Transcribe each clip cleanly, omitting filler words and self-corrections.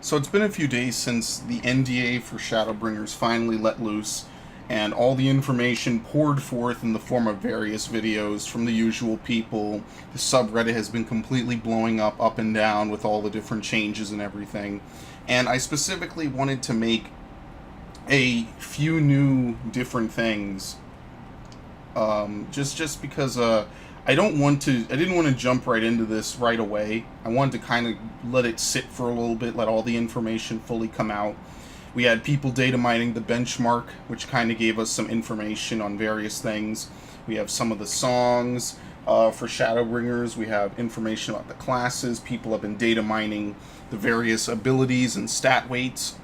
So it's been a few days since the NDA for ShadowBringers finally let loose, and all the information poured forth in the form of various videos from the usual people. The subreddit has been completely blowing up and down with all the different changes and everything. And I specifically wanted to make a few new different things, just because I didn't want to jump right into this right away. I wanted to kind of let it sit for a little bit, let all the information fully come out. We had people data mining the benchmark, which kind of gave us some information on various things. We have some of the songs for Shadowbringers. We have information about the classes. People have been data mining the various abilities and stat weights,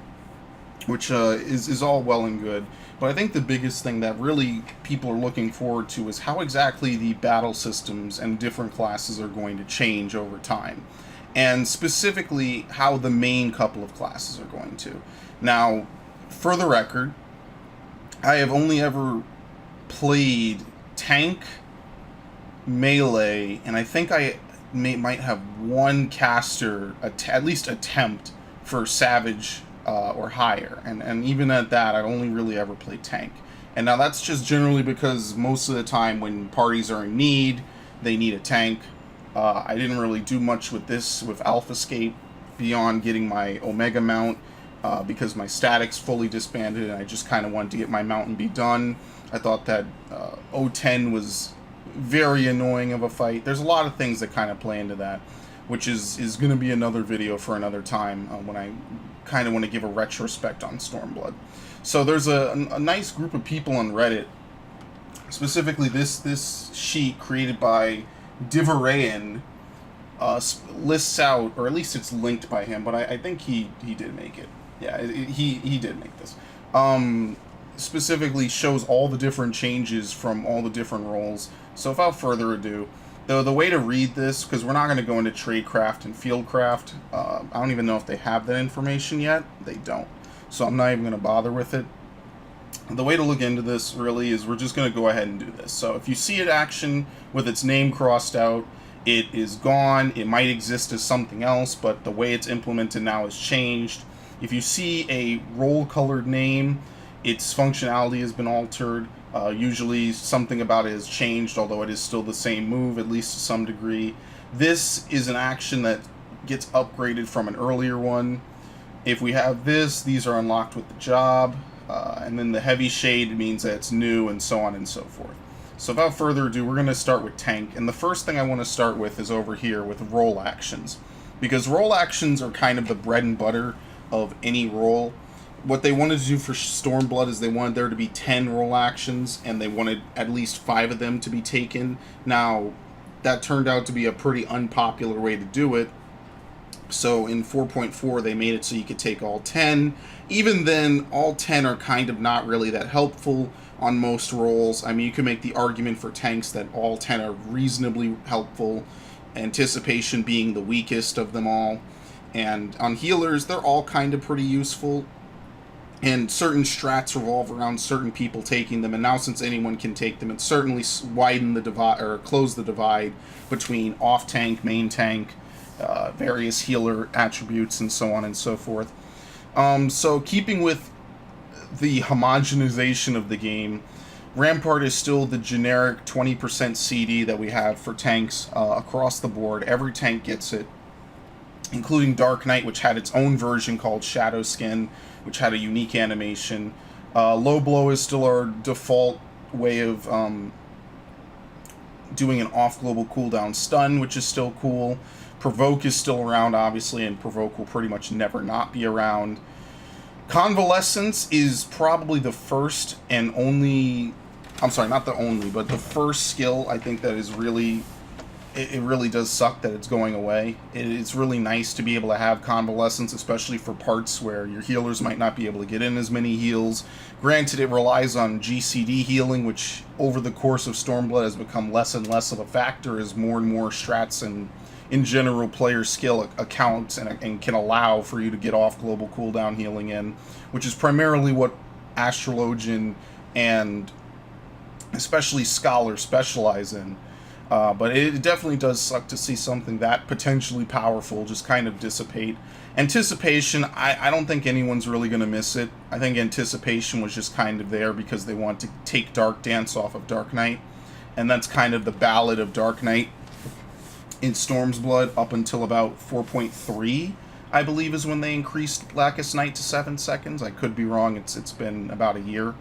which is all well and good. But I think the biggest thing that really people are looking forward to is how exactly the battle systems and different classes are going to change over time. And specifically, how the main couple of classes are going to. Now, for the record, I have only ever played tank, melee, and I think I might have one caster, at least attempt, for savage or higher, and even at that, I only really ever played tank. And now that's just generally because most of the time when parties are in need, they need a tank. I didn't really do much with FFXIV beyond getting my Omega mount, because my statics fully disbanded and I just kind of wanted to get my mount and be done. I thought that O10 was very annoying of a fight. There's a lot of things that kind of play into that, which is going to be another video for another time, when I kind of want to give a retrospect on Stormblood. So there's a nice group of people on Reddit, specifically this sheet created by Diverayan, lists out, or at least it's linked by him, but I think he did make it. Yeah, he did make this. Specifically shows all the different changes from all the different roles. So without further ado, the way to read this, because we're not going to go into Tradecraft and Fieldcraft, I don't even know if they have that information yet. They don't. So I'm not even going to bother with it. The way to look into this, really, is we're just going to go ahead and do this. So if you see it action with its name crossed out, it is gone. It might exist as something else, but the way it's implemented now has changed. If you see a role-colored name, its functionality has been altered. Usually something about it has changed, although it is still the same move, at least to some degree. This is an action that gets upgraded from an earlier one. If we have this, these are unlocked with the job, and then the heavy shade means that it's new, and so on and so forth. So without further ado, we're going to start with tank, and the first thing I want to start with is over here with role actions, because role actions are kind of the bread and butter of any role. What they wanted to do for Stormblood is they wanted there to be 10 role actions, and they wanted at least 5 of them to be taken. Now, that turned out to be a pretty unpopular way to do it. So in 4.4, they made it so you could take all 10. Even then, all 10 are kind of not really that helpful on most roles. I mean, you can make the argument for tanks that all 10 are reasonably helpful, Anticipation being the weakest of them all. And on healers, they're all kind of pretty useful. And certain strats revolve around certain people taking them, and now since anyone can take them, it's certainly widened the divide, or closed the divide between off tank, main tank, various healer attributes, and so on and so forth. So keeping with the homogenization of the game, Rampart is still the generic 20% CD that we have for tanks across the board. Every tank gets it, including Dark Knight, which had its own version called Shadow Skin, which had a unique animation. Low Blow is still our default way of doing an off-global cooldown stun, which is still cool. Provoke is still around, obviously, and Provoke will pretty much never not be around. Convalescence is probably the first and only... I'm sorry, not the only, but the first skill I think that is really... It really does suck that it's going away. It's really nice to be able to have Convalescence, especially for parts where your healers might not be able to get in as many heals. Granted, it relies on GCD healing, which over the course of Stormblood has become less and less of a factor as more and more strats and, in general, player skill accounts and can allow for you to get off global cooldown healing in, which is primarily what Astrologian and especially Scholar specialize in. But it definitely does suck to see something that potentially powerful just kind of dissipate. Anticipation, I don't think anyone's really going to miss it. I think Anticipation was just kind of there because they want to take Dark Dance off of Dark Knight. And that's kind of the Ballad of Dark Knight in Storm's Blood up until about 4.3, I believe, is when they increased Blackest Night to 7 seconds. I could be wrong. It's been about a year.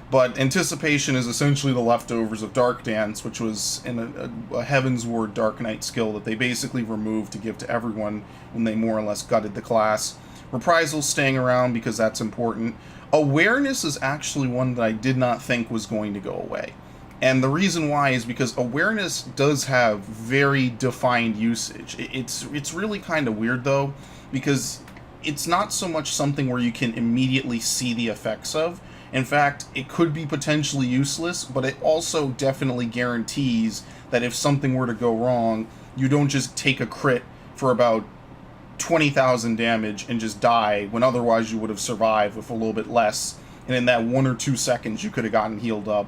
But Anticipation is essentially the leftovers of Dark Dance, which was in a Heaven's Ward Dark Knight skill that they basically removed to give to everyone when they more or less gutted the class. Reprisals staying around because that's important. Awareness is actually one that I did not think was going to go away. And the reason why is because Awareness does have very defined usage. It's really kind of weird, though, because it's not so much something where you can immediately see the effects of. In fact, it could be potentially useless, but it also definitely guarantees that if something were to go wrong, you don't just take a crit for about 20,000 damage and just die, when otherwise you would have survived with a little bit less, and in that 1 or 2 seconds you could have gotten healed up.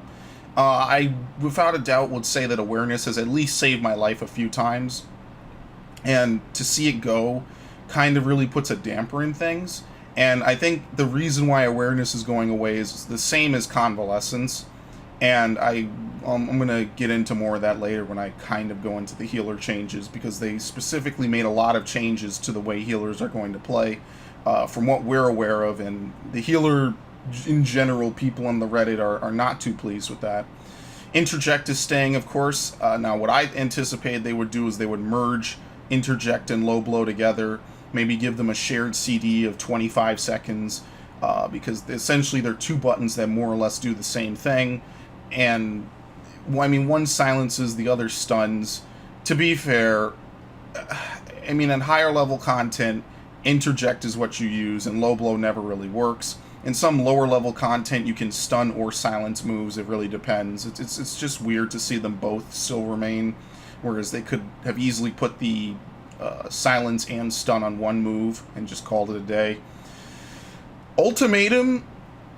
I, without a doubt, would say that Awareness has at least saved my life a few times, and to see it go kind of really puts a damper in things. And I think the reason why Awareness is going away is the same as Convalescence, and I'm going to get into more of that later when I kind of go into the healer changes, because they specifically made a lot of changes to the way healers are going to play, from what we're aware of, and the healer, in general, people on the Reddit are not too pleased with that. Interject is staying, of course. Now, what I anticipated they would do is they would merge Interject and Low Blow together, maybe give them a shared CD of 25 seconds, because essentially they're two buttons that more or less do the same thing. And, well, I mean, one silences, the other stuns. To be fair, I mean, in higher level content, Interject is what you use, and Low Blow never really works. In some lower level content, you can stun or silence moves. It really depends. It's just weird to see them both still remain, whereas they could have easily put the silence and stun on one move and just called it a day. Ultimatum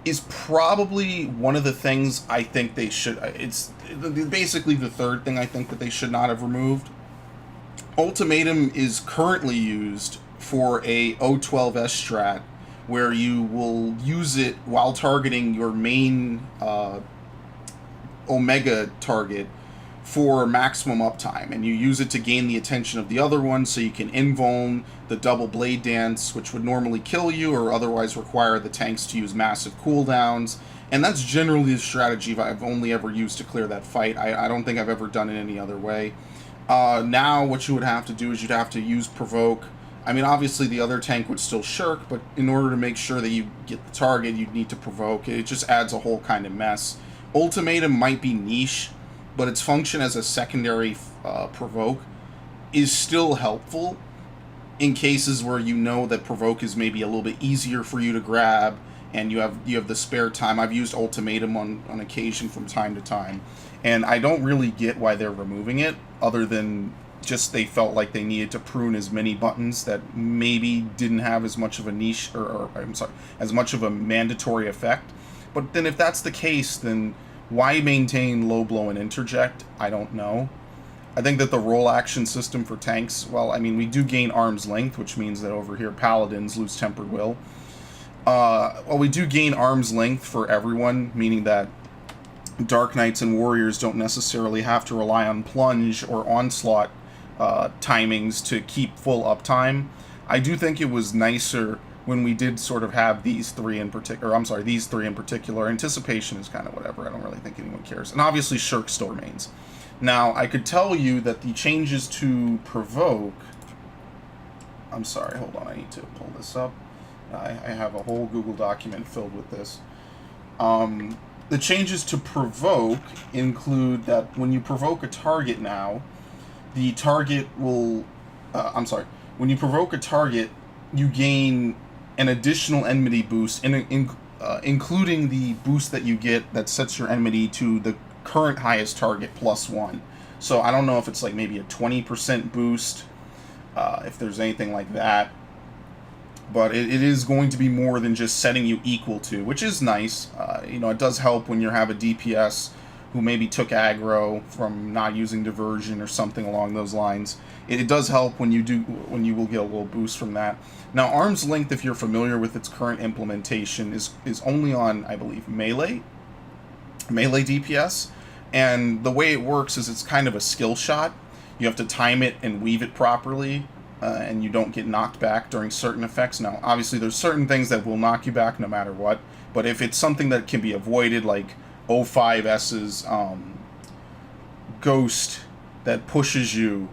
is probably one of the things I think they should... It's basically the third thing I think that they should not have removed. Ultimatum is currently used for a O12S strat, where you will use it while targeting your main Omega target for maximum uptime, and you use it to gain the attention of the other one, so you can invuln the double blade dance, which would normally kill you or otherwise require the tanks to use massive cooldowns. And that's generally the strategy I've only ever used to clear that fight. I don't think I've ever done it any other way. Now what you would have to do is you'd have to use Provoke. I mean, obviously the other tank would still shirk, but in order to make sure that you get the target, you'd need to Provoke. It just adds a whole kind of mess. Ultimatum might be niche, but its function as a secondary Provoke is still helpful in cases where you know that Provoke is maybe a little bit easier for you to grab, and you have the spare time. I've used Ultimatum on occasion from time to time, and I don't really get why they're removing it, other than just they felt like they needed to prune as many buttons that maybe didn't have as much of a niche, or I'm sorry, as much of a mandatory effect. But then if that's the case, then why maintain Low Blow and Interject? I don't know. I think that the roll action system for tanks, well, I mean, we do gain Arm's Length, which means that over here Paladins lose Tempered Will. Well, we do gain Arm's Length for everyone, meaning that Dark Knights and Warriors don't necessarily have to rely on Plunge or Onslaught timings to keep full uptime. I do think it was nicer when we did sort of have these three in particular. Anticipation is kind of whatever. I don't really think anyone cares. And obviously Shirk still remains. Now, I could tell you that the changes to Provoke... I'm sorry, hold on, I need to pull this up. I have a whole Google document filled with this. The changes to Provoke include that when you provoke a target now, the target will... when you provoke a target, you gain an additional enmity boost, including the boost that you get that sets your enmity to the current highest target +1. So I don't know if it's like maybe a 20% boost, if there's anything like that. But it is going to be more than just setting you equal to, which is nice. You know, it does help when you have a DPS who maybe took aggro from not using diversion or something along those lines. It does help when you will get a little boost from that. Now, Arm's Length, if you're familiar with its current implementation, is only on, I believe, melee DPS, and the way it works is it's kind of a skill shot. You have to time it and weave it properly, and you don't get knocked back during certain effects. Now, obviously, there's certain things that will knock you back no matter what, but if it's something that can be avoided, like O5S's Ghost that pushes you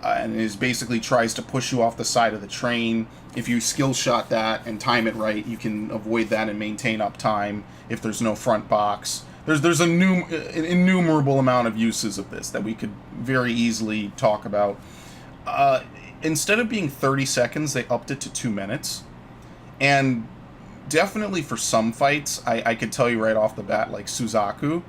and is basically tries to push you off the side of the train, if you skill shot that and time it right, you can avoid that and maintain uptime if there's no front box. There's an innumerable amount of uses of this that we could very easily talk about. Instead of being 30 seconds, they upped it to 2 minutes. And definitely for some fights, I could tell you right off the bat, like Suzaku,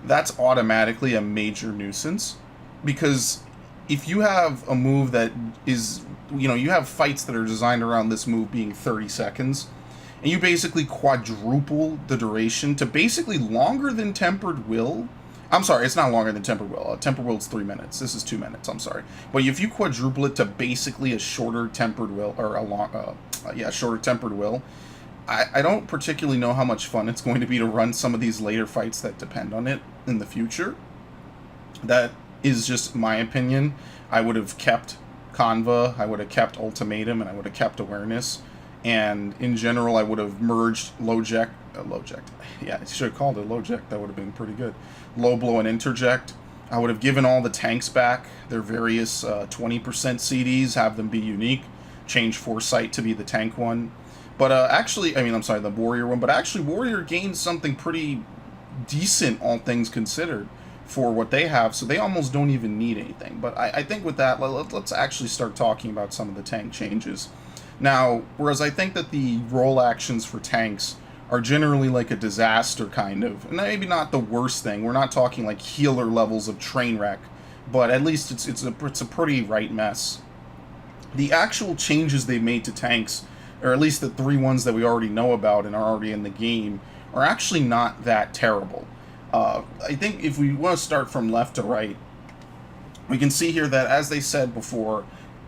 that's automatically a major nuisance. Because if you have a move that is, you have fights that are designed around this move being 30 seconds, and you basically quadruple the duration to basically longer than Tempered Will. I'm sorry, it's not longer than Tempered Will. Tempered Will's 3 minutes. This is 2 minutes, I'm sorry. But if you quadruple it to basically a shorter Tempered Will, or shorter Tempered Will, I don't particularly know how much fun it's going to be to run some of these later fights that depend on it in the future. That is just my opinion. I would have kept Conva, I would have kept Ultimatum, and I would have kept Awareness. And in general, I would have merged Loject. Yeah, I should have called it Loject. That would have been pretty good. Low Blow and Interject. I would have given all the tanks back their various 20% CDs, have them be unique. Change Foresight to be the tank one. But the Warrior one. But actually, Warrior gains something pretty decent, all things considered, for what they have. So they almost don't even need anything. But I think with that, let's actually start talking about some of the tank changes. Now, whereas I think that the role actions for tanks are generally like a disaster kind of, and maybe not the worst thing. We're not talking like healer levels of train wreck, but at least it's a pretty right mess. The actual changes they've made to tanks, or at least the 3 ones that we already know about and are already in the game, are actually not that terrible. I think if we want to start from left to right, we can see here that, as they said before,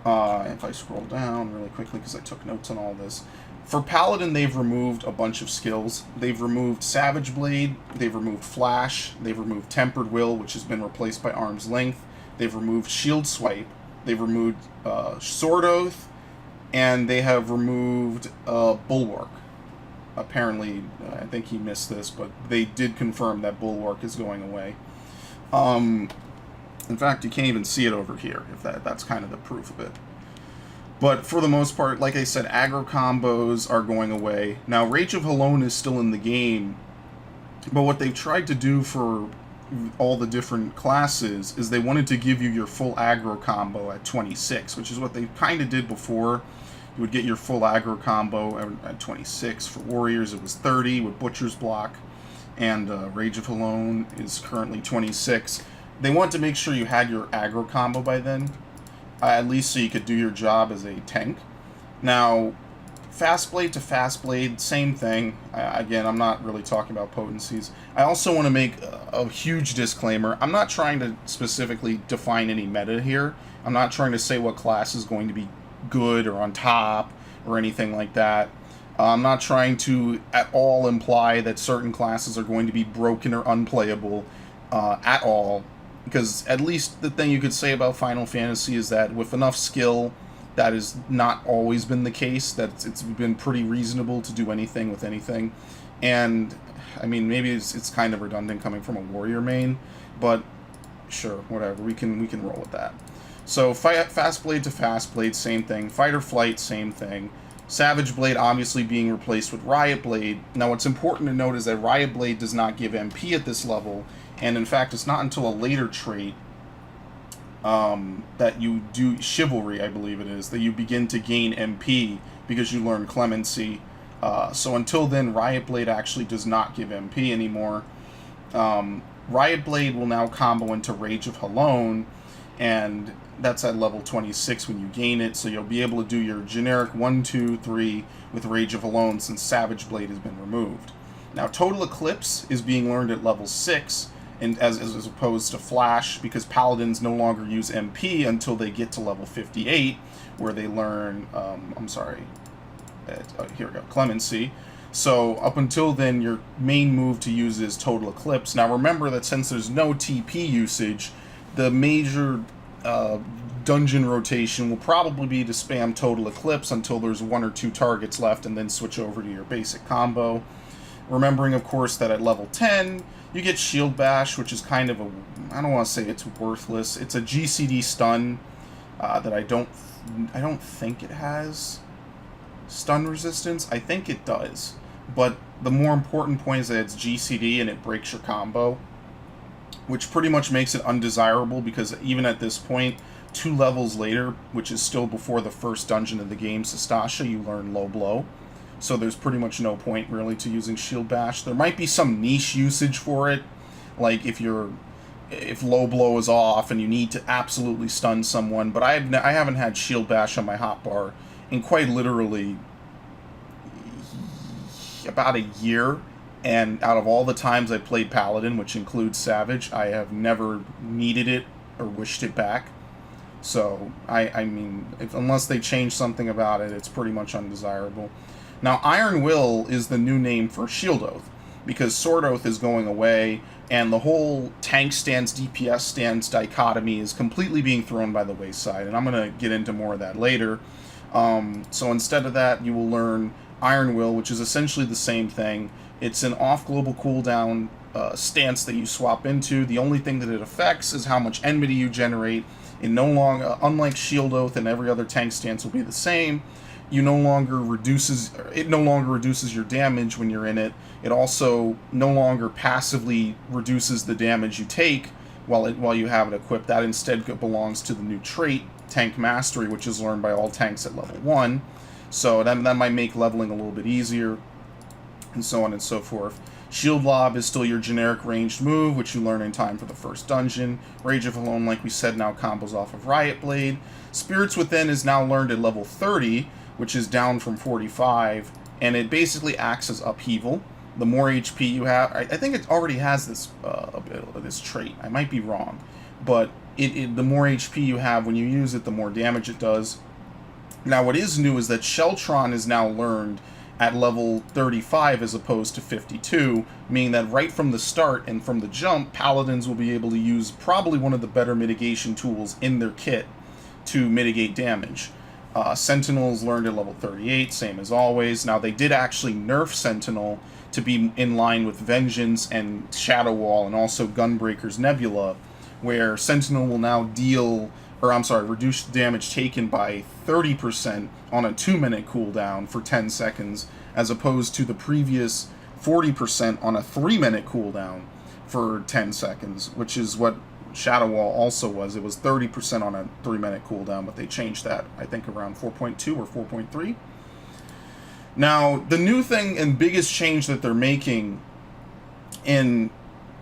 if I scroll down really quickly because I took notes on all this, for Paladin they've removed a bunch of skills. They've removed Savage Blade, they've removed Flash, they've removed Tempered Will, which has been replaced by Arm's Length, they've removed Shield Swipe, they've removed Sword Oath, and they have removed Bulwark. Apparently, I think he missed this, but they did confirm that Bulwark is going away. In fact, you can't even see it over here, if that's kind of the proof of it. But for the most part, like I said, aggro combos are going away. Now, Rage of Halone is still in the game, but what they've tried to do for all the different classes is they wanted to give you your full aggro combo at 26, which is what they kind of did before. You would get your full aggro combo at 26. For Warriors, it was 30 with Butcher's Block, and Rage of Halone is currently 26. They want to make sure you had your aggro combo by then, at least so you could do your job as a tank. Now, Fast Blade to Fast Blade, same thing. Again, I'm not really talking about potencies. I also want to make a huge disclaimer. I'm not trying to specifically define any meta here. I'm not trying to say what class is going to be good or on top or anything like that. I'm not trying to at all imply that certain classes are going to be broken or unplayable at all. Because at least the thing you could say about Final Fantasy is that with enough skill, that has not always been the case, that it's been pretty reasonable to do anything with anything. And, I mean, maybe it's kind of redundant coming from a Warrior main, but sure, whatever, we can roll with that. So, Fast Blade to Fast Blade, same thing. Fight or Flight, same thing. Savage Blade obviously being replaced with Riot Blade. Now, what's important to note is that Riot Blade does not give MP at this level, and in fact, it's not until a later trait that you do Chivalry, I believe it is, that you begin to gain MP because you learn Clemency. So until then, Riot Blade actually does not give MP anymore. Riot Blade will now combo into Rage of Halone, and that's at level 26 when you gain it, so you'll be able to do your generic 1, 2, 3 with Rage of Halone since Savage Blade has been removed. Now, Total Eclipse is being learned at level 6, and as opposed to Flash, because Paladins no longer use MP until they get to level 58, where they learn, here we go, Clemency. So up until then, your main move to use is Total Eclipse. Now remember that since there's no TP usage, the major dungeon rotation will probably be to spam Total Eclipse until there's 1 or 2 targets left, and then switch over to your basic combo. Remembering, of course, that at level 10, you get Shield Bash, which is kind of a, I don't want to say it's worthless. It's a GCD stun that I don't think it has stun resistance. I think it does. But the more important point is that it's GCD and it breaks your combo, which pretty much makes it undesirable, because even at this point, 2 levels later, which is still before the first dungeon of the game, Sastasha, you learn Low Blow. So there's pretty much no point, really, to using Shield Bash. There might be some niche usage for it, like if Low Blow is off and you need to absolutely stun someone, but I haven't had Shield Bash on my hotbar in quite literally about a year, and out of all the times I played Paladin, which includes Savage, I have never needed it or wished it back. So, I mean, unless they change something about it, it's pretty much undesirable. Now, Iron Will is the new name for Shield Oath, because Sword Oath is going away, and the whole tank stance, DPS stance dichotomy is completely being thrown by the wayside, and I'm going to get into more of that later. So instead of that, you will learn Iron Will, which is essentially the same thing. It's an off-global cooldown stance that you swap into. The only thing that it affects is how much enmity you generate. It no longer, unlike Shield Oath and every other tank stance will be the same, it no longer reduces your damage when you're in it. It also no longer passively reduces the damage you take while you have it equipped. That instead belongs to the new trait, Tank Mastery, which is learned by all tanks at level 1. So that might make leveling a little bit easier, and so on and so forth. Shield Lob is still your generic ranged move, which you learn in time for the first dungeon. Rage of Alone, like we said, now combos off of Riot Blade. Spirits Within is now learned at level 30, which is down from 45, and it basically acts as Upheaval. The more HP you have, I think it already has this this trait. I might be wrong, but the more HP you have when you use it, the more damage it does. Now, what is new is that Sheltron is now learned at level 35 as opposed to 52, meaning that right from the start and from the jump, Paladins will be able to use probably one of the better mitigation tools in their kit to mitigate damage. Sentinels learned at level 38, same as always. Now, they did actually nerf Sentinel to be in line with Vengeance and Shadow Wall, and also Gunbreaker's Nebula, where Sentinel will now reduce damage taken by 30% on a 2-minute cooldown for 10 seconds, as opposed to the previous 40% on a 3-minute cooldown for 10 seconds, which is what Shadow Wall also was. It was 30% on a 3-minute cooldown, but they changed that, I think, around 4.2 or 4.3. Now, the new thing and biggest change that they're making in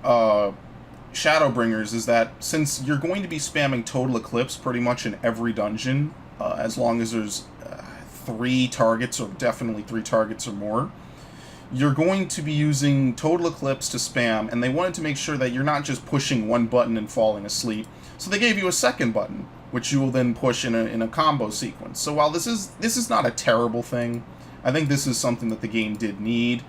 ShadowBringers is that since you're going to be spamming Total Eclipse pretty much in every dungeon, as long as there's 3 targets, or definitely 3 targets or more, you're going to be using Total Eclipse to spam, and they wanted to make sure that you're not just pushing one button and falling asleep, so they gave you a second button, which you will then push in a combo sequence. So while this is not a terrible thing, I think this is something that the game did need.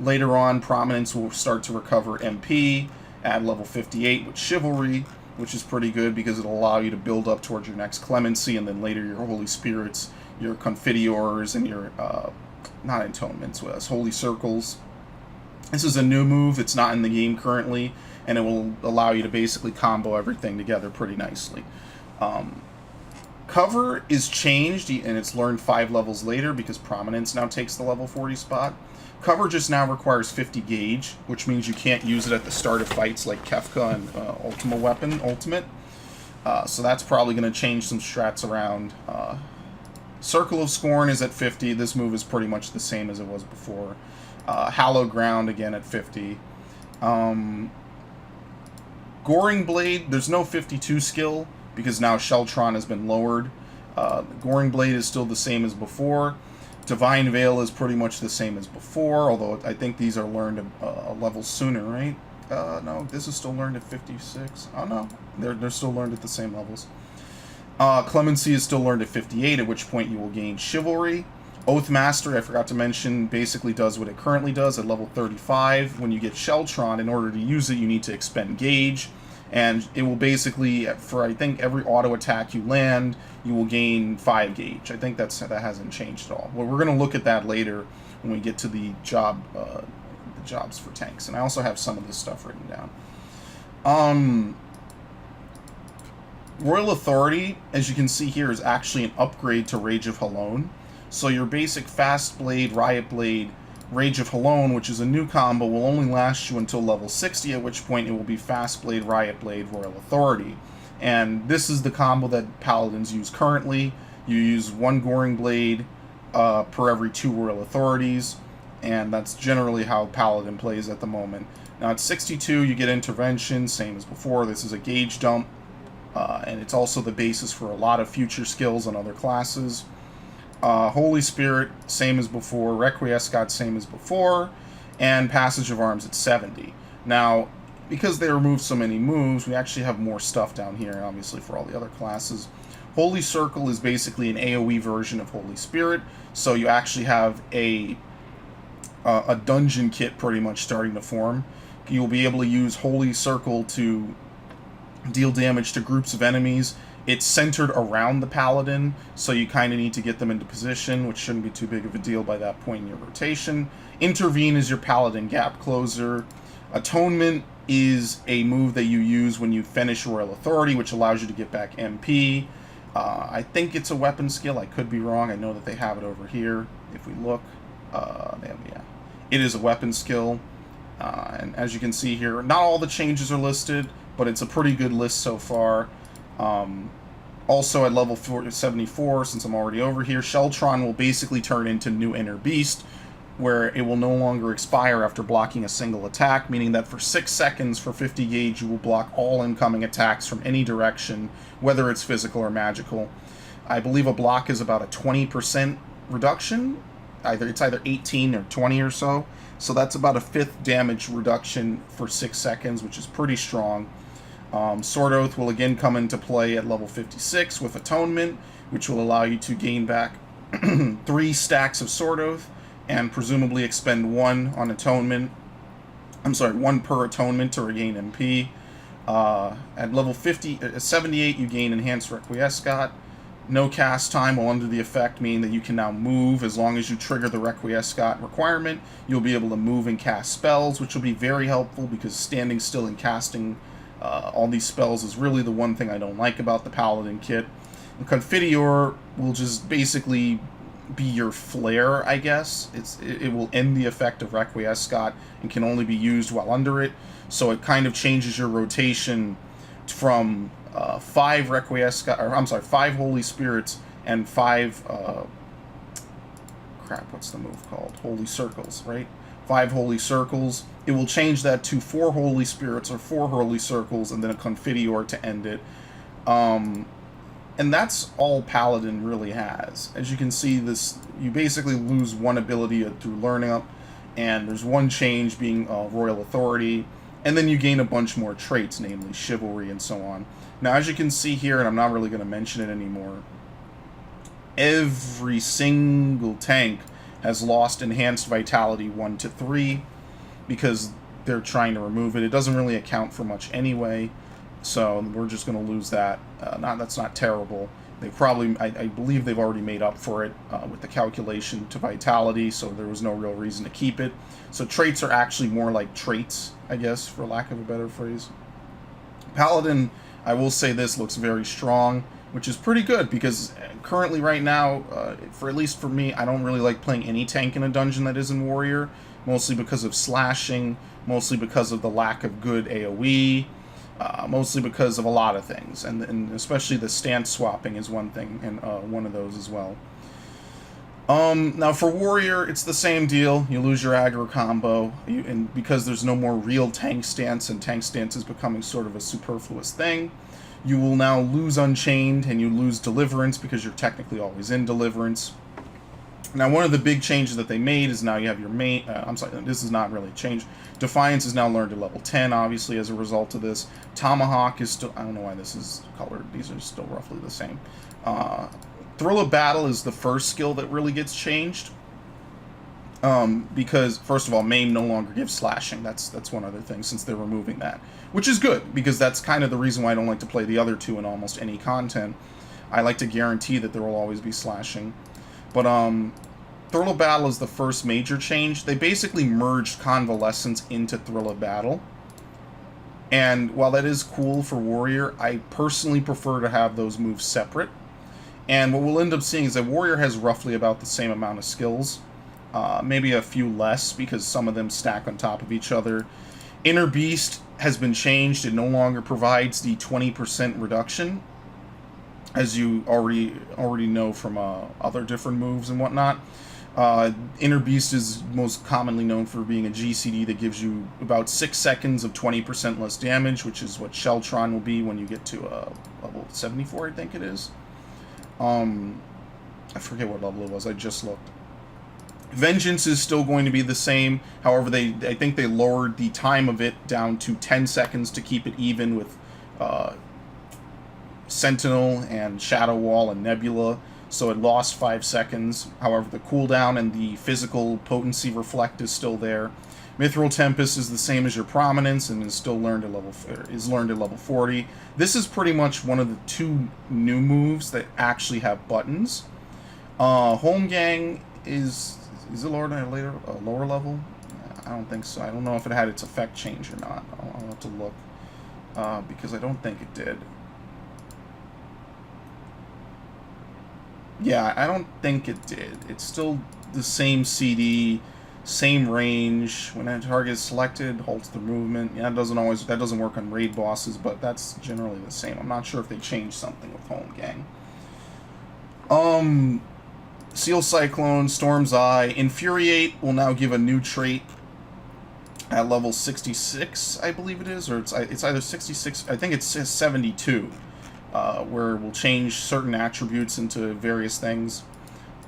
Later on, Prominence will start to recover MP at level 58 with Chivalry, which is pretty good because it'll allow you to build up towards your next Clemency, and then later your Holy Spirits, your Confiteors, and your, not Entombments, Holy Circles. This is a new move. It's not in the game currently, and it will allow you to basically combo everything together pretty nicely. Cover is changed, and it's learned 5 levels later because Prominence now takes the level 40 spot. Cover just now requires 50 gauge, which means you can't use it at the start of fights like Kefka and Ultimate. So that's probably going to change some strats around. Circle of Scorn is at 50. This move is pretty much the same as it was before. Hallowed Ground, again, at 50. Goring Blade, there's no 52 skill, because now Sheltron has been lowered. Goring Blade is still the same as before. Divine Veil is pretty much the same as before, although I think these are learned a level sooner, right? No, this is still learned at 56. Oh, no. They're still learned at the same levels. Clemency is still learned at 58, at which point you will gain Chivalry. Oath Mastery, I forgot to mention, basically does what it currently does at level 35. When you get Sheltron, in order to use it, you need to expend Gauge. And it will basically, for I think every auto attack you land, you will gain 5 Gauge. I think that hasn't changed at all. Well, we're going to look at that later when we get to the jobs for tanks. And I also have some of this stuff written down. Royal Authority, as you can see here, is actually an upgrade to Rage of Halone. So your basic Fast Blade, Riot Blade, Rage of Halone, which is a new combo, will only last you until level 60, at which point it will be Fast Blade, Riot Blade, Royal Authority. And this is the combo that Paladins use currently. You use 1 Goring Blade per every 2 Royal Authorities, and that's generally how Paladin plays at the moment. Now at 62, you get Intervention, same as before. This is a Gauge dump, and it's also the basis for a lot of future skills on other classes. Holy Spirit, same as before. Requiescat, same as before. And Passage of Arms at 70. Now, because they removed so many moves, we actually have more stuff down here, obviously, for all the other classes. Holy Circle is basically an AoE version of Holy Spirit, so you actually have a dungeon kit pretty much starting to form. You'll be able to use Holy Circle to deal damage to groups of enemies. It's centered around the Paladin, so you kind of need to get them into position, which shouldn't be too big of a deal by that point in your rotation. Intervene is your Paladin gap closer. Atonement is a move that you use when you finish Royal Authority, which allows you to get back MP. I think it's a weapon skill. I could be wrong. I know that they have it over here. If we look, yeah, it is a weapon skill. And as you can see here, not all the changes are listed, but it's a pretty good list so far. Also at level 74, since I'm already over here, Sheltron will basically turn into New Inner Beast, where it will no longer expire after blocking a single attack, meaning that for 6 seconds for 50 gauge, you will block all incoming attacks from any direction, whether it's physical or magical. I believe a block is about a 20% reduction. It's either 18 or 20 or so. So that's about a 5th damage reduction for 6 seconds, which is pretty strong. Sword Oath will again come into play at level 56 with Atonement, which will allow you to gain back 3 stacks of Sword Oath, and presumably expend 1 on Atonement. I'm sorry, 1 per Atonement to regain MP. At level 78, you gain Enhanced Requiescat. No cast time while under the effect, meaning that you can now move. As long as you trigger the Requiescat requirement, you'll be able to move and cast spells, which will be very helpful because standing still and casting all these spells is really the one thing I don't like about the Paladin kit. And Confiteor will just basically be your flare, I guess. It will end the effect of Requiescat and can only be used while under it. So it kind of changes your rotation from 5 Requiescat, or I'm sorry, 5 Holy Spirits and 5 what's the move called? Holy Circles, right? 5 Holy Circles. It will change that to 4 Holy Spirits or 4 Holy Circles and then a Confiteor to end it. And that's all Paladin really has. As you can see, you basically lose 1 ability through learning up, and there's 1 change being Royal Authority, and then you gain a bunch more traits, namely Chivalry and so on. Now, as you can see here, and I'm not really going to mention it anymore, every single tank has lost Enhanced Vitality 1 to 3 because they're trying to remove it. It doesn't really account for much anyway, so we're just going to lose that. That's not terrible. They probably, I believe they've already made up for it with the calculation to Vitality, so there was no real reason to keep it. So traits are actually more like traits, I guess, for lack of a better phrase. Paladin, I will say this, looks very strong, which is pretty good because currently right now, at least for me, I don't really like playing any tank in a dungeon that isn't Warrior, mostly because of slashing, mostly because of the lack of good AoE, mostly because of a lot of things, and especially the stance swapping is one thing, and one of those as well. Now for Warrior, it's the same deal. You lose your aggro combo, and because there's no more real tank stance, and tank stance is becoming sort of a superfluous thing, you will now lose Unchained, and you lose Deliverance because you're technically always in Deliverance. Now, one of the big changes that they made is now you have your main... I'm sorry, this is not really a change. Defiance is now learned at level 10, obviously, as a result of this. Tomahawk is still... I don't know why this is colored. These are still roughly the same. Thrill of Battle is the first skill that really gets changed. Because, first of all, Maim no longer gives slashing. That's one other thing, since they're removing that. Which is good, because that's kind of the reason why I don't like to play the other two in almost any content. I like to guarantee that there will always be slashing. But, Thrill of Battle is the first major change. They basically merged Convalescence into Thrill of Battle. And while that is cool for Warrior, I personally prefer to have those moves separate. And what we'll end up seeing is that Warrior has roughly about the same amount of skills. Maybe a few less, because some of them stack on top of each other. Inner Beast has been changed. It no longer provides the 20% reduction, as you already know from other different moves and whatnot. Inner Beast is most commonly known for being a GCD that gives you about 6 seconds of 20% less damage, which is what Sheltron will be when you get to level 74, I think it is. I forget what level it was, I just looked. Vengeance is still going to be the same, however, I think they lowered the time of it down to 10 seconds to keep it even with Sentinel and Shadow Wall and Nebula, so it lost 5 seconds. However, the cooldown and the physical potency reflect is still there. Mithril Tempest is the same as your Prominence and is still learned at level 40. This is pretty much one of the 2 new moves that actually have buttons. Holmgang is it lowered at a lower level? I don't think so. I don't know if it had its effect change or not. I'll have to look because I don't think it did. Yeah, I don't think it did. It's still the same CD, same range. When a target is selected, halts the movement. Yeah, that doesn't work on raid bosses, but that's generally the same. I'm not sure if they changed something with Holmgang. Seal Cyclone, Storm's Eye, Infuriate will now give a new trait at level 66, I believe it is, or it's either 66. I think it's 72. Where we'll change certain attributes into various things.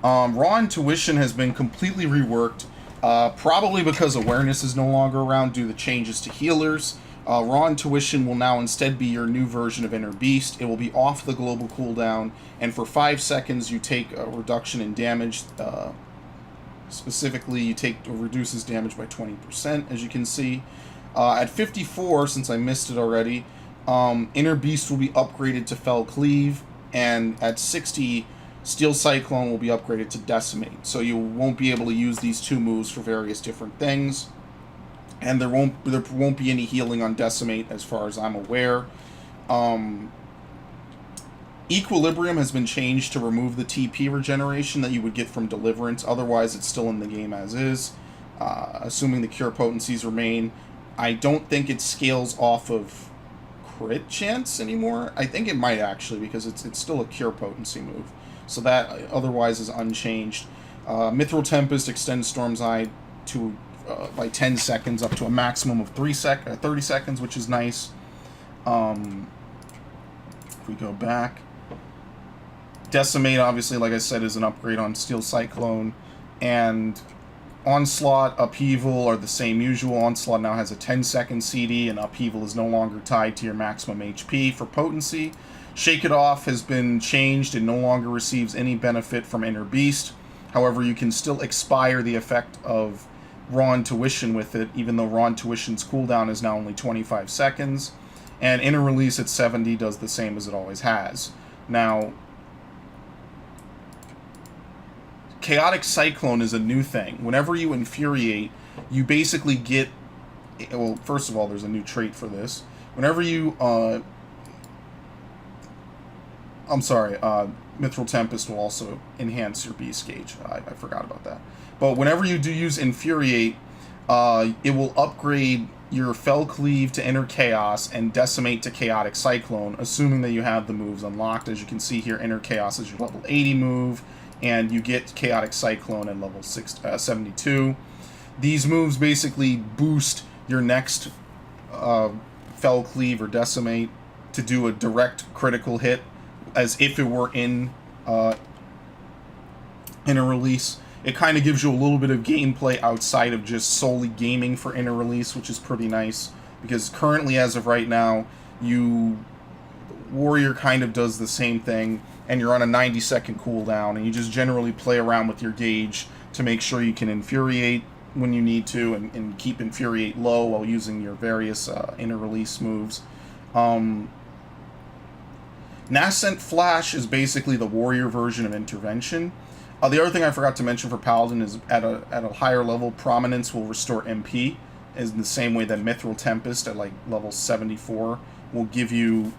Raw Intuition has been completely reworked, probably because Awareness is no longer around due to changes to healers. Raw Intuition will now instead be your new version of Inner Beast. It will be off the global cooldown, and for 5 seconds you take a reduction in damage. Specifically, it reduces damage by 20%, as you can see. At 54, since I missed it already, Inner Beast will be upgraded to Fell Cleave, and at 60, Steel Cyclone will be upgraded to Decimate. So you won't be able to use these 2 moves for various different things, and there won't be any healing on Decimate as far as I'm aware. Equilibrium has been changed to remove the TP regeneration that you would get from Deliverance. Otherwise, it's still in the game as is, assuming the cure potencies remain. I don't think it scales off of crit chance anymore. I think it might actually, because it's still a cure potency move, so that otherwise is unchanged. Mithril Tempest extends Storm's Eye to by 10 seconds up to a maximum of 30 seconds, which is nice. If we go back, Decimate, obviously, like I said, is an upgrade on Steel Cyclone, and Onslaught, Upheaval are the same usual. Onslaught now has a 10-second CD, and Upheaval is no longer tied to your maximum HP for potency. Shake It Off has been changed and no longer receives any benefit from Inner Beast. However, you can still expire the effect of Raw Intuition with it, even though Raw Intuition's cooldown is now only 25 seconds. And Inner Release at 70 does the same as it always has. Now, Chaotic Cyclone is a new thing. Whenever you Infuriate, you basically get... Well, first of all, there's a new trait for this. Whenever you... Mithril Tempest will also enhance your Beast Gauge. I forgot about that. But whenever you do use Infuriate, it will upgrade your Fell Cleave to Inner Chaos and Decimate to Chaotic Cyclone, assuming that you have the moves unlocked. As you can see here, Inner Chaos is your level 80 move, and you get Chaotic Cyclone at level 72. These moves basically boost your next Fell Cleave or Decimate to do a direct critical hit, as if it were in a release. it kind of gives you a little bit of gameplay outside of just solely gaming for inner release, which is pretty nice, because currently, as of right now, Warrior kind of does the same thing, and you're on a 90-second cooldown, and you just generally play around with your gauge to make sure you can Infuriate when you need to, and keep Infuriate low while using your various inner release moves. Nascent Flash is basically the Warrior version of Intervention. The other thing I forgot to mention for Paladin is at a higher level, Prominence will restore MP, is in the same way that Mithril Tempest at like level 74 will give you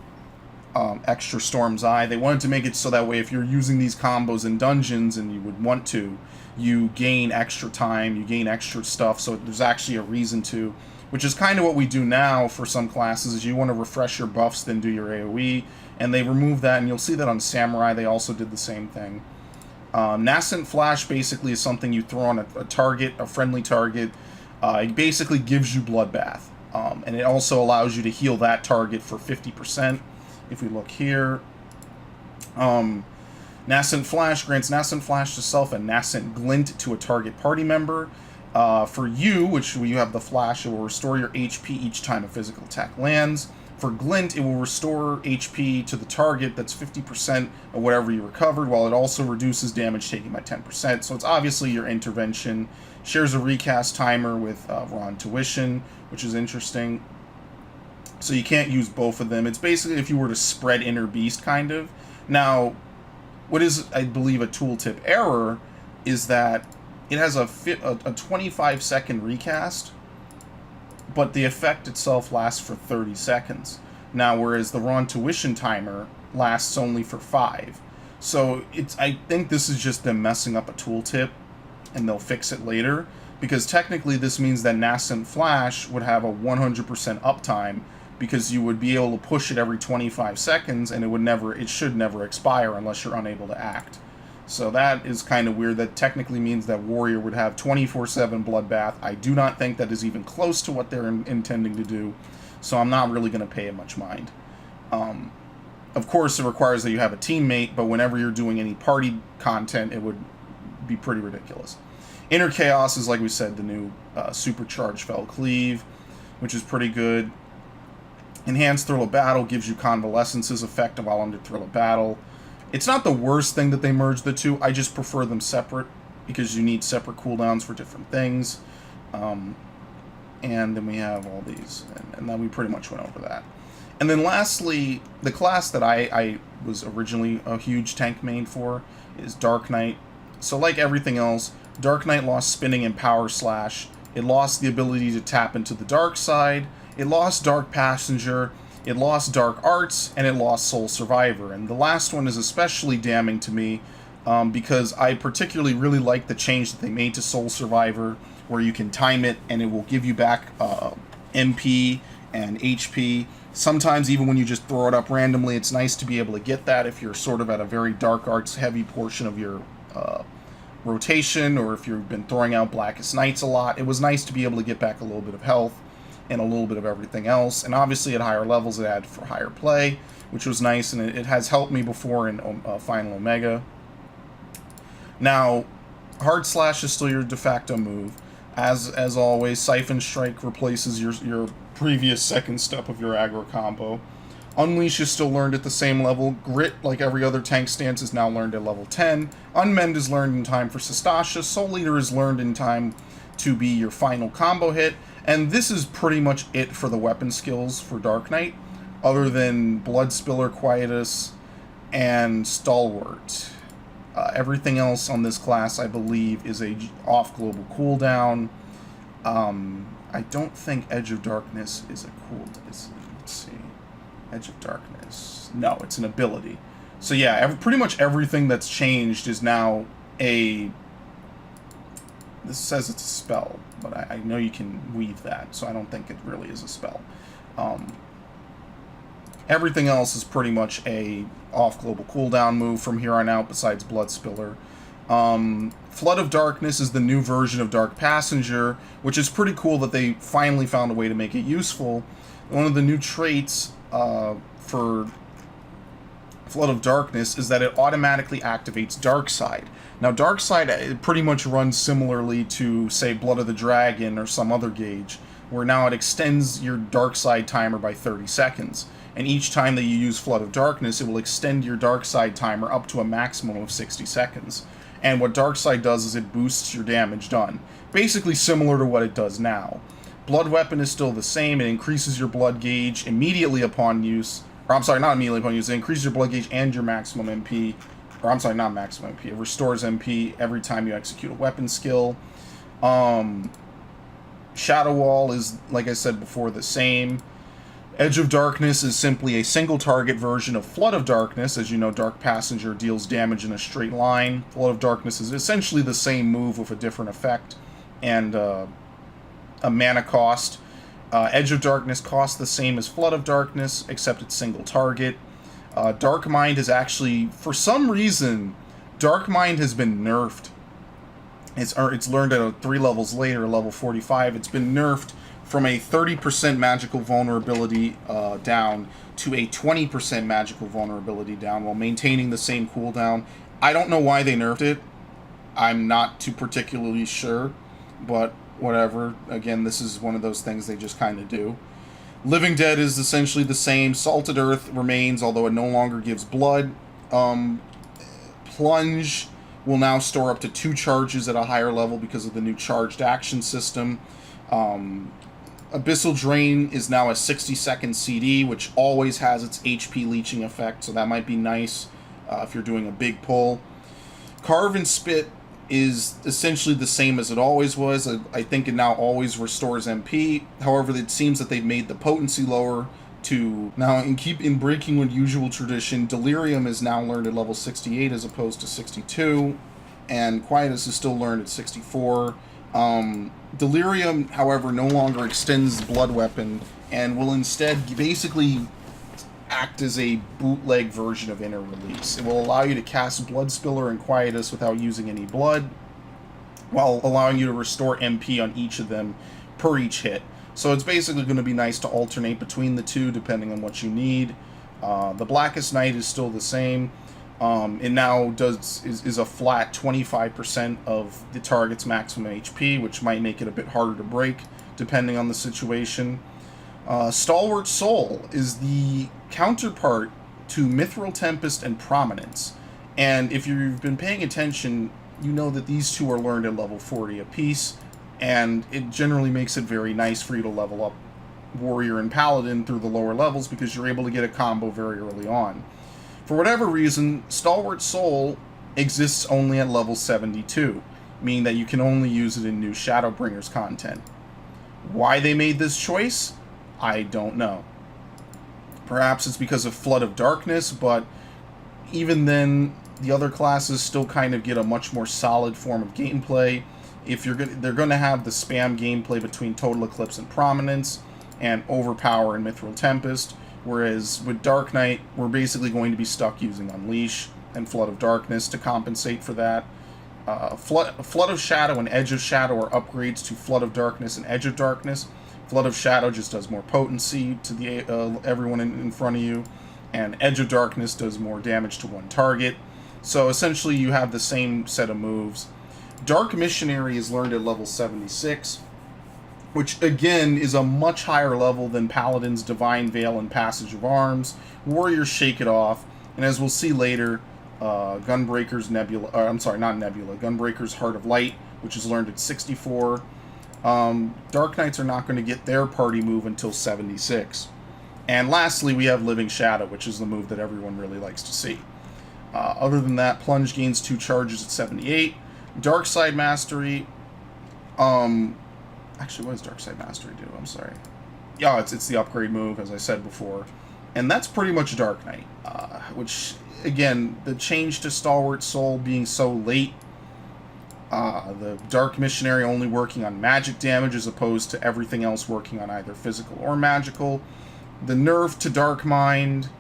extra Storm's Eye. They wanted to make it so that way if you're using these combos in dungeons and you would want to, you gain extra time, you gain extra stuff, so there's actually a reason to, which is kind of what we do now for some classes, is you want to refresh your buffs, then do your AoE, and they remove that, and you'll see that on Samurai, they also did the same thing. Nascent Flash basically is something you throw on a target, a friendly target. It basically gives you Bloodbath, and it also allows you to heal that target for 50%. If we look here, Nascent Flash grants Nascent Flash to self and Nascent Glint to a target party member. For you, which you have the Flash, it will restore your HP each time a physical attack lands. For Glint, it will restore HP to the target that's 50% of whatever you recovered, while it also reduces damage taken by 10%. So it's obviously your intervention. Shares a recast timer with Raw Intuition, which is interesting. So you can't use both of them. It's basically if you were to spread Inner Beast, kind of. Now, what is, I believe, a tooltip error is that it has a 25-second recast, but the effect itself lasts for 30 seconds. Now, whereas the Raw Intuition timer lasts only for 5. So I think this is just them messing up a tooltip, and they'll fix it later, because technically this means that Nascent Flash would have a 100% uptime, because you would be able to push it every 25 seconds, and it should never expire unless you're unable to act. So that is kind of weird. That technically means that Warrior would have 24/7 Bloodbath. I do not think that is even close to what they're intending to do, so I'm not really going to pay it much mind. Of course, it requires that you have a teammate, but whenever you're doing any party content, it would be pretty ridiculous. Inner Chaos is, like we said, the new Supercharged Fell Cleave, which is pretty good. Enhanced Thrill of Battle gives you Convalescence's effect while under Thrill of Battle. It's not the worst thing that they merged the two. I just prefer them separate because you need separate cooldowns for different things. And then we have all these, and then we pretty much went over that. And then lastly, the class that I was originally a huge tank main for is Dark Knight. So like everything else, Dark Knight lost spinning and power slash. It lost the ability to tap into the dark side. It lost Dark Passenger. It lost Dark Arts, and it lost Soul Survivor. And the last one is especially damning to me because I particularly really like the change that they made to Soul Survivor, where you can time it and it will give you back MP and HP. Sometimes even when you just throw it up randomly, it's nice to be able to get that if you're sort of at a very Dark Arts heavy portion of your rotation, or if you've been throwing out Blackest Nights a lot. It was nice to be able to get back a little bit of health and a little bit of everything else. And obviously at higher levels it added for higher play, which was nice, and it has helped me before in Final Omega. Now, Hard Slash is still your de facto move. As always, Siphon Strike replaces your previous second step of your aggro combo. Unleash is still learned at the same level. Grit, like every other tank stance, is now learned at level 10. Unmend is learned in time for Sastasha. Soul Leader is learned in time to be your final combo hit. And this is pretty much it for the weapon skills for Dark Knight, other than Blood Spiller, Quietus, and Stalwart. Everything else on this class, I believe, is a off-global cooldown. I don't think Edge of Darkness is a cooldown. Let's see. Edge of Darkness. No, it's an ability. So yeah, pretty much everything that's changed is now a... This says it's a spell, but I know you can weave that, so I don't think it really is a spell. Everything else is pretty much a off-global cooldown move from here on out, besides Blood Spiller. Flood of Darkness is the new version of Dark Passenger, which is pretty cool that they finally found a way to make it useful. One of the new traits for Flood of Darkness is that it automatically activates Dark Side. Now, Dark Side it pretty much runs similarly to, say, Blood of the Dragon or some other gauge, where now it extends your Dark Side timer by 30 seconds. And each time that you use Flood of Darkness, it will extend your Dark Side timer up to a maximum of 60 seconds. And what Dark Side does is it boosts your damage done. Basically similar to what it does now. Blood Weapon is still the same. It increases your blood gauge immediately upon use. Or, I'm sorry, not immediately upon use. It increases your blood gauge and your maximum MP. Or, I'm sorry, not maximum MP. It restores MP every time you execute a weapon skill. Shadow Wall is, like I said before, the same. Edge of Darkness is simply a single target version of Flood of Darkness. As you know, Dark Passenger deals damage in a straight line. Flood of Darkness is essentially the same move with a different effect and a mana cost. Edge of Darkness costs the same as Flood of Darkness, except it's single target. Dark Mind is actually, for some reason, Dark Mind has been nerfed. It's learned at 3 levels later, level 45. It's been nerfed from a 30% magical vulnerability down to a 20% magical vulnerability down while maintaining the same cooldown. I don't know why they nerfed it. I'm not too particularly sure, but whatever. Again, this is one of those things they just kind of do. Living Dead is essentially the same. Salted Earth remains, although it no longer gives blood. Plunge will now store up to 2 charges at a higher level because of the new charged action system. Abyssal Drain is now a 60-second CD, which always has its HP leeching effect, so that might be nice if you're doing a big pull. Carve and Spit is essentially the same as it always was. I think it now always restores MP. However, it seems that they've made the potency lower to now, in breaking with usual tradition, Delirium is now learned at level 68 as opposed to 62, and Quietus is still learned at 64. Delirium, however, no longer extends Blood Weapon and will instead basically act as a bootleg version of Inner Release. It will allow you to cast Blood Spiller and Quietus without using any blood, while allowing you to restore MP on each of them per each hit. So it's basically going to be nice to alternate between the two depending on what you need. The Blackest Night is still the same. It now is a flat 25% of the target's maximum HP, which might make it a bit harder to break depending on the situation. Stalwart Soul is the counterpart to Mithril Tempest and Prominence. And if you've been paying attention, you know that these two are learned at level 40 apiece, and it generally makes it very nice for you to level up Warrior and Paladin through the lower levels because you're able to get a combo very early on. For whatever reason, Stalwart Soul exists only at level 72, meaning that you can only use it in new ShadowBringers content. Why they made this choice? I don't know. Perhaps it's because of Flood of Darkness, but even then, the other classes still kind of get a much more solid form of gameplay. They're going to have the spam gameplay between Total Eclipse and Prominence, and Overpower and Mithril Tempest, whereas with Dark Knight, we're basically going to be stuck using Unleash and Flood of Darkness to compensate for that. Flood of Shadow and Edge of Shadow are upgrades to Flood of Darkness and Edge of Darkness. Flood of Shadow just does more potency to the everyone in front of you, and Edge of Darkness does more damage to one target. So essentially you have the same set of moves. Dark Missionary is learned at level 76, which again is a much higher level than Paladin's Divine Veil and Passage of Arms. Warriors Shake It Off, and as we'll see later, Gunbreaker's Gunbreaker's Heart of Light, which is learned at 64. Dark Knights are not going to get their party move until 76. And lastly, we have Living Shadow, which is the move that everyone really likes to see. Other than that, Plunge gains 2 charges at 78. Dark Side Mastery, actually, what does Dark Side Mastery do? I'm sorry. Yeah, it's the upgrade move, as I said before. And that's pretty much Dark Knight, which, again, the change to Stalwart Soul being so late, the Dark Missionary only working on magic damage as opposed to everything else working on either physical or magical, the nerf to Dark Mind,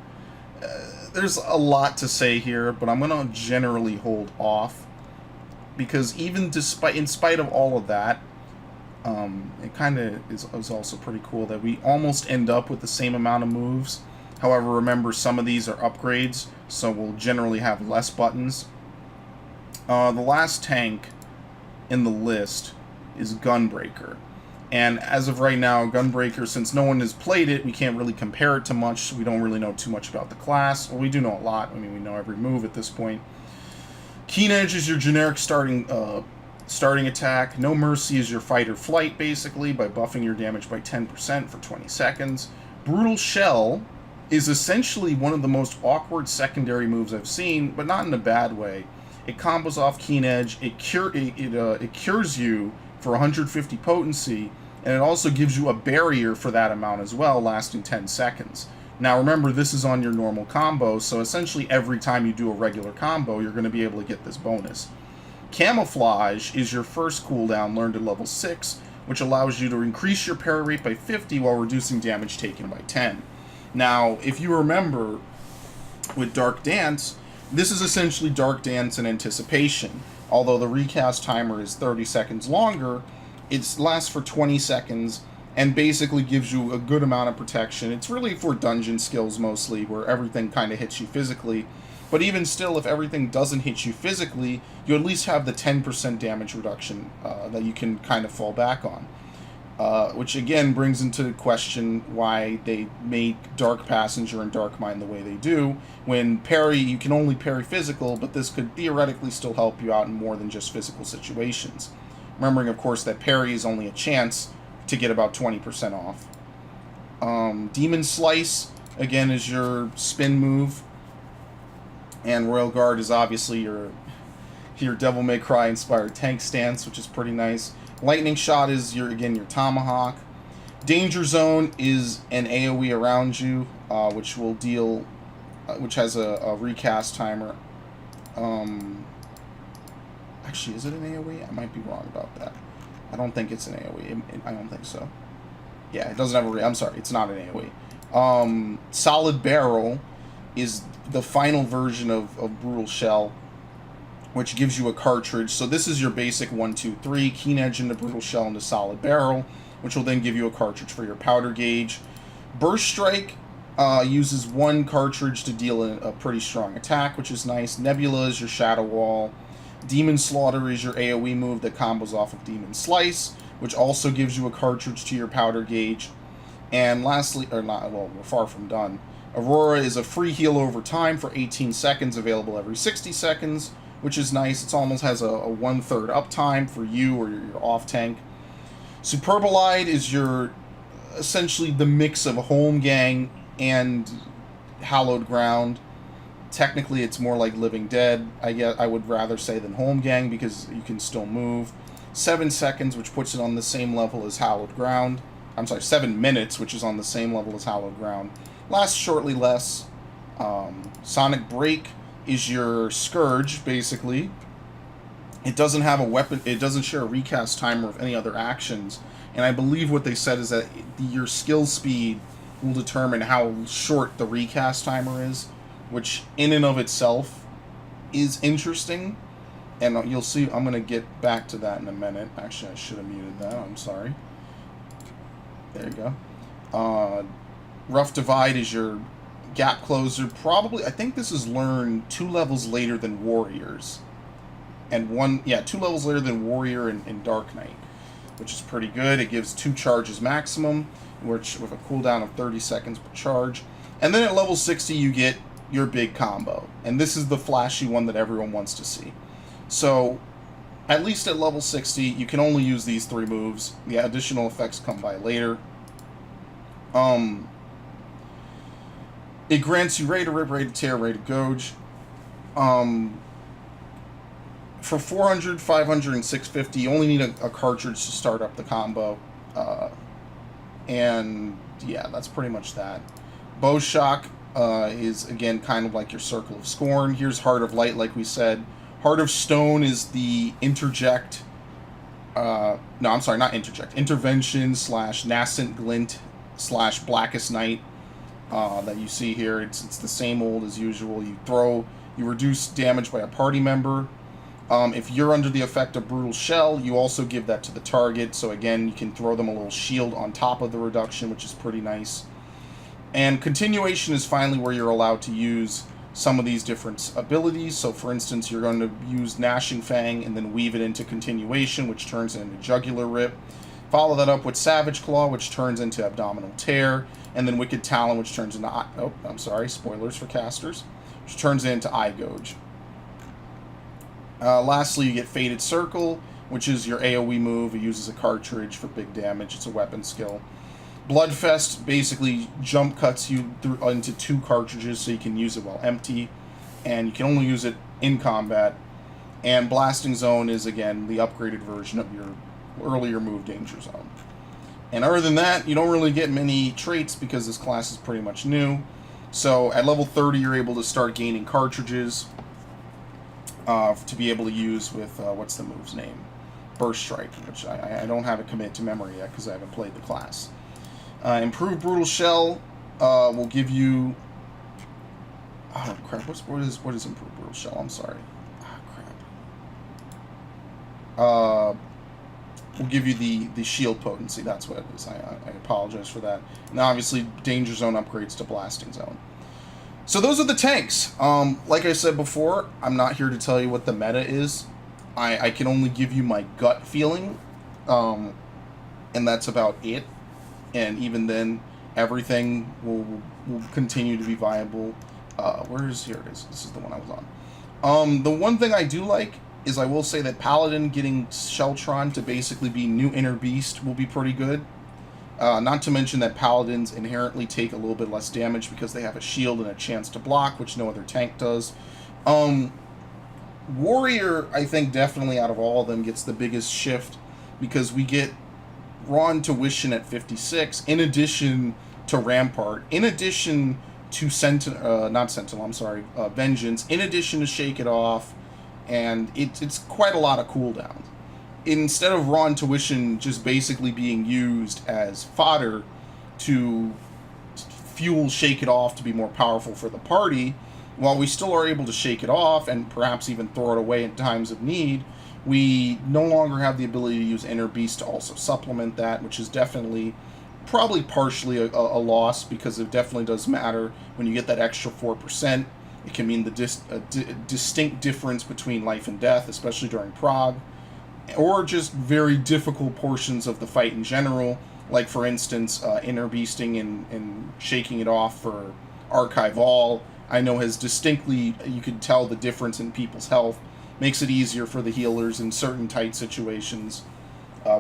there's a lot to say here, but I'm going to generally hold off, because even in spite of all of that, it kind of is also pretty cool that we almost end up with the same amount of moves. However, remember, some of these are upgrades, so we'll generally have less buttons. The last tank in the list is Gunbreaker. And as of right now, Gunbreaker, since no one has played it, we can't really compare it to much. So we don't really know too much about the class. Well, we do know a lot. I mean, we know every move at this point. Keen Edge is your generic starting attack. No Mercy is your fight or flight, basically, by buffing your damage by 10% for 20 seconds. Brutal Shell is essentially one of the most awkward secondary moves I've seen, but not in a bad way. It combos off Keen Edge. It cures you for 150 potency, and it also gives you a barrier for that amount as well, lasting 10 seconds. Now remember, this is on your normal combo, so essentially every time you do a regular combo, you're going to be able to get this bonus. Camouflage is your first cooldown learned at level 6, which allows you to increase your parry rate by 50 while reducing damage taken by 10. Now, if you remember, with Dark Dance, this is essentially Dark Dance in Anticipation. Although the recast timer is 30 seconds longer, it lasts for 20 seconds and basically gives you a good amount of protection. It's really for dungeon skills mostly, where everything kind of hits you physically. But even still, if everything doesn't hit you physically, you at least have the 10% damage reduction that you can kind of fall back on. Which again brings into question why they make Dark Passenger and Dark Mind the way they do. When parry, you can only parry physical, but this could theoretically still help you out in more than just physical situations. Remembering, of course, that parry is only a chance to get about 20% off. Demon Slice, again, is your spin move. And Royal Guard is obviously your Devil May Cry inspired tank stance, which is pretty nice. Lightning Shot is your Tomahawk. Danger Zone is an AoE around you, which will deal, which has a recast timer. Actually, is it an AoE? I might be wrong about that. I don't think it's an AoE. I don't think so. Yeah, it doesn't have a. I'm sorry, it's not an AoE. Solid Barrel is the final version of Brutal Shell, which gives you a cartridge. So this is your basic 1, 2, 3, Keen Edge into Brutal Shell into Solid Barrel, which will then give you a cartridge for your powder gauge. Burst Strike uses one cartridge to deal a pretty strong attack, which is nice. Nebula is your Shadow Wall. Demon Slaughter is your AoE move that combos off of Demon Slice, which also gives you a cartridge to your powder gauge. And lastly, or not, well, we're far from done. Aurora is a free heal over time for 18 seconds, available every 60 seconds, which is nice. It almost has a 1/3 uptime for you or your off tank. Superbolide is your essentially the mix of Home Gang and Hallowed Ground. Technically, it's more like Living Dead, I would rather say, than Home Gang, because you can still move. 7 seconds, which puts it on the same level as Hallowed Ground. I'm sorry, 7 minutes, which is on the same level as Hallowed Ground. Lasts shortly less. Sonic Break is your Scourge, basically. It doesn't have a weapon, it doesn't share a recast timer of any other actions, and I believe what they said is that your skill speed will determine how short the recast timer is, which in and of itself is interesting, and you'll see. I'm going to get back to that in a minute. Actually, I should have muted that, I'm sorry. There you go. Rough Divide is your gap closer. Probably, I think this is learned 2 levels later than Warriors. And 2 levels later than Warrior and Dark Knight, which is pretty good. It gives 2 charges maximum, which with a cooldown of 30 seconds per charge. And then at level 60, you get your big combo. And this is the flashy one that everyone wants to see. So, at least at level 60, you can only use these 3 moves. The additional effects come by later. It grants you Ray to Rip, Ray to Tear, Ray to Gouge. For 400, 500, and 650, you only need a cartridge to start up the combo. And yeah, that's pretty much that. Bow Shock is, again, kind of like your Circle of Scorn. Here's Heart of Light, like we said. Heart of Stone is the interject. No, I'm sorry, not interject. Intervention / Nascent Glint / Blackest Night that you see here. It's the same old as usual. You reduce damage by a party member. If you're under the effect of Brutal Shell, you also give that to the target. So again, you can throw them a little shield on top of the reduction, which is pretty nice. And continuation is finally where you're allowed to use some of these different abilities. So for instance, you're going to use Gnashing Fang and then weave it into continuation, which turns into Jugular Rip. Follow that up with Savage Claw, which turns into Abdominal Tear, and then Wicked Talon, which turns into spoilers for casters, which turns into Eye Gouge. Lastly, you get Faded Circle, which is your AoE move. It uses a cartridge for big damage. It's a weapon skill. Bloodfest basically jump cuts you into 2 cartridges, so you can use it while empty, and you can only use it in combat. And Blasting Zone is, again, the upgraded version of your earlier move, Danger Zone. And other than that, you don't really get many traits because this class is pretty much new. So at level 30, you're able to start gaining cartridges to be able to use with, what's the move's name? Burst Strike, which I don't have it commit to memory yet because I haven't played the class. Improved Brutal Shell will give you... Oh, crap. What is Improved Brutal Shell? I'm sorry. Crap. Will give you the shield potency. That's what it is. I apologize for that. And obviously, Danger Zone upgrades to Blasting Zone. So those are the tanks. Like I said before, I'm not here to tell you what the meta is. I can only give you my gut feeling, and that's about it. And even then, everything will continue to be viable. Here it is. This is the one I was on. The one thing I do like is I will say that Paladin getting Sheltron to basically be new Inner Beast will be pretty good. Not to mention that Paladins inherently take a little bit less damage because they have a shield and a chance to block, which no other tank does. Warrior, I think, definitely out of all of them gets the biggest shift because we get Raw Intuition at 56, in addition to Rampart, in addition to Vengeance, in addition to Shake It Off, and it's quite a lot of cooldowns. Instead of Raw Intuition just basically being used as fodder to fuel Shake It Off to be more powerful for the party, while we still are able to shake it off and perhaps even throw it away in times of need, we no longer have the ability to use Inner Beast to also supplement that, which is definitely, probably partially a loss, because it definitely does matter when you get that extra 4%. It can mean the distinct difference between life and death, especially during Prog, or just very difficult portions of the fight in general, like, for instance, Inner Beasting and shaking it off for Archive All, I know has distinctly, you could tell the difference in people's health, makes it easier for the healers in certain tight situations,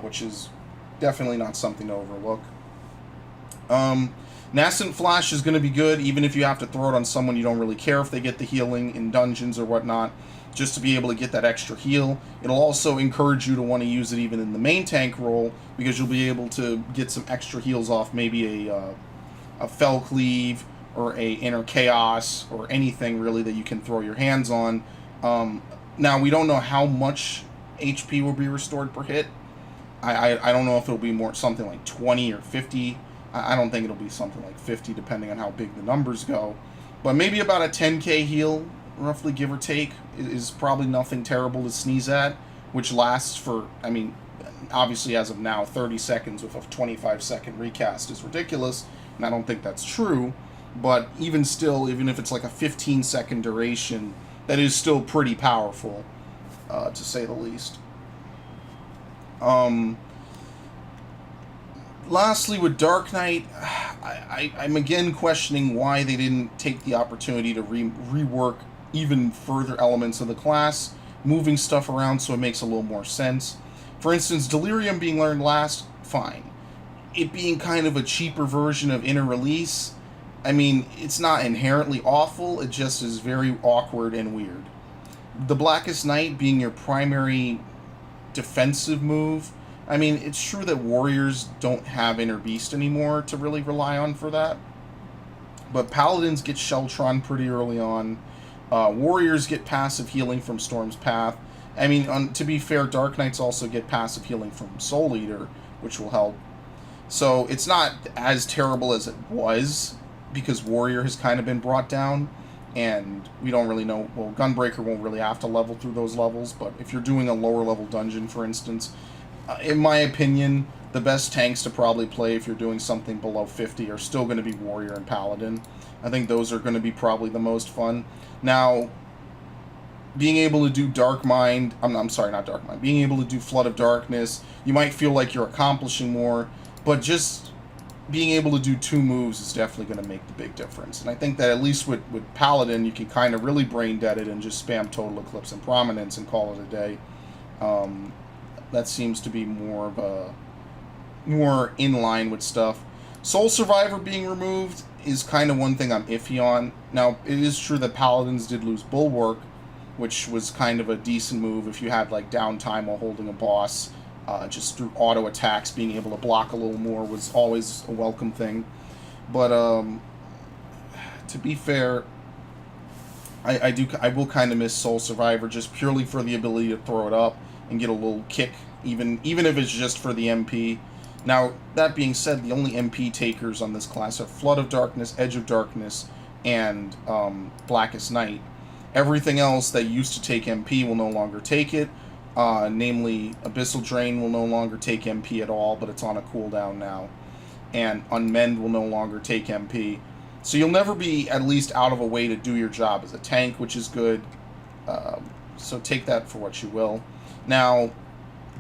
which is definitely not something to overlook. Nascent Flash is going to be good, even if you have to throw it on someone you don't really care if they get the healing in dungeons or whatnot, just to be able to get that extra heal. It'll also encourage you to want to use it even in the main tank role, because you'll be able to get some extra heals off maybe a Fell Cleave or a Inner Chaos or anything really that you can throw your hands on. Now, we don't know how much HP will be restored per hit. I don't know if it'll be more something like 20 or 50. I don't think it'll be something like 50, depending on how big the numbers go. But maybe about a 10k heal, roughly, give or take, is probably nothing terrible to sneeze at, which lasts for, I mean, obviously as of now, 30 seconds with a 25-second recast is ridiculous, and I don't think that's true. But even still, even if it's like a 15-second duration, that is still pretty powerful, to say the least. Lastly, with Dark Knight, I'm again questioning why they didn't take the opportunity to rework even further elements of the class, moving stuff around so it makes a little more sense. For instance, Delirium being learned last, fine. It being kind of a cheaper version of Inner Release, I mean, it's not inherently awful, it just is very awkward and weird. The Blackest Night being your primary defensive move, I mean, it's true that Warriors don't have Inner Beast anymore to really rely on for that, but Paladins get Sheltron pretty early on. Warriors get passive healing from Storm's Path. I mean, to be fair, Dark Knights also get passive healing from Soul Eater, which will help. So it's not as terrible as it was, because Warrior has kind of been brought down, and we don't really know, well, Gunbreaker won't really have to level through those levels, but if you're doing a lower level dungeon, for instance, in my opinion, the best tanks to probably play if you're doing something below 50 are still going to be Warrior and Paladin. I think those are going to be probably the most fun. Now, being able to do Dark Mind, I'm sorry, not Dark Mind, being able to do Flood of Darkness, you might feel like you're accomplishing more, but just being able to do 2 moves is definitely going to make the big difference. And I think that at least with Paladin, you can kind of really brain dead it and just spam Total Eclipse and Prominence and call it a day. That seems to be more in line with stuff. Soul Survivor being removed is kind of one thing I'm iffy on. Now, it is true that Paladins did lose Bulwark, which was kind of a decent move if you had like downtime while holding a boss. Just through auto attacks, being able to block a little more was always a welcome thing. But to be fair, I will kind of miss Soul Survivor just purely for the ability to throw it up and get a little kick, even if it's just for the MP. Now, that being said, the only MP takers on this class are Flood of Darkness, Edge of Darkness, and Blackest Night. Everything else that used to take MP will no longer take it. Namely, Abyssal Drain will no longer take MP at all, but it's on a cooldown now. And Unmend will no longer take MP. So you'll never be at least out of a way to do your job as a tank, which is good. So take that for what you will. Now,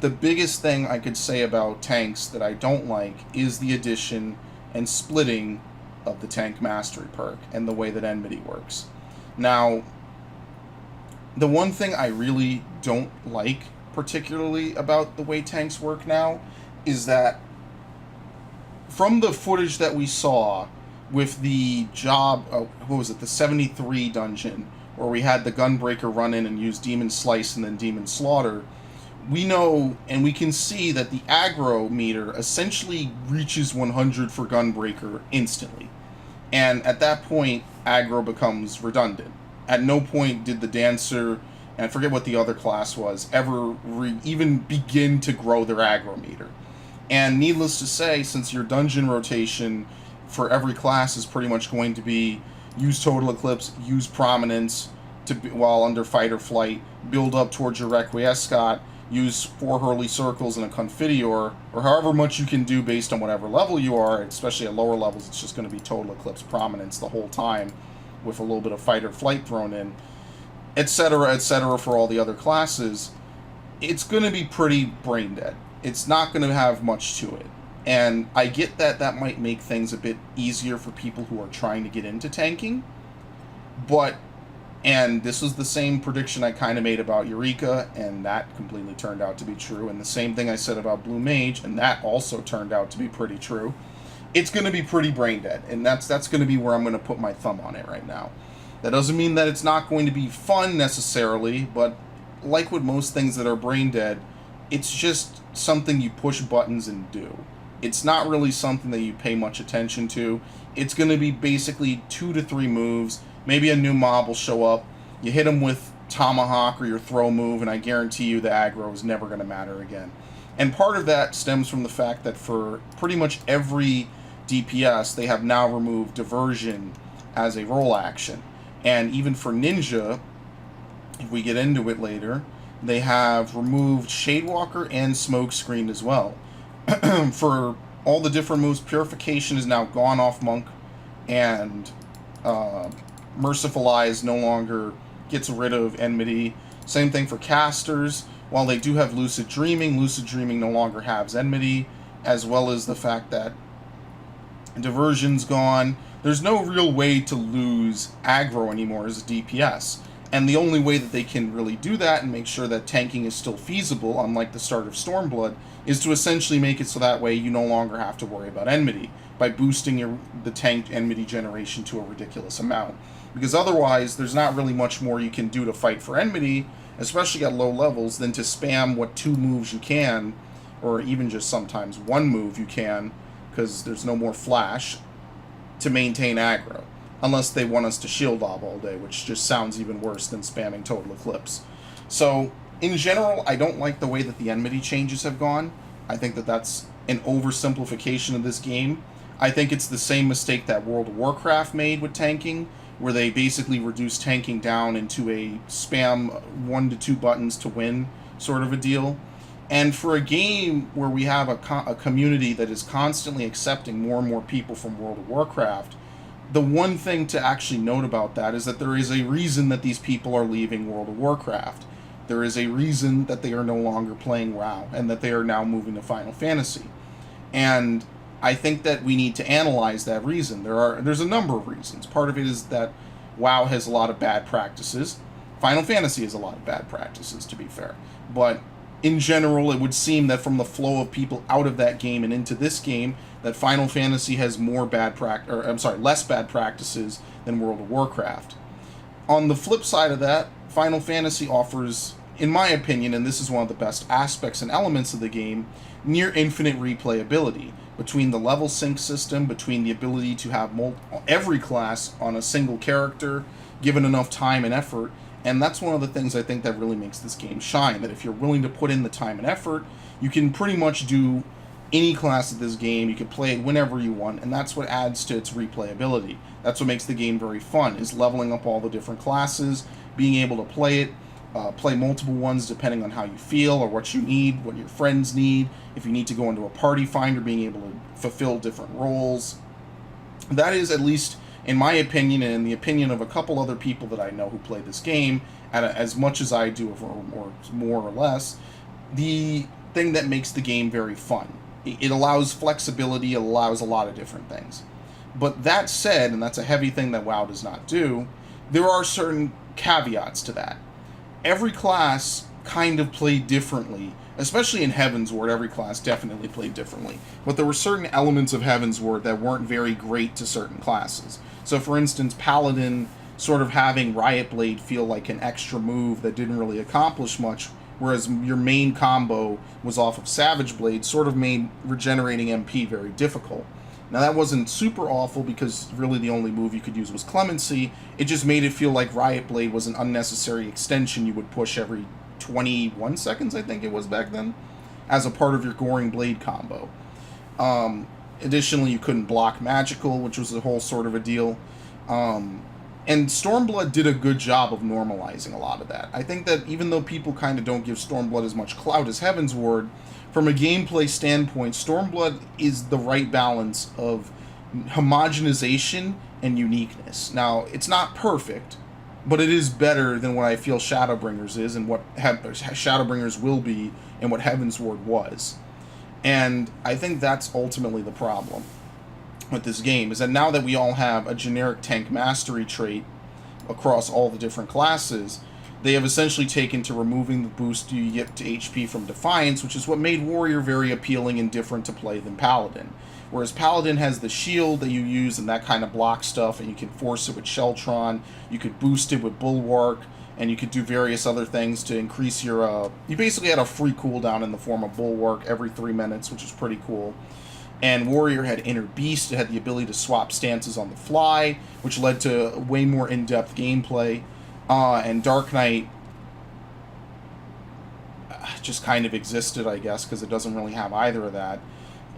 the biggest thing I could say about tanks that I don't like is the addition and splitting of the Tank Mastery perk and the way that Enmity works. Now, the one thing I really don't like particularly about the way tanks work now is that from the footage that we saw with the job, what was it, the 73 dungeon, where we had the Gunbreaker run in and use Demon Slice and then Demon Slaughter, we know and we can see that the aggro meter essentially reaches 100 for Gunbreaker instantly. And at that point, aggro becomes redundant. At no point did the Dancer, and I forget what the other class was, ever even begin to grow their aggro meter. And needless to say, since your dungeon rotation for every class is pretty much going to be use Total Eclipse, use Prominence while under Fight or Flight, build up towards your Requiescat, use 4 Hurley Circles and a Confiteor, or however much you can do based on whatever level you are, especially at lower levels, it's just going to be Total Eclipse Prominence the whole time, with a little bit of Fight or Flight thrown in, etc., for all the other classes. It's going to be pretty brain dead. It's not going to have much to it. And I get that that might make things a bit easier for people who are trying to get into tanking, but, and this was the same prediction I kind of made about Eureka, and that completely turned out to be true, and the same thing I said about Blue Mage, and that also turned out to be pretty true. It's going to be pretty brain dead, and that's going to be where I'm going to put my thumb on it right now. That doesn't mean that it's not going to be fun necessarily, but like with most things that are brain dead, it's just something you push buttons and do. It's not really something that you pay much attention to. It's going to be basically 2 to 3 moves. Maybe a new mob will show up. You hit them with Tomahawk or your throw move, and I guarantee you the aggro is never going to matter again. And part of that stems from the fact that for pretty much every DPS, they have now removed Diversion as a role action. And even for Ninja, if we get into it later, they have removed Shadewalker and Smokescreen as well. For all the different moves, Purification is now gone off Monk, and Merciful Eyes no longer gets rid of Enmity. Same thing for Casters. While they do have Lucid Dreaming no longer has Enmity, as well as the fact that Diversion's gone. There's no real way to lose aggro anymore as a DPS. And the only way that they can really do that and make sure that tanking is still feasible, unlike the start of Stormblood, is to essentially make it so that way you no longer have to worry about Enmity, by boosting the tanked Enmity generation to a ridiculous amount. Because otherwise, there's not really much more you can do to fight for Enmity, especially at low levels, than to spam what 2 moves you can, or even just sometimes 1 move you can, because there's no more flash, to maintain aggro. Unless they want us to shield lob all day, which just sounds even worse than spamming Total Eclipse. So, in general, I don't like the way that the Enmity changes have gone. I think that that's an oversimplification of this game. I think it's the same mistake that World of Warcraft made with tanking, where they basically reduced tanking down into a spam 1 to 2 buttons to win sort of a deal. And for a game where we have a community that is constantly accepting more and more people from World of Warcraft, the one thing to actually note about that is that there is a reason that these people are leaving World of Warcraft. There is a reason that they are no longer playing WoW, and that they are now moving to Final Fantasy. And I think that we need to analyze that reason. There's a number of reasons. Part of it is that WoW has a lot of bad practices. Final Fantasy has a lot of bad practices, to be fair. But in general, it would seem that from the flow of people out of that game and into this game, that Final Fantasy has less bad practices than World of Warcraft. On the flip side of that, Final Fantasy offers, in my opinion, and this is one of the best aspects and elements of the game, near infinite replayability. Between the level sync system, between the ability to have every class on a single character, given enough time and effort. And that's one of the things I think that really makes this game shine, that if you're willing to put in the time and effort, you can pretty much do any class of this game, you can play it whenever you want, and that's what adds to its replayability. That's what makes the game very fun, is leveling up all the different classes, being able to play it, play multiple ones depending on how you feel or what you need, what your friends need, if you need to go into a party finder, being able to fulfill different roles. That is, at least in my opinion, and in the opinion of a couple other people that I know who play this game, as much as I do, or more or less, the thing that makes the game very fun. It allows flexibility, it allows a lot of different things. But that said, and that's a heavy thing that WoW does not do, there are certain caveats to that. Every class kind of played differently, especially in Heavensward. Every class definitely played differently. But there were certain elements of Heavensward that weren't very great to certain classes. So for instance, Paladin sort of having Riot Blade feel like an extra move that didn't really accomplish much, whereas your main combo was off of Savage Blade, sort of made regenerating MP very difficult. Now that wasn't super awful, because really the only move you could use was Clemency. It just made it feel like Riot Blade was an unnecessary extension you would push every 21 seconds, I think it was back then, as a part of your Goring Blade combo. Additionally, you couldn't block Magical, which was a whole sort of a deal. And Stormblood did a good job of normalizing a lot of that. I think that even though people kind of don't give Stormblood as much clout as Heavensward, from a gameplay standpoint, Stormblood is the right balance of homogenization and uniqueness. Now, it's not perfect, but it is better than what I feel ShadowBringers is, and what ShadowBringers will be, and what Heavensward was. And I think that's ultimately the problem with this game, is that now that we all have a generic tank mastery trait across all the different classes, they have essentially taken to removing the boost you get to HP from Defiance, which is what made Warrior very appealing and different to play than Paladin. Whereas Paladin has the shield that you use and that kind of block stuff, and you can force it with Sheltron, you could boost it with Bulwark, and you could do various other things to increase your... you basically had a free cooldown in the form of Bulwark every 3 minutes, which is pretty cool. And Warrior had Inner Beast. It had the ability to swap stances on the fly, which led to way more in-depth gameplay. And Dark Knight just kind of existed, I guess, because it doesn't really have either of that.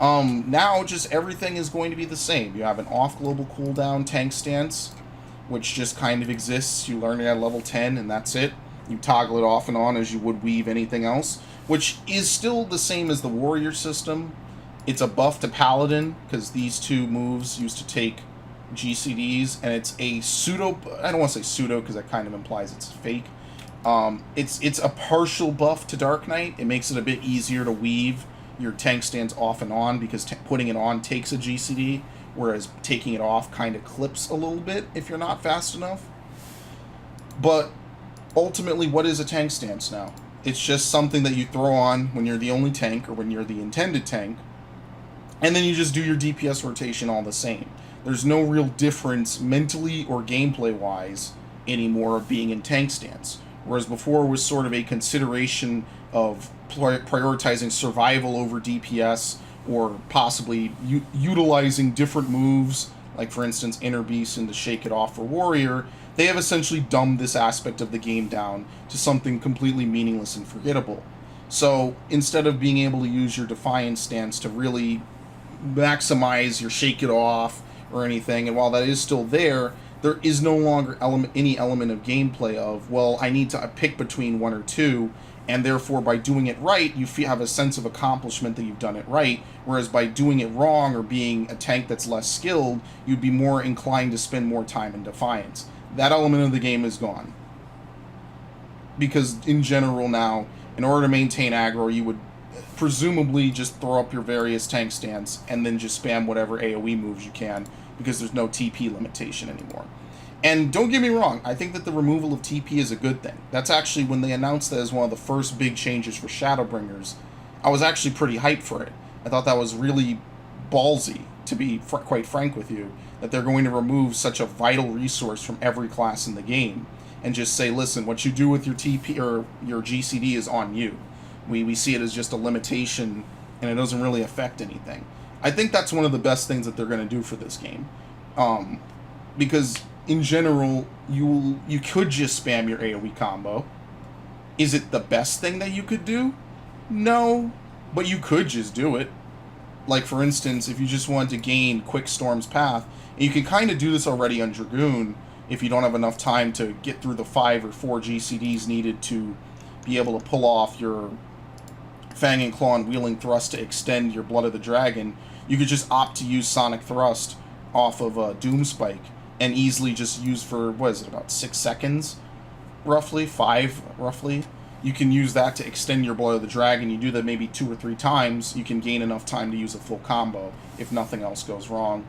Now, just everything is going to be the same. You have an off-global cooldown tank stance, which just kind of exists. You learn it at level 10, and that's it. You toggle it off and on as you would weave anything else, which is still the same as the Warrior system. It's a buff to Paladin, because these two moves used to take GCDs, and it's a pseudo... I don't want to say pseudo, because that kind of implies it's fake. It's a partial buff to Dark Knight. It makes it a bit easier to weave your tank stance off and on, because putting it on takes a GCD, whereas taking it off kind of clips a little bit if you're not fast enough. But ultimately, what is a tank stance now? It's just something that you throw on when you're the only tank, or when you're the intended tank, and then you just do your DPS rotation all the same. There's no real difference mentally or gameplay-wise anymore of being in tank stance. Whereas before it was sort of a consideration of prioritizing survival over DPS, or possibly utilizing different moves, like for instance Inner Beast and to Shake It Off for Warrior. They have essentially dumbed this aspect of the game down to something completely meaningless and forgettable. So instead of being able to use your Defiance stance to really maximize your Shake It Off or anything, and while that is still there, there is no longer any element of gameplay of, well, I need to pick between one or two, and therefore by doing it right, you have a sense of accomplishment that you've done it right, whereas by doing it wrong or being a tank that's less skilled, you'd be more inclined to spend more time in Defiance. That element of the game is gone. Because in general now, in order to maintain aggro, you would presumably just throw up your various tank stance and then just spam whatever AoE moves you can, because there's no TP limitation anymore. And don't get me wrong, I think that the removal of TP is a good thing. That's actually, when they announced that as one of the first big changes for ShadowBringers, I was actually pretty hyped for it. I thought that was really ballsy, to be quite frank with you, that they're going to remove such a vital resource from every class in the game and just say, listen, what you do with your TP or your GCD is on you. We see it as just a limitation, and it doesn't really affect anything. I think that's one of the best things that they're going to do for this game. Because in general, you could just spam your AoE combo. Is it the best thing that you could do? No, but you could just do it. Like, for instance, if you just wanted to gain Quick Storm's Path, and you can kind of do this already on Dragoon if you don't have enough time to get through the 5 or 4 GCDs needed to be able to pull off your Fang and Claw and Wheeling Thrust to extend your Blood of the Dragon, you could just opt to use Sonic Thrust off of Doom Spike and easily just use for, what is it, about 6 seconds? Roughly? 5, roughly? You can use that to extend your Blood of the Dragon. You do that maybe 2 or 3 times, you can gain enough time to use a full combo if nothing else goes wrong.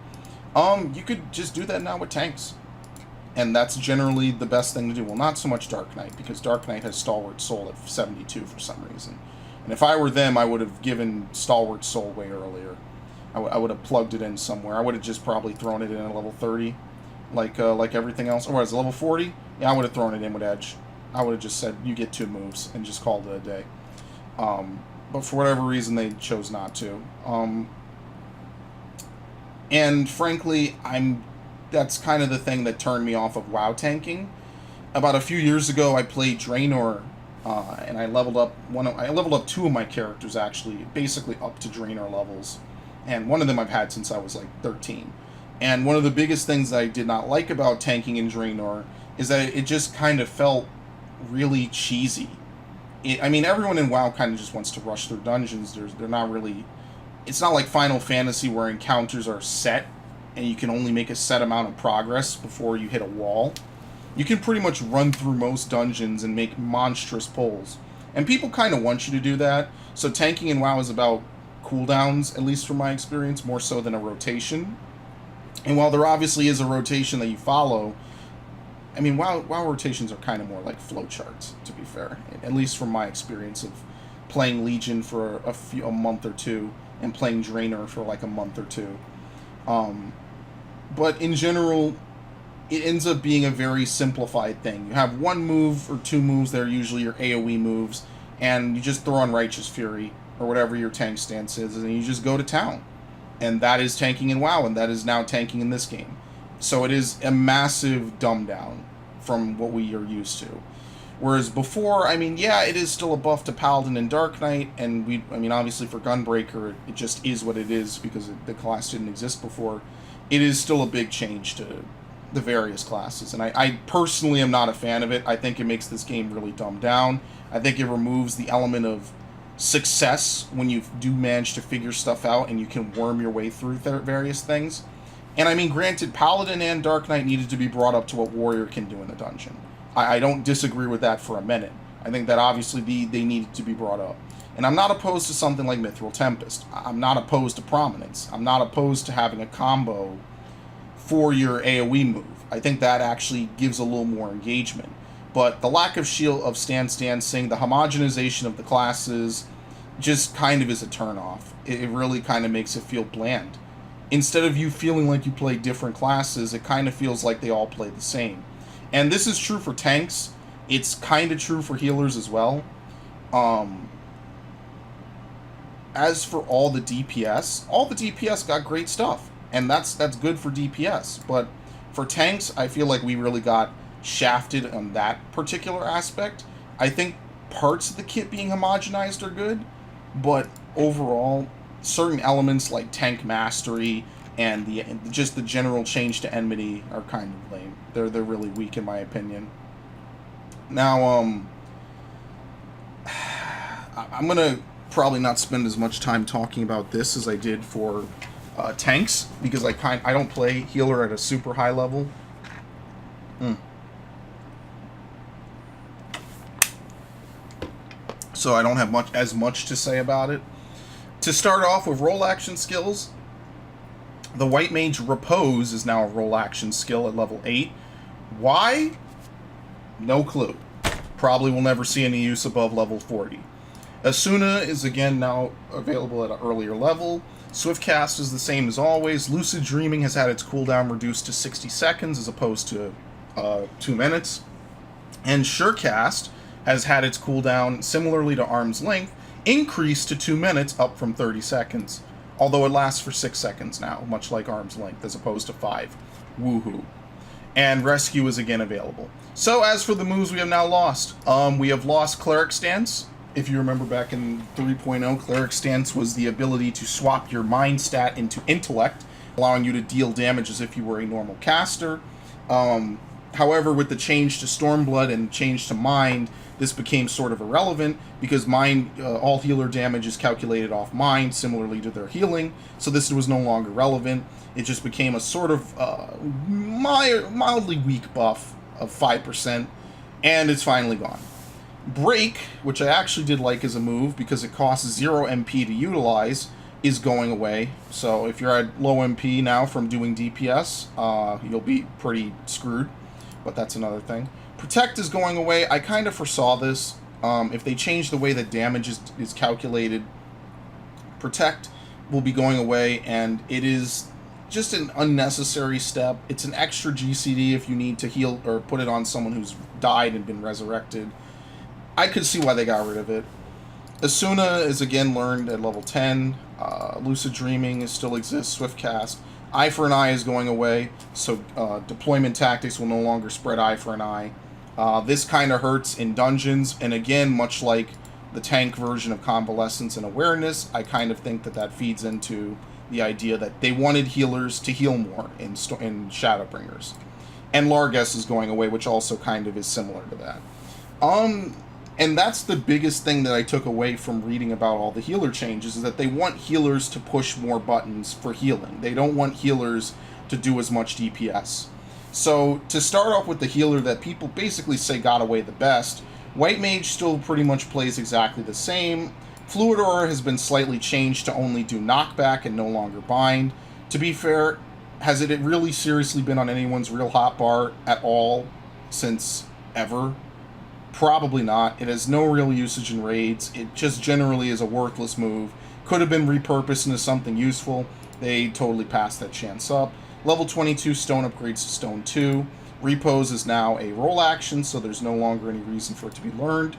You could just do that now with tanks. And that's generally the best thing to do. Well, not so much Dark Knight, because Dark Knight has Stalwart Soul at 72 for some reason. And if I were them, I would have given Stalwart Soul way earlier. I would have plugged it in somewhere. I would have just probably thrown it in at level 30, like everything else. Or was it level 40? Yeah, I would have thrown it in with Edge. I would have just said, you get 2 moves, and just called it a day. But for whatever reason, they chose not to. And frankly, that's kind of the thing that turned me off of WoW tanking. About a few years ago, I played Draenor, and I leveled up 2 of my characters, actually, basically up to Draenor levels. And one of them I've had since I was like 13. And one of the biggest things that I did not like about tanking in Draenor is that it just kind of felt really cheesy. I mean, everyone in WoW kind of just wants to rush through dungeons. They're not really... It's not like Final Fantasy where encounters are set and you can only make a set amount of progress before you hit a wall. You can pretty much run through most dungeons and make monstrous pulls. And people kind of want you to do that. So tanking in WoW is about cooldowns, at least from my experience, more so than a rotation. And while there obviously is a rotation that you follow, I mean, WoW rotations are kind of more like flowcharts, to be fair. At least from my experience of playing Legion for a month or 2 and playing Draenor for like a month or 2. But in general, it ends up being a very simplified thing. You have 1 move or 2 moves that are usually your AoE moves, and you just throw on Righteous Fury, or whatever your tank stance is, and you just go to town. And that is tanking in WoW, and that is now tanking in this game. So it is a massive dumb down from what we are used to. Whereas before, I mean, yeah, it is still a buff to Paladin and Dark Knight, and I mean, obviously for Gunbreaker, it just is what it is because the class didn't exist before. It is still a big change to the various classes, and I personally am not a fan of it. I think it makes this game really dumbed down. I think it removes the element of success when you do manage to figure stuff out and you can worm your way through various things. And I mean, granted, Paladin and Dark Knight needed to be brought up to what Warrior can do in the dungeon. I don't disagree with that for a minute. I think that obviously they needed to be brought up. And I'm not opposed to something like Mithril Tempest. I'm not opposed to Prominence. I'm not opposed to having a combo for your AoE move. I think that actually gives a little more engagement. But the lack of shield of stance dancing, the homogenization of the classes, just kind of is a turnoff. It really kind of makes it feel bland. Instead of you feeling like you play different classes, it kind of feels like they all play the same. And this is true for tanks. It's kind of true for healers as well. As for all the DPS got great stuff. And that's good for DPS. But for tanks, I feel like we really got shafted on that particular aspect. I think parts of the kit being homogenized are good, but overall, certain elements like tank mastery and just the general change to enmity are kind of lame. They're really weak in my opinion. Now, I'm going to probably not spend as much time talking about this as I did for tanks, because I don't play healer at a super high level. So I don't have as much to say about it. To start off with role action skills, the White Mage Repose is now a role action skill at level 8. Why? No clue. Probably will never see any use above level 40. Asuna is again now available at an earlier level. Swift Cast is the same as always. Lucid Dreaming has had its cooldown reduced to 60 seconds as opposed to 2 minutes. And Surecast has had its cooldown, similarly to Arm's Length, increased to 2 minutes, up from 30 seconds. Although it lasts for 6 seconds now, much like Arm's Length, as opposed to 5. Woohoo. And Rescue is again available. So as for the moves we have now lost, we have lost Cleric Stance. If you remember back in 3.0, Cleric Stance was the ability to swap your Mind stat into Intellect, allowing you to deal damage as if you were a normal caster. However, with the change to Stormblood and change to Mind, this became sort of irrelevant, because Mind, all healer damage is calculated off Mind, similarly to their healing, so this was no longer relevant. It just became a sort of mildly weak buff of 5%, and it's finally gone. Break, which I actually did like as a move, because it costs 0 MP to utilize, is going away. So if you're at low MP now from doing DPS, you'll be pretty screwed, but that's another thing. Protect is going away. I kind of foresaw this. If they change the way that damage is calculated, Protect will be going away, and it is just an unnecessary step. It's an extra GCD if you need to heal or put it on someone who's died and been resurrected. I could see why they got rid of it. Asuna is again learned at level 10. Lucid Dreaming still exists. Swift Cast. Eye for an Eye is going away, so deployment tactics will no longer spread Eye for an Eye. This kind of hurts in dungeons, and again, much like the tank version of Convalescence and Awareness, I kind of think that feeds into the idea that they wanted healers to heal more in Shadowbringers. And Largess is going away, which also kind of is similar to that. And that's the biggest thing that I took away from reading about all the healer changes, is that they want healers to push more buttons for healing. They don't want healers to do as much DPS. So, to start off with the healer that people basically say got away the best, White Mage still pretty much plays exactly the same. Fluid Aura has been slightly changed to only do knockback and no longer bind. To be fair, has it really seriously been on anyone's real hotbar at all since ever? Probably not. It has no real usage in raids. It just generally is a worthless move. Could have been repurposed into something useful. They totally passed that chance up. Level 22 Stone upgrades to Stone 2. Repose is now a role action, so there's no longer any reason for it to be learned.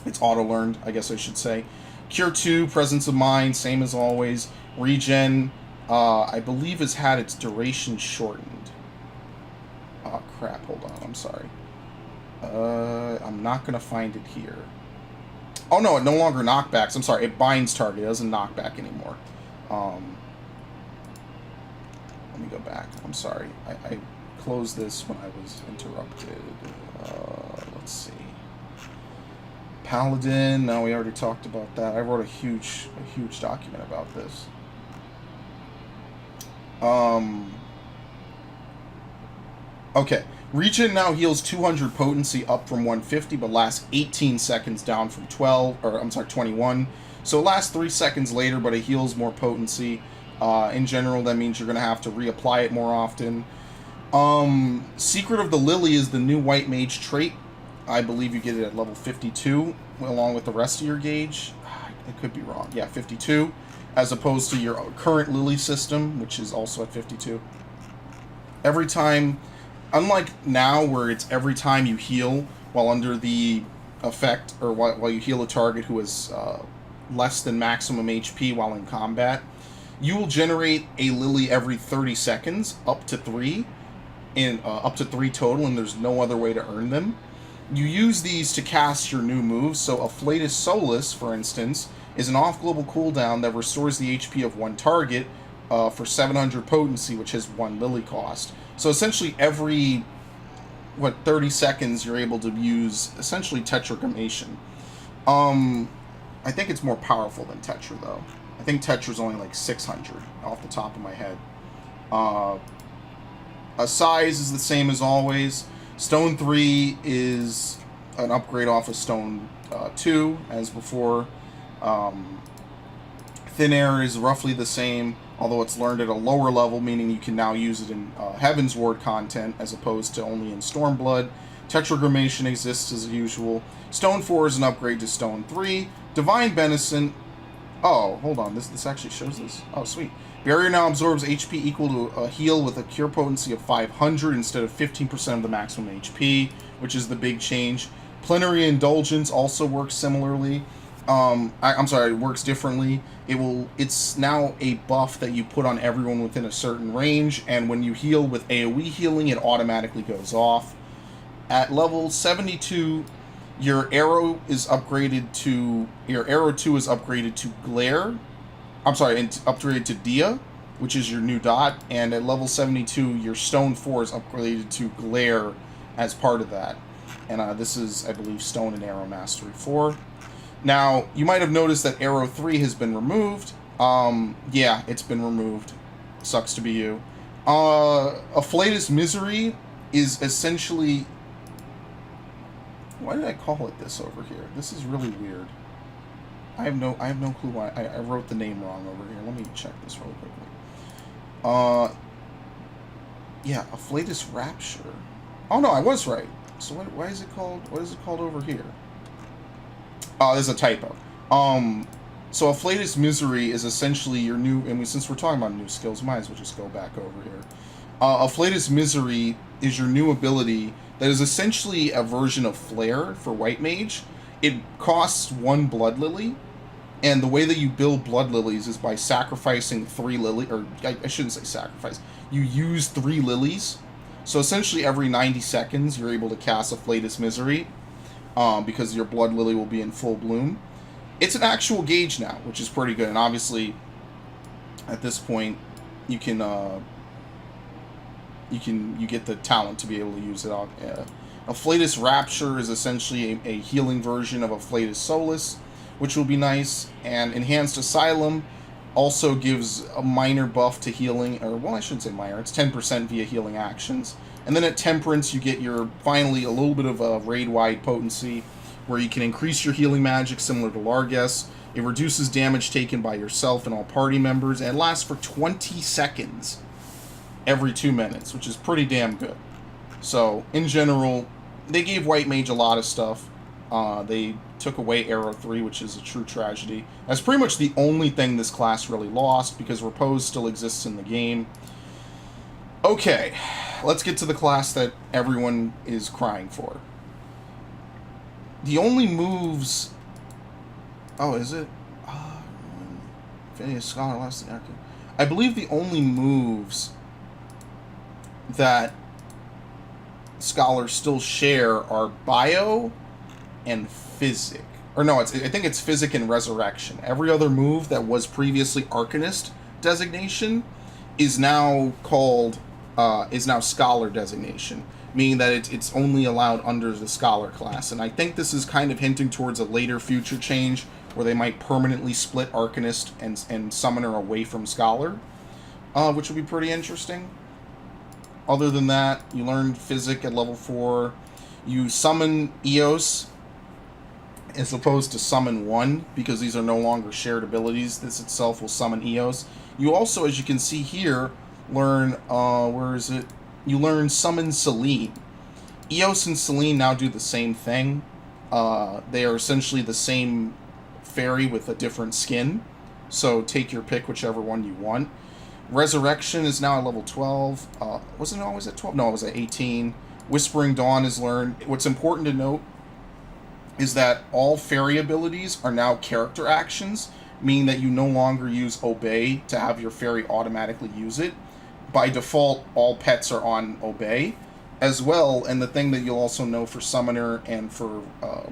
It's auto-learned, I guess I should say. Cure 2, Presence of Mind, same as always. Regen, I believe, has had its duration shortened. Oh, crap, hold on, I'm sorry. I'm not going to find it here. Oh, no, it no longer knockbacks. I'm sorry, it binds target. It doesn't knock back anymore. Let me go back. I'm sorry. I closed this when I was interrupted. Let's see. Paladin. No, we already talked about that. I wrote a huge document about this. Okay. Regen now heals 200 potency up from 150, but lasts 18 seconds down from 21. So it lasts 3 seconds later, but it heals more potency. In general, that means you're going to have to reapply it more often. Secret of the Lily is the new White Mage trait. I believe you get it at level 52, along with the rest of your gauge. I could be wrong. Yeah, 52, as opposed to your current Lily system, which is also at 52. Every time... Unlike now, where it's every time you heal while under the effect, or while you heal a target who is less than maximum HP while in combat, you will generate a Lily every 30 seconds, up to 3 total, and there's no other way to earn them. You use these to cast your new moves, so Afflatus Solus, for instance, is an off-global cooldown that restores the HP of one target for 700 potency, which has 1 Lily cost. So essentially every, 30 seconds you're able to use, essentially, Tetragrammaton. I think it's more powerful than Tetra, though. I think Tetra's only like 600 off the top of my head. A size is the same as always. Stone 3 is an upgrade off of Stone 2, as before. Thin Air is roughly the same, although it's learned at a lower level, meaning you can now use it in Heaven's Ward content, as opposed to only in Stormblood. Tetragrammaton exists as usual. Stone 4 is an upgrade to Stone 3. Divine Benison... Oh, hold on. This actually shows this. Oh, sweet. Barrier now absorbs HP equal to a heal with a cure potency of 500 instead of 15% of the maximum HP, which is the big change. Plenary Indulgence also works similarly. I'm sorry, it works differently. It's now a buff that you put on everyone within a certain range, and when you heal with AoE healing, it automatically goes off. At level 72, your arrow 2 is upgraded to Glare. I'm sorry, upgraded to Dia, which is your new dot, and at level 72, your Stone 4 is upgraded to Glare as part of that. And this is, I believe, Stone and Arrow Mastery 4. Now, you might have noticed that Arrow 3 has been removed. Yeah, it's been removed. Sucks to be you. Afflatus Misery is essentially... Why did I call it this over here? This is really weird. I have no clue why. I wrote the name wrong over here. Let me check this really quickly. Yeah, Afflatus Rapture. Oh no, I was right. So why is it called? What is it called over here? Oh, there's a typo. So Afflatus Misery is essentially your new, and since we're talking about new skills, might as well just go back over here. Afflatus Misery is your new ability that is essentially a version of Flare for White Mage. It costs 1 Blood Lily, and the way that you build Blood Lilies is by sacrificing 3 lilies, or I shouldn't say sacrifice. You use 3 lilies. So essentially every 90 seconds you're able to cast Afflatus Misery, because your Blood Lily will be in full bloom. It's an actual gauge now, which is pretty good, and obviously at this point you can you get the talent to be able to use it on. Afflatus Rapture is essentially a healing version of Afflatus Solus, which will be nice. And Enhanced Asylum also gives a minor buff to healing, or well, I shouldn't say minor. It's 10% via healing actions. And then at Temperance, you get finally a little bit of a raid-wide potency, where you can increase your healing magic similar to Largess. It reduces damage taken by yourself and all party members, and it lasts for 20 seconds every 2 minutes, which is pretty damn good. So, in general, they gave White Mage a lot of stuff. They took away Arrow 3, which is a true tragedy. That's pretty much the only thing this class really lost, because Repose still exists in the game. Okay, let's get to the class that everyone is crying for. The only moves... Oh, is it? Phineas Scholar, last thing. I believe the only moves that scholars still share are Bio and Physic. Or no, I think it's Physic and Resurrection. Every other move that was previously Arcanist designation is now called, is now Scholar designation, meaning that it's only allowed under the Scholar class. And I think this is kind of hinting towards a later future change where they might permanently split Arcanist and Summoner away from Scholar, which would be pretty interesting. Other than that, you learn Physic at level 4. You summon Eos as opposed to summon 1, because these are no longer shared abilities. This itself will summon Eos. You also, as you can see here, learn, where is it? You learn Summon Selene. Eos and Selene now do the same thing. They are essentially the same fairy with a different skin. So take your pick, whichever one you want. Resurrection is now at level 12. Wasn't it always at 12? No, it was at 18. Whispering Dawn is learned. What's important to note is that all fairy abilities are now character actions, meaning that you no longer use Obey to have your fairy automatically use it. By default, all pets are on Obey as well, and the thing that you'll also know for Summoner and for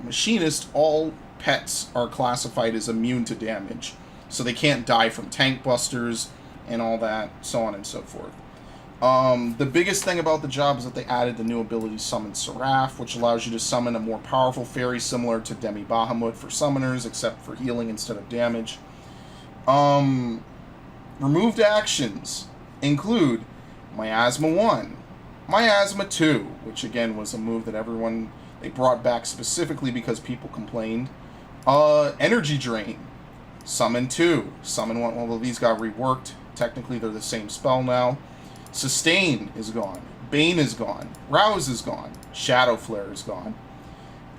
Machinist, all pets are classified as immune to damage. So they can't die from tank busters and all that, so on and so forth. The biggest thing about the job is that they added the new ability Summon Seraph, which allows you to summon a more powerful fairy similar to Demi Bahamut for summoners, except for healing instead of damage. Removed actions include Miasma 1, Miasma 2, which again was a move that they brought back specifically because people complained. Energy Drain, Summon 2, Summon 1, although these got reworked. Technically they're the same spell now. Sustain is gone. Bane is gone. Rouse is gone. Shadow Flare is gone.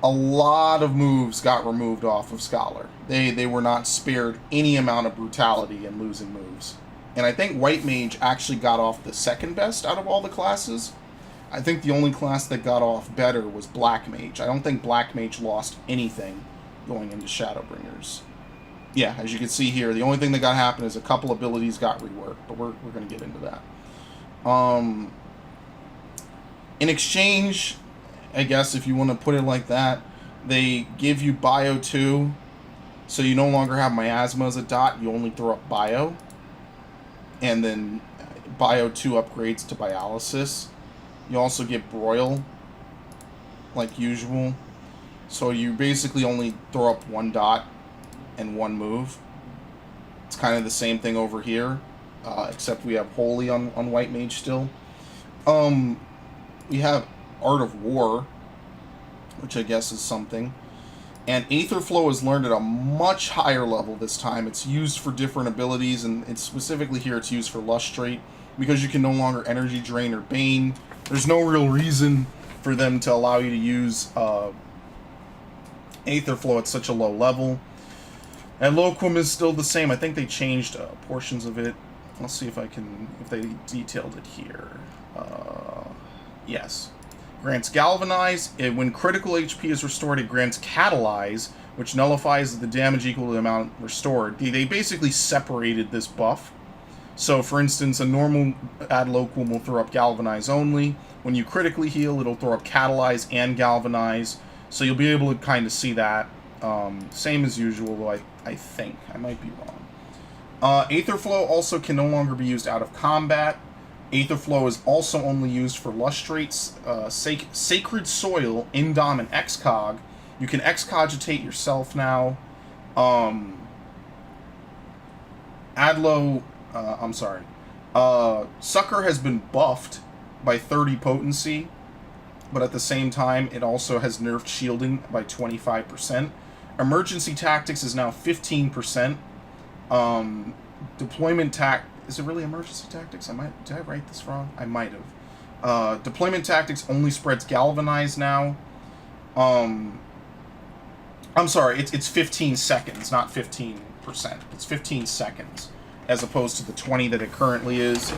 A lot of moves got removed off of Scholar. They were not spared any amount of brutality in losing moves. And I think White Mage actually got off the second best out of all the classes. I think the only class that got off better was Black Mage. I don't think Black Mage lost anything going into ShadowBringers. Yeah, as you can see here, the only thing that got happened is a couple abilities got reworked, but we're going to get into that. In exchange, I guess if you want to put it like that, they give you Bio 2, so you no longer have Miasma as a dot, you only throw up Bio. And then Bio 2 upgrades to Biolysis. You also get Broil, like usual. So you basically only throw up one dot and one move. It's kind of the same thing over here, except we have Holy on White Mage still. We have Art of War, which I guess is something. And Aether Flow is learned at a much higher level this time. It's used for different abilities, and it's specifically here it's used for Lustrate, because you can no longer Energy Drain or Bane. There's no real reason for them to allow you to use Aether Flow at such a low level. And Loquim is still the same. I think they changed portions of it. Let's see if they detailed it here. Yes. Grants Galvanize. When critical HP is restored, it grants Catalyze, which nullifies the damage equal to the amount restored. They basically separated this buff. So, for instance, a normal Ad Loquim will throw up Galvanize only. When you critically heal, it'll throw up Catalyze and Galvanize. So you'll be able to kind of see that. Same as usual, though I think. I might be wrong. Aether Flow also can no longer be used out of combat. Aether Flow is also only used for Lustrates, Sacred Soil, Indom, and Excog. You can excogitate yourself now. Sucker has been buffed by 30 potency, but at the same time, it also has nerfed shielding by 25%. Emergency Tactics is now 15%. Deployment Is it really Emergency Tactics? Did I write this wrong? I might have. Deployment Tactics only spreads Galvanize now. I'm sorry, it's 15 seconds, not 15%. It's 15 seconds, as opposed to the 20 that it currently is.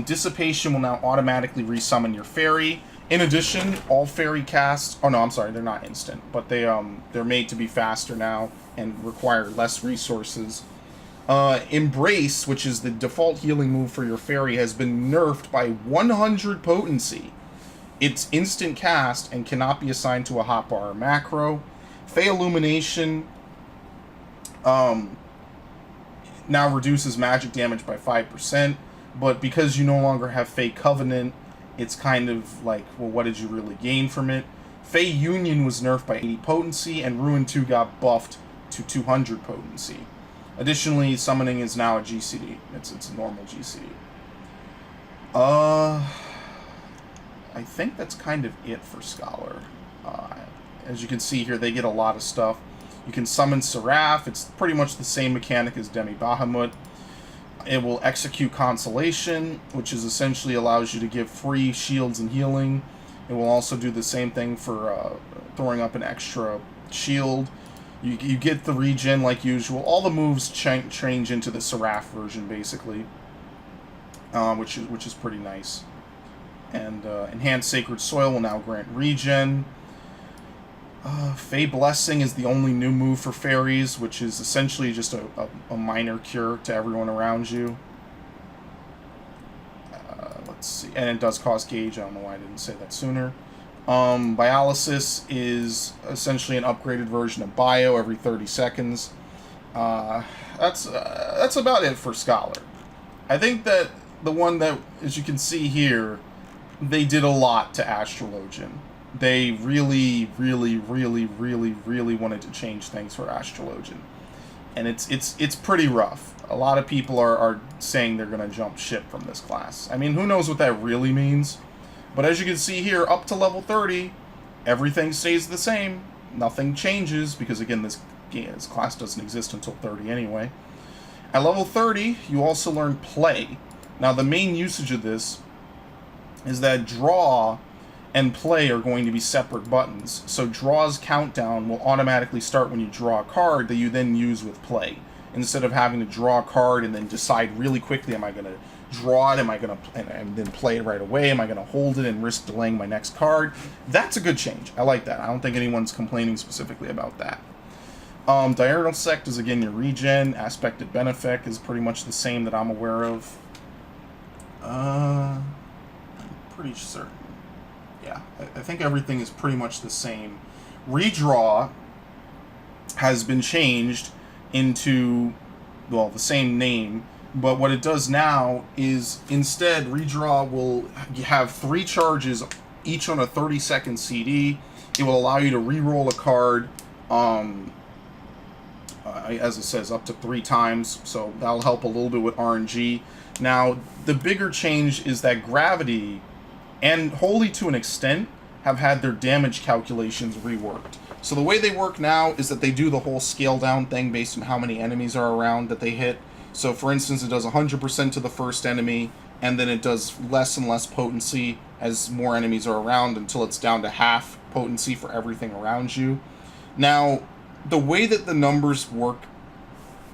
Dissipation will now automatically resummon your fairy. In addition, all fairy casts... Oh, no, I'm sorry, they're not instant, but they're made to be faster now and require less resources. Embrace, which is the default healing move for your fairy, has been nerfed by 100 potency. It's instant cast and cannot be assigned to a hotbar or macro. Fey Illumination now reduces magic damage by 5%, but because you no longer have Fey Covenant, it's kind of like, well, what did you really gain from it? Fey Union was nerfed by 80 potency, and Ruin 2 got buffed to 200 potency. Additionally, summoning is now a GCD. It's a normal GCD. I think that's kind of it for Scholar. As you can see here, they get a lot of stuff. You can summon Seraph. It's pretty much the same mechanic as Demi Bahamut. It will execute Consolation, which is essentially allows you to give free shields and healing. It will also do the same thing for throwing up an extra shield. You get the regen like usual. All the moves change into the Seraph version, basically, which is pretty nice. And Enhanced Sacred Soil will now grant regen. Fey Blessing is the only new move for fairies, which is essentially just a minor cure to everyone around you. Let's see. And it does cost gauge. I don't know why I didn't say that sooner. Biolysis is essentially an upgraded version of Bio every 30 seconds. That's about it for Scholar. I think that the one that, as you can see here, they did a lot to Astrologian. They really, really, really, really, really wanted to change things for Astrologian. And it's pretty rough. A lot of people are saying they're going to jump ship from this class. I mean, who knows what that really means? But as you can see here, up to level 30, everything stays the same. Nothing changes, because again, this class doesn't exist until 30 anyway. At level 30, you also learn Play. Now, the main usage of this is that Draw and Play are going to be separate buttons. So Draw's countdown will automatically start when you draw a card that you then use with Play. Instead of having to draw a card and then decide really quickly, am I going to draw it, am I going to and then play it right away, am I going to hold it and risk delaying my next card? That's a good change. I like that. I don't think anyone's complaining specifically about that. Diurnal Sect is again your regen. Aspected Benefic is pretty much the same that I'm aware of. I'm pretty certain. Yeah, I think everything is pretty much the same. Redraw has been changed into, well, the same name, but what it does now is instead Redraw will have 3 charges, each on a 30-second CD. It will allow you to re-roll a card, as it says, up to 3 times, so that'll help a little bit with RNG. Now, the bigger change is that Gravity, and wholly to an extent, have had their damage calculations reworked. So the way they work now is that they do the whole scale down thing based on how many enemies are around that they hit. So for instance, it does 100% to the first enemy, and then it does less and less potency as more enemies are around until it's down to half potency for everything around you. Now, the way that the numbers work,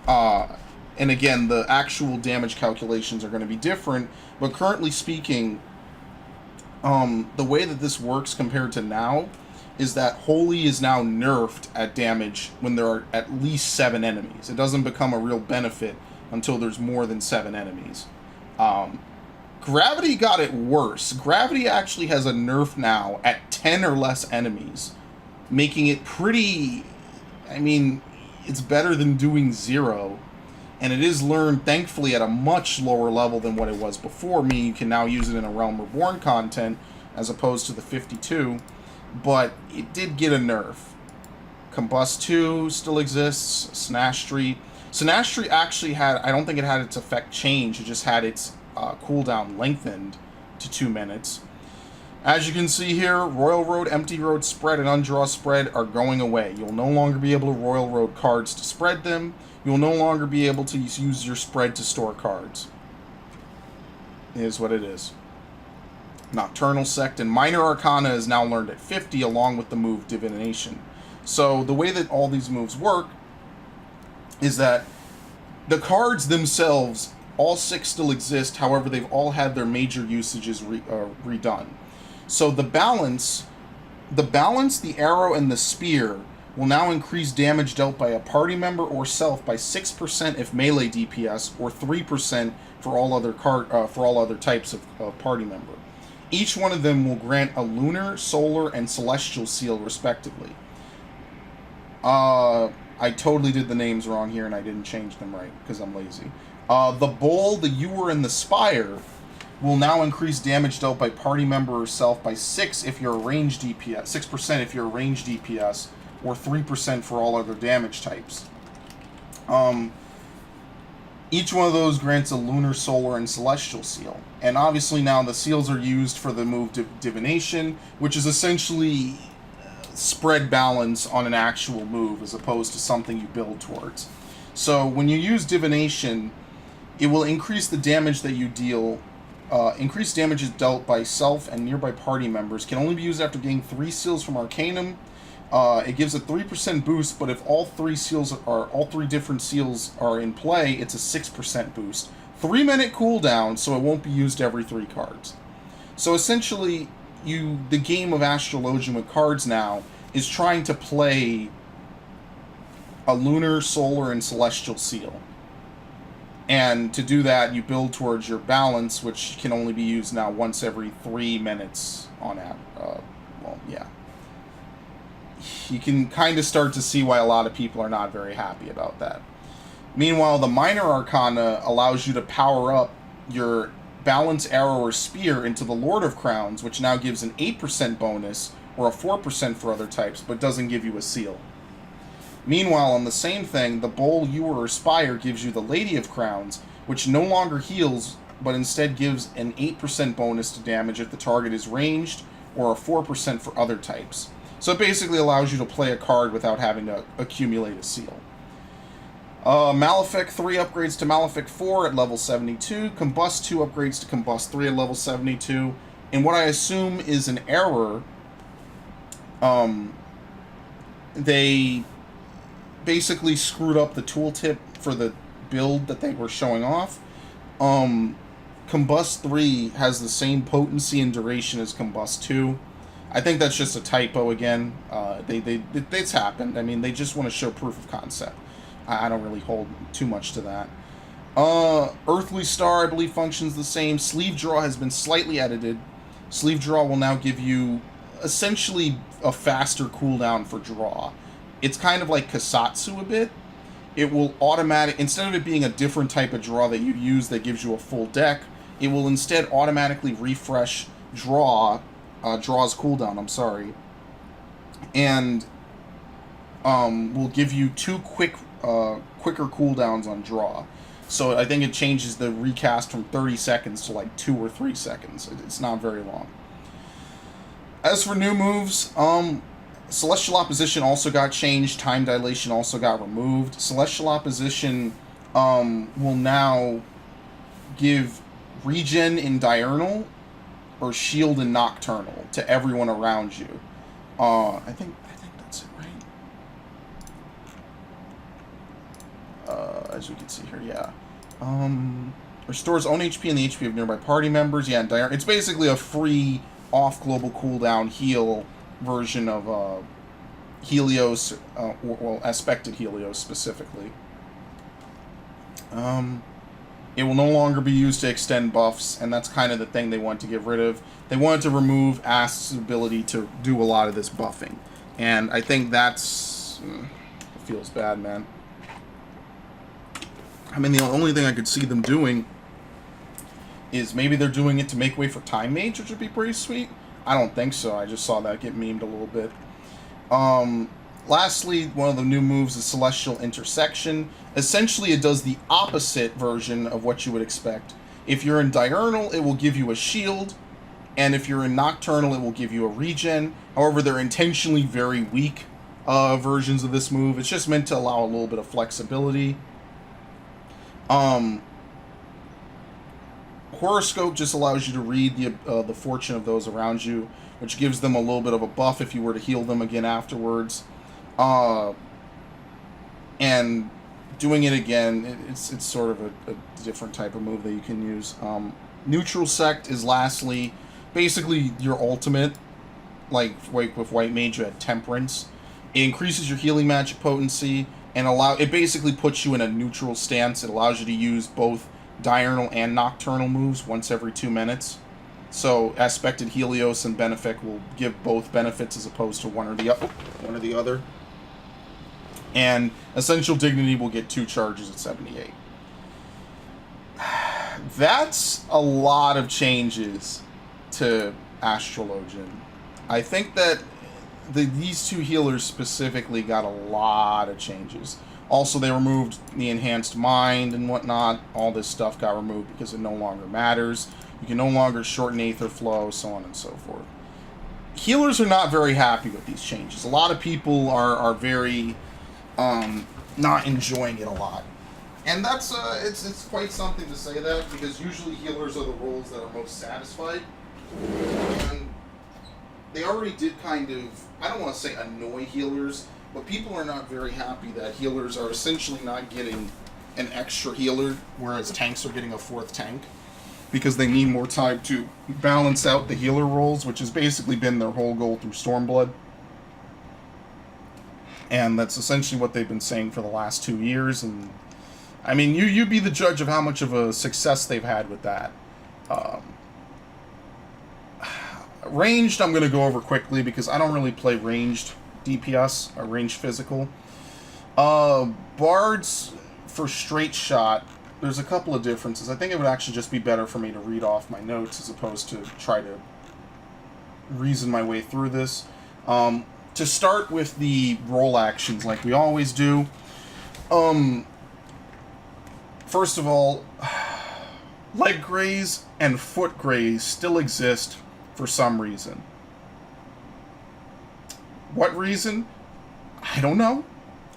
and again, the actual damage calculations are going to be different, but currently speaking, the way that this works compared to now is that Holy is now nerfed at damage when there are at least 7 enemies. It doesn't become a real benefit until there's more than 7 enemies. Gravity got it worse. Gravity actually has a nerf now at 10 or less enemies, making it pretty... I mean, it's better than doing 0. And it is learned, thankfully, at a much lower level than what it was before. Meaning you can now use it in a Realm Reborn content as opposed to the 52. But it did get a nerf. Combust 2 still exists. Snashtree. Snashtree actually had, I don't think it had its effect changed. It just had its cooldown lengthened to 2 minutes. As you can see here, Royal Road, Empty Road Spread, and Undraw Spread are going away. You'll no longer be able to Royal Road cards to spread them. You'll no longer be able to use your spread to store cards. It is what it is. Nocturnal Sect and Minor Arcana is now learned at 50, along with the move Divination. So the way that all these moves work is that the cards themselves, all 6 still exist. However, they've all had their major usages redone. So the balance, the arrow, and the spear will now increase damage dealt by a party member or self by 6% if melee DPS, or 3% for all other types of party member. Each one of them will grant a lunar, solar, and celestial seal, respectively. I totally did the names wrong here, and I didn't change them right because I'm lazy. The bowl, the ewer, and the spire will now increase damage dealt by party member or self by 6% if you're a ranged DPS, or 3% for all other damage types. Each one of those grants a lunar, solar, and celestial seal. And obviously now the seals are used for the move Divination, which is essentially spread balance on an actual move as opposed to something you build towards. So when you use Divination, it will increase the damage that you deal. Increased damage is dealt by self and nearby party members. Can only be used after getting 3 seals from Arcanum. It gives a 3% boost, but if all 3 different seals are in play, it's a 6% boost. 3-minute cooldown, so it won't be used every 3 cards. So essentially, the game of Astrologian with cards now is trying to play a lunar, solar, and celestial seal. And to do that, you build towards your balance, which can only be used now once every 3 minutes on yeah. You can kind of start to see why a lot of people are not very happy about that. Meanwhile, the Minor Arcana allows you to power up your Balance Arrow or Spear into the Lord of Crowns, which now gives an 8% bonus, or a 4% for other types, but doesn't give you a seal. Meanwhile, on the same thing, the Bowl, Ewer, or Spire gives you the Lady of Crowns, which no longer heals, but instead gives an 8% bonus to damage if the target is ranged, or a 4% for other types. So it basically allows you to play a card without having to accumulate a seal. Malefic 3 upgrades to Malefic 4 at level 72. Combust 2 upgrades to Combust 3 at level 72. And what I assume is an error, they basically screwed up the tooltip for the build that they were showing off. Combust 3 has the same potency and duration as Combust 2. I think that's just a typo again. It's happened. I mean, they just want to show proof of concept. I don't really hold too much to that. Earthly Star, I believe, functions the same. Sleeve Draw has been slightly edited. Sleeve Draw will now give you essentially a faster cooldown for draw. It's kind of like Kasatsu a bit. It will instead of it being a different type of draw that you use that gives you a full deck, it will instead automatically refresh draw's cooldown, and will give you 2 quicker cooldowns on draw. So I think it changes the recast from 30 seconds to like 2 or 3 seconds. It's not very long. As for new moves, Celestial Opposition also got changed. Time Dilation also got removed. Celestial Opposition will now give Regen in Diurnal or Shield in Nocturnal to everyone around you. I think that's it, right? As we can see here, yeah. Restores own HP and the HP of nearby party members. Yeah, and it's basically a free off global cooldown heal version of Helios, well, Aspected Helios specifically. It will no longer be used to extend buffs, and that's kind of the thing they want to get rid of. They wanted to remove Ast's ability to do a lot of this buffing, and I think that's... it feels bad, man. I mean, the only thing I could see them doing is maybe they're doing it to make way for Time Mage, which would be pretty sweet. I don't think so. I just saw that get memed a little bit. Lastly, one of the new moves is Celestial Intersection. Essentially, it does the opposite version of what you would expect. If you're in Diurnal, it will give you a shield, and if you're in Nocturnal, it will give you a regen. However, they're intentionally very weak versions of this move. It's just meant to allow a little bit of flexibility. Horoscope just allows you to read the fortune of those around you, which gives them a little bit of a buff if you were to heal them again afterwards. And doing it again, it's sort of a different type of move that you can use. Neutral Sect is lastly basically your ultimate, like with White Mage you had Temperance. It increases your healing magic potency and it basically puts you in a neutral stance. It allows you to use both Diurnal and Nocturnal moves once every 2 minutes. So Aspected Helios and Benefic will give both benefits as opposed to one or the other. And Essential Dignity will get 2 charges at 78. That's a lot of changes to Astrologian. I think that these 2 healers specifically got a lot of changes. Also, they removed the Enhanced Mind and whatnot. All this stuff got removed because it no longer matters. You can no longer shorten Aether Flow, so on and so forth. Healers are not very happy with these changes. A lot of people are very not enjoying it a lot. And that's it's quite something to say that, because usually healers are the roles that are most satisfied. And they already did kind of, I don't want to say annoy healers, but people are not very happy that healers are essentially not getting an extra healer, whereas tanks are getting a 4th tank, because they need more time to balance out the healer roles, which has basically been their whole goal through Stormblood. And that's essentially what they've been saying for the last 2 years, and I mean, you be the judge of how much of a success they've had with that. Ranged, I'm going to go over quickly, because I don't really play ranged DPS, or ranged physical. Bards for straight shot, there's a couple of differences. I think it would actually just be better for me to read off my notes as opposed to try to reason my way through this. To start with the roll actions like we always do. First of all, leg graze and foot graze still exist for some reason. What reason? I don't know.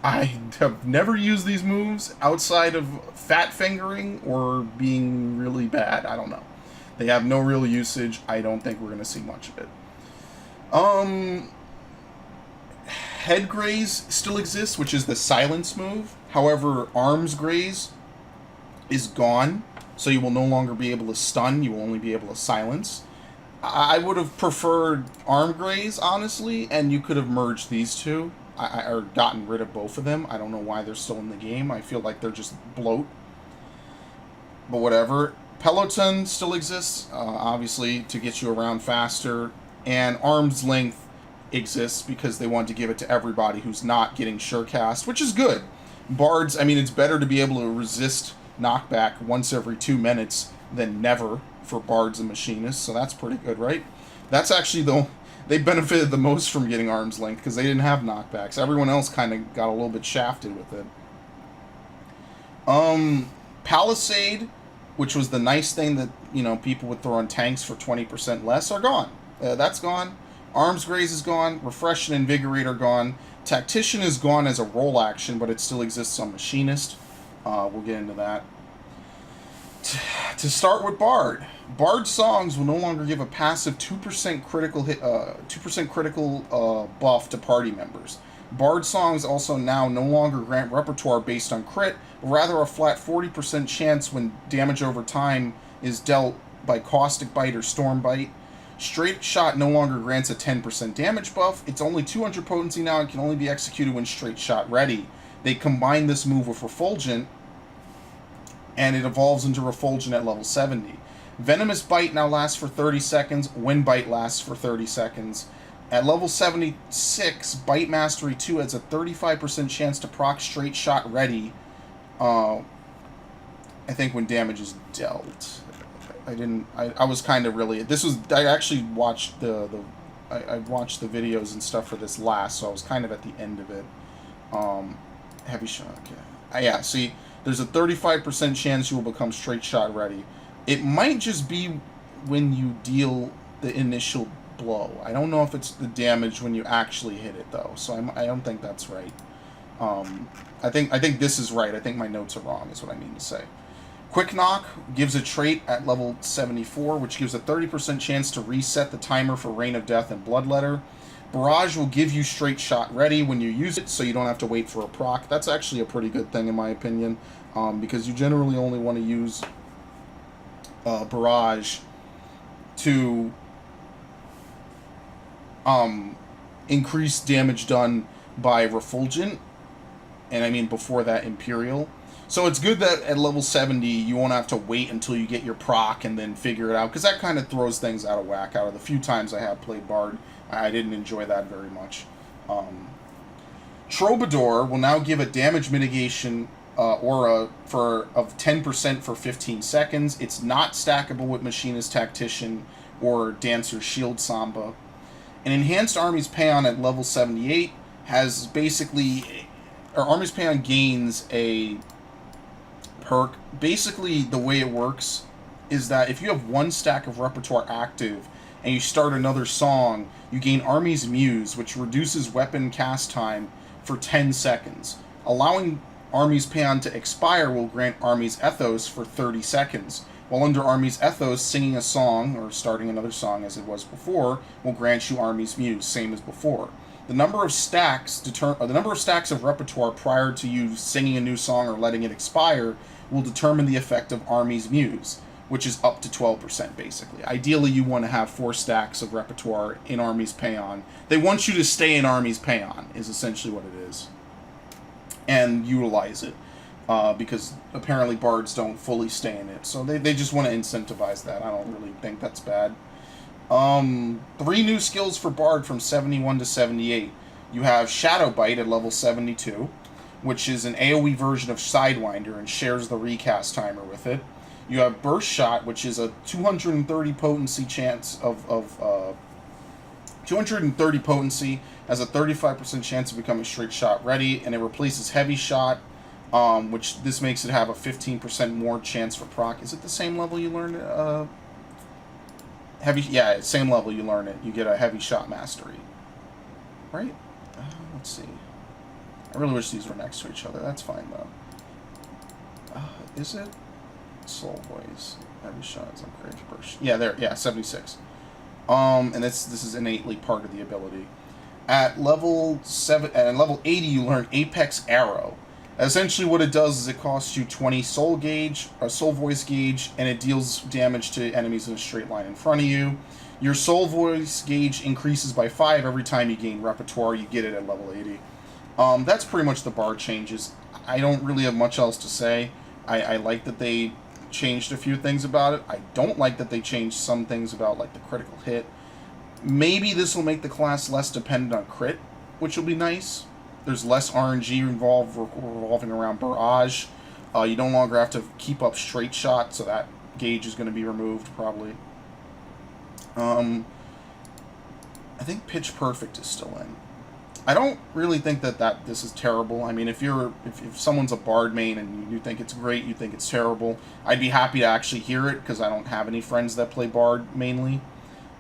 I have never used these moves outside of fat fingering or being really bad. I don't know. They have no real usage. I don't think we're going to see much of it. Head graze still exists, which is the silence move. However, arms graze is gone, so you will no longer be able to stun. You will only be able to silence. I would have preferred arm graze, honestly, and you could have merged these two. Or gotten rid of both of them. I don't know why they're still in the game. I feel like they're just bloat. But whatever. Peloton still exists, obviously, to get you around faster. And arm's length exists because they want to give it to everybody who's not getting surecast, which is good. Bards, I mean, it's better to be able to resist knockback once every 2 minutes than never for bards and machinists, so that's pretty good, right? That's actually they benefited the most from getting arm's length because they didn't have knockbacks. Everyone else kind of got a little bit shafted with it. Palisade, which was the nice thing that, you know, people would throw on tanks for 20% less, are gone. That's gone. Arms graze is gone. Refresh and invigorate are gone. Tactician is gone as a roll action, but it still exists on machinist. We'll get into that. To start with Bard. Bard songs will no longer give a passive 2% critical hit, 2% critical buff to party members. Bard songs also now no longer grant repertoire based on crit, but rather a flat 40% chance when damage over time is dealt by Caustic Bite or Storm Bite. Straight Shot no longer grants a 10% damage buff. It's only 200 potency now and can only be executed when Straight Shot ready. They combine this move with Refulgent, and it evolves into Refulgent at level 70. Venomous Bite now lasts for 30 seconds. Wind Bite lasts for 30 seconds. At level 76, Bite Mastery 2 has a 35% chance to proc Straight Shot ready. I think when damage is dealt. I was kind of really... I actually watched I watched the videos and stuff for this last, so I was kind of at the end of it. Heavy Shot, okay. Yeah, see, there's a 35% chance you will become Straight Shot ready. It might just be when you deal the initial blow. I don't know if it's the damage when you actually hit it, though, so I don't think that's right. I think this is right. I think my notes are wrong, is what I mean to say. Quick Knock gives a trait at level 74, which gives a 30% chance to reset the timer for Rain of Death and Bloodletter. Barrage will give you Straight Shot ready when you use it, so you don't have to wait for a proc. That's actually a pretty good thing, in my opinion, because you generally only want to use Barrage to increase damage done by Refulgent, and I mean before that Imperial. So it's good that at level 70 you won't have to wait until you get your proc and then figure it out, because that kind of throws things out of whack. Out of the few times I have played Bard, I didn't enjoy that very much. Troubadour will now give a damage mitigation aura of 10% for 15 seconds. It's not stackable with Machinist Tactician or Dancer Shield Samba. An Enhanced Army's Payon at level 78 has basically... Army's Payon gains a perk. Basically, the way it works is that if you have one stack of repertoire active and you start another song, you gain Army's Muse, which reduces weapon cast time for 10 seconds. Allowing Army's Payon to expire will grant Army's Ethos for 30 seconds. While under Army's Ethos, singing a song, or starting another song as it was before, will grant you Army's Muse, same as before. The number of stacks of repertoire prior to you singing a new song or letting it expire will determine the effect of Army's Muse, which is up to 12%, basically. Ideally, you want to have 4 stacks of repertoire in Army's Payon. They want you to stay in Army's Payon, is essentially what it is, and utilize it, because apparently bards don't fully stay in it, so they just want to incentivize that. I don't really think that's bad. 3 new skills for Bard from 71 to 78. You have Shadow Bite at level 72, which is an AoE version of Sidewinder and shares the recast timer with it. You have Burst Shot, which is a 230 potency chance of 230 potency, has a 35% chance of becoming straight shot ready, and it replaces Heavy Shot, which this makes it have a 15% more chance for proc. Is it the same level you learn heavy? Yeah, same level you learn it. You get a Heavy Shot mastery, right? Let's see. I really wish these were next to each other. That's fine though. Is it? Soul Voice, Heavy Shots, Upgrade, Burst. Yeah, there. Yeah, 76. And this is innately part of the ability. At level 7 and level 80, you learn Apex Arrow. Essentially, what it does is it costs you 20 Soul Gauge, or Soul Voice Gauge, and it deals damage to enemies in a straight line in front of you. Your Soul Voice Gauge increases by 5 every time you gain Repertoire. You get it at level 80. That's pretty much the bar changes. I don't really have much else to say. I like that they changed a few things about it. I don't like that they changed some things about, like, the critical hit. Maybe this will make the class less dependent on crit, which will be nice. There's less RNG involved revolving around Barrage. You no longer have to keep up Straight Shot, so that gauge is going to be removed, probably. I think Pitch Perfect is still in. I don't really think that this is terrible. I mean, if someone's a Bard main and you think it's great, you think it's terrible, I'd be happy to actually hear it, because I don't have any friends that play Bard mainly.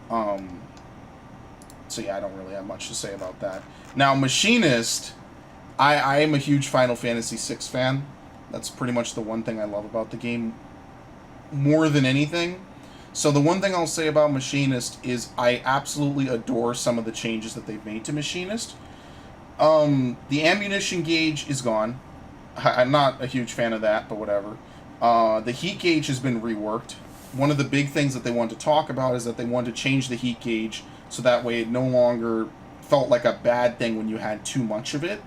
So yeah, I don't really have much to say about that. Now, Machinist, I am a huge Final Fantasy VI fan. That's pretty much the one thing I love about the game more than anything. So the one thing I'll say about Machinist is I absolutely adore some of the changes that they've made to Machinist. The ammunition gauge is gone. I'm not a huge fan of that, but whatever. The heat gauge has been reworked. One of the big things that they want to talk about is that they want to change the heat gauge so that way it no longer felt like a bad thing when you had too much of it.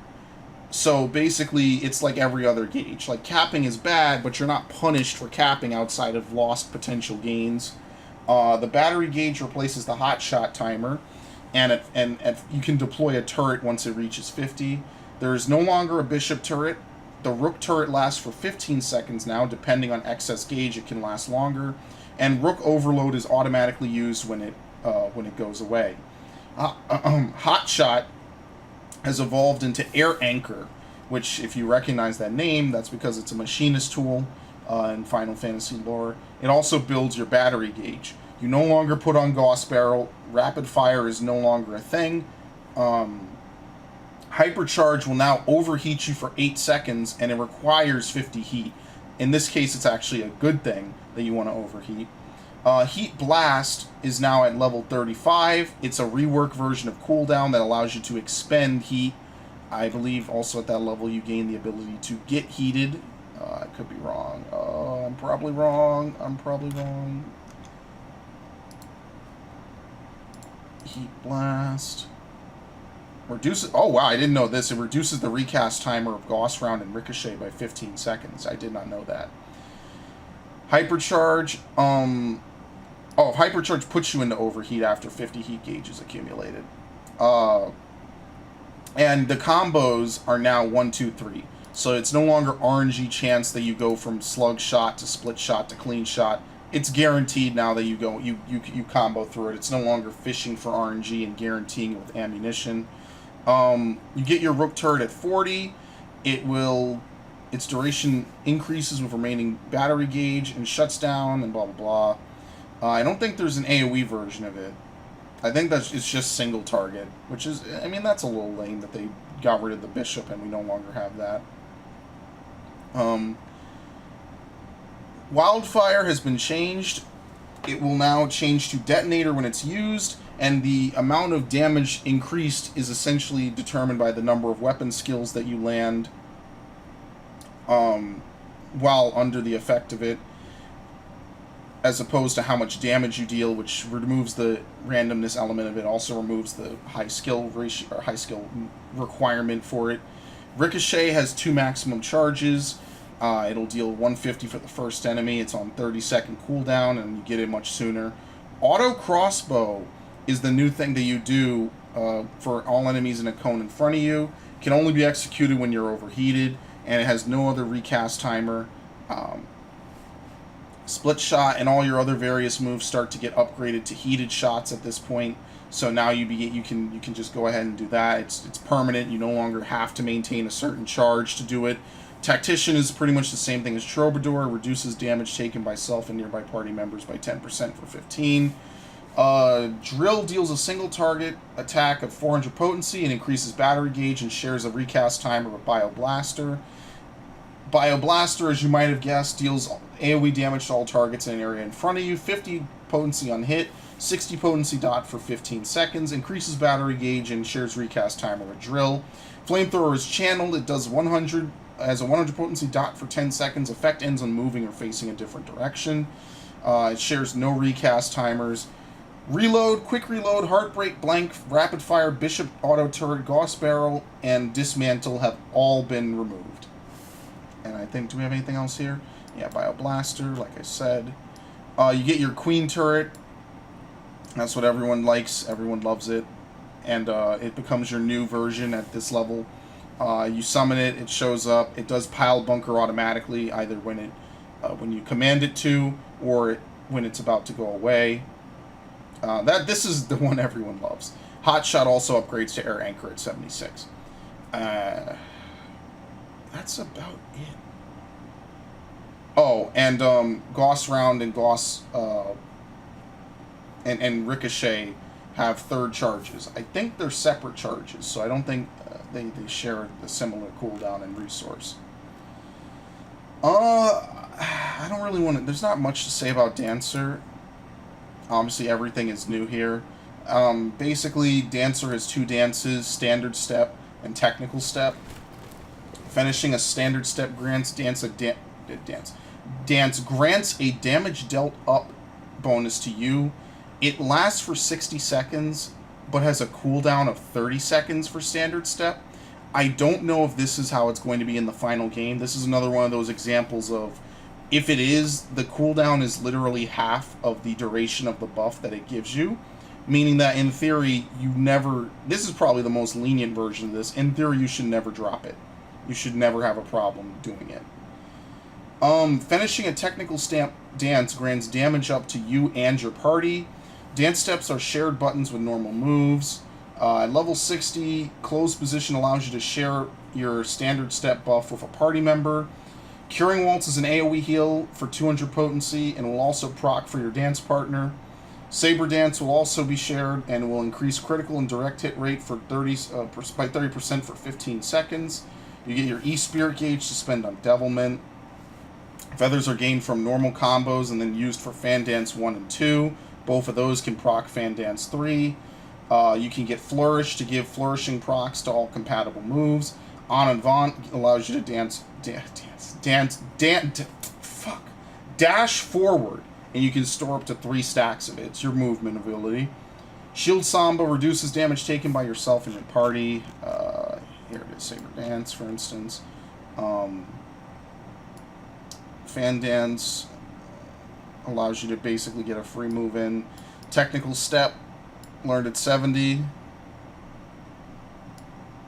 So basically, it's like every other gauge. Like, capping is bad, but you're not punished for capping outside of lost potential gains. The battery gauge replaces the hot shot timer, and you can deploy a turret once it reaches 50. There is no longer a bishop turret. The rook turret lasts for 15 seconds now. Depending on excess gauge, it can last longer. And rook overload is automatically used when it goes away. Hot shot has evolved into Air Anchor, which, if you recognize that name, that's because it's a machinist tool in Final Fantasy lore. It also builds your battery gauge. You no longer put on Gauss Barrel. Rapid fire is no longer a thing. Hypercharge will now overheat you for 8 seconds, and it requires 50 heat. In this case, it's actually a good thing that you want to overheat. Heat Blast is now at level 35. It's a rework version of cooldown that allows you to expend heat. I believe also at that level you gain the ability to get heated. I could be wrong. I'm probably wrong. Heat Blast. Reduces. Oh wow, I didn't know this. It reduces the recast timer of Gauss Round and Ricochet by 15 seconds. I did not know that. Hypercharge. Hypercharge puts you into overheat after 50 heat gauges accumulated. And the combos are now 1, 2, 3. So it's no longer RNG chance that you go from slug shot to split shot to clean shot. It's guaranteed now that you combo through it. It's no longer fishing for RNG and guaranteeing it with ammunition. You get your rook turret at 40. Its duration increases with remaining battery gauge and shuts down and blah blah blah. I don't think there's an AoE version of it. I think it's just single target, which is, I mean, that's a little lame that they got rid of the bishop and we no longer have that. Wildfire has been changed. It will now change to detonator when it's used, and the amount of damage increased is essentially determined by the number of weapon skills that you land while under the effect of it, as opposed to how much damage you deal, which removes the randomness element of it. Also removes the high skill ratio or high skill requirement for it. Ricochet has 2 maximum charges. It'll deal 150 for the first enemy. It's on 30-second cooldown, and you get it much sooner. Auto crossbow is the new thing that you do for all enemies in a cone in front of you. Can only be executed when you're overheated, and it has no other recast timer. Split shot and all your other various moves start to get upgraded to heated shots at this point. So now you can just go ahead and do that. It's permanent. You no longer have to maintain a certain charge to do it. Tactician is pretty much the same thing as Troubadour. Reduces damage taken by self and nearby party members by 10% for 15. Drill deals a single target attack of 400 potency and increases battery gauge and shares a recast timer with Bioblaster. Bioblaster, as you might have guessed, deals AoE damage to all targets in an area in front of you. 50 potency on hit, 60 potency dot for 15 seconds, increases battery gauge and shares recast timer with Drill. Flamethrower is channeled. It does 100 as a 100 potency dot for 10 seconds. Effect ends on moving or facing a different direction. It shares no recast timers. Reload, quick reload, heartbreak, blank, rapid fire, bishop, auto turret, gauss barrel, and dismantle have all been removed. And I think, do we have anything else here? Yeah, Bioblaster, like I said. You get your queen turret. That's what everyone likes. Everyone loves it. And it becomes your new version at this level. You summon it, it shows up. It does pile bunker automatically, either when you command it to, or when it's about to go away. This is the one everyone loves. Hotshot also upgrades to air anchor at 76. That's about it. Oh, and Gauss Round and Gauss and Ricochet have third charges. I think they're separate charges, so I don't think they share the similar cooldown and resource. I don't really want to... There's not much to say about Dancer. Obviously, everything is new here. Basically, Dancer has two dances, Standard Step and Technical Step. Finishing a Standard Step grants grants a damage dealt up bonus to you. It lasts for 60 seconds, but has a cooldown of 30 seconds for Standard Step. I don't know if this is how it's going to be in the final game. This is another one of those examples of, if it is, the cooldown is literally half of the duration of the buff that it gives you. Meaning that, in theory, this is probably the most lenient version of this. In theory, you should never drop it. You should never have a problem doing it. Finishing a technical dance grants damage up to you and your party. Dance steps are shared buttons with normal moves. At level 60, closed position allows you to share your standard step buff with a party member. Curing Waltz is an AoE heal for 200 potency and will also proc for your dance partner. Saber Dance will also be shared and will increase critical and direct hit rate for by 30% for 15 seconds. You get your E-Spirit gauge to spend on Devilment. Feathers are gained from normal combos and then used for Fan Dance 1 and 2. Both of those can proc Fan Dance 3. You can get Flourish to give flourishing procs to all compatible moves. On and Vaunt allows you to dash forward, and you can store up to 3 stacks of it. It's your movement ability. Shield Samba reduces damage taken by yourself and your party. Here it is, Saber Dance, for instance. Fan Dance allows you to basically get a free move in. Technical Step, learned at 70.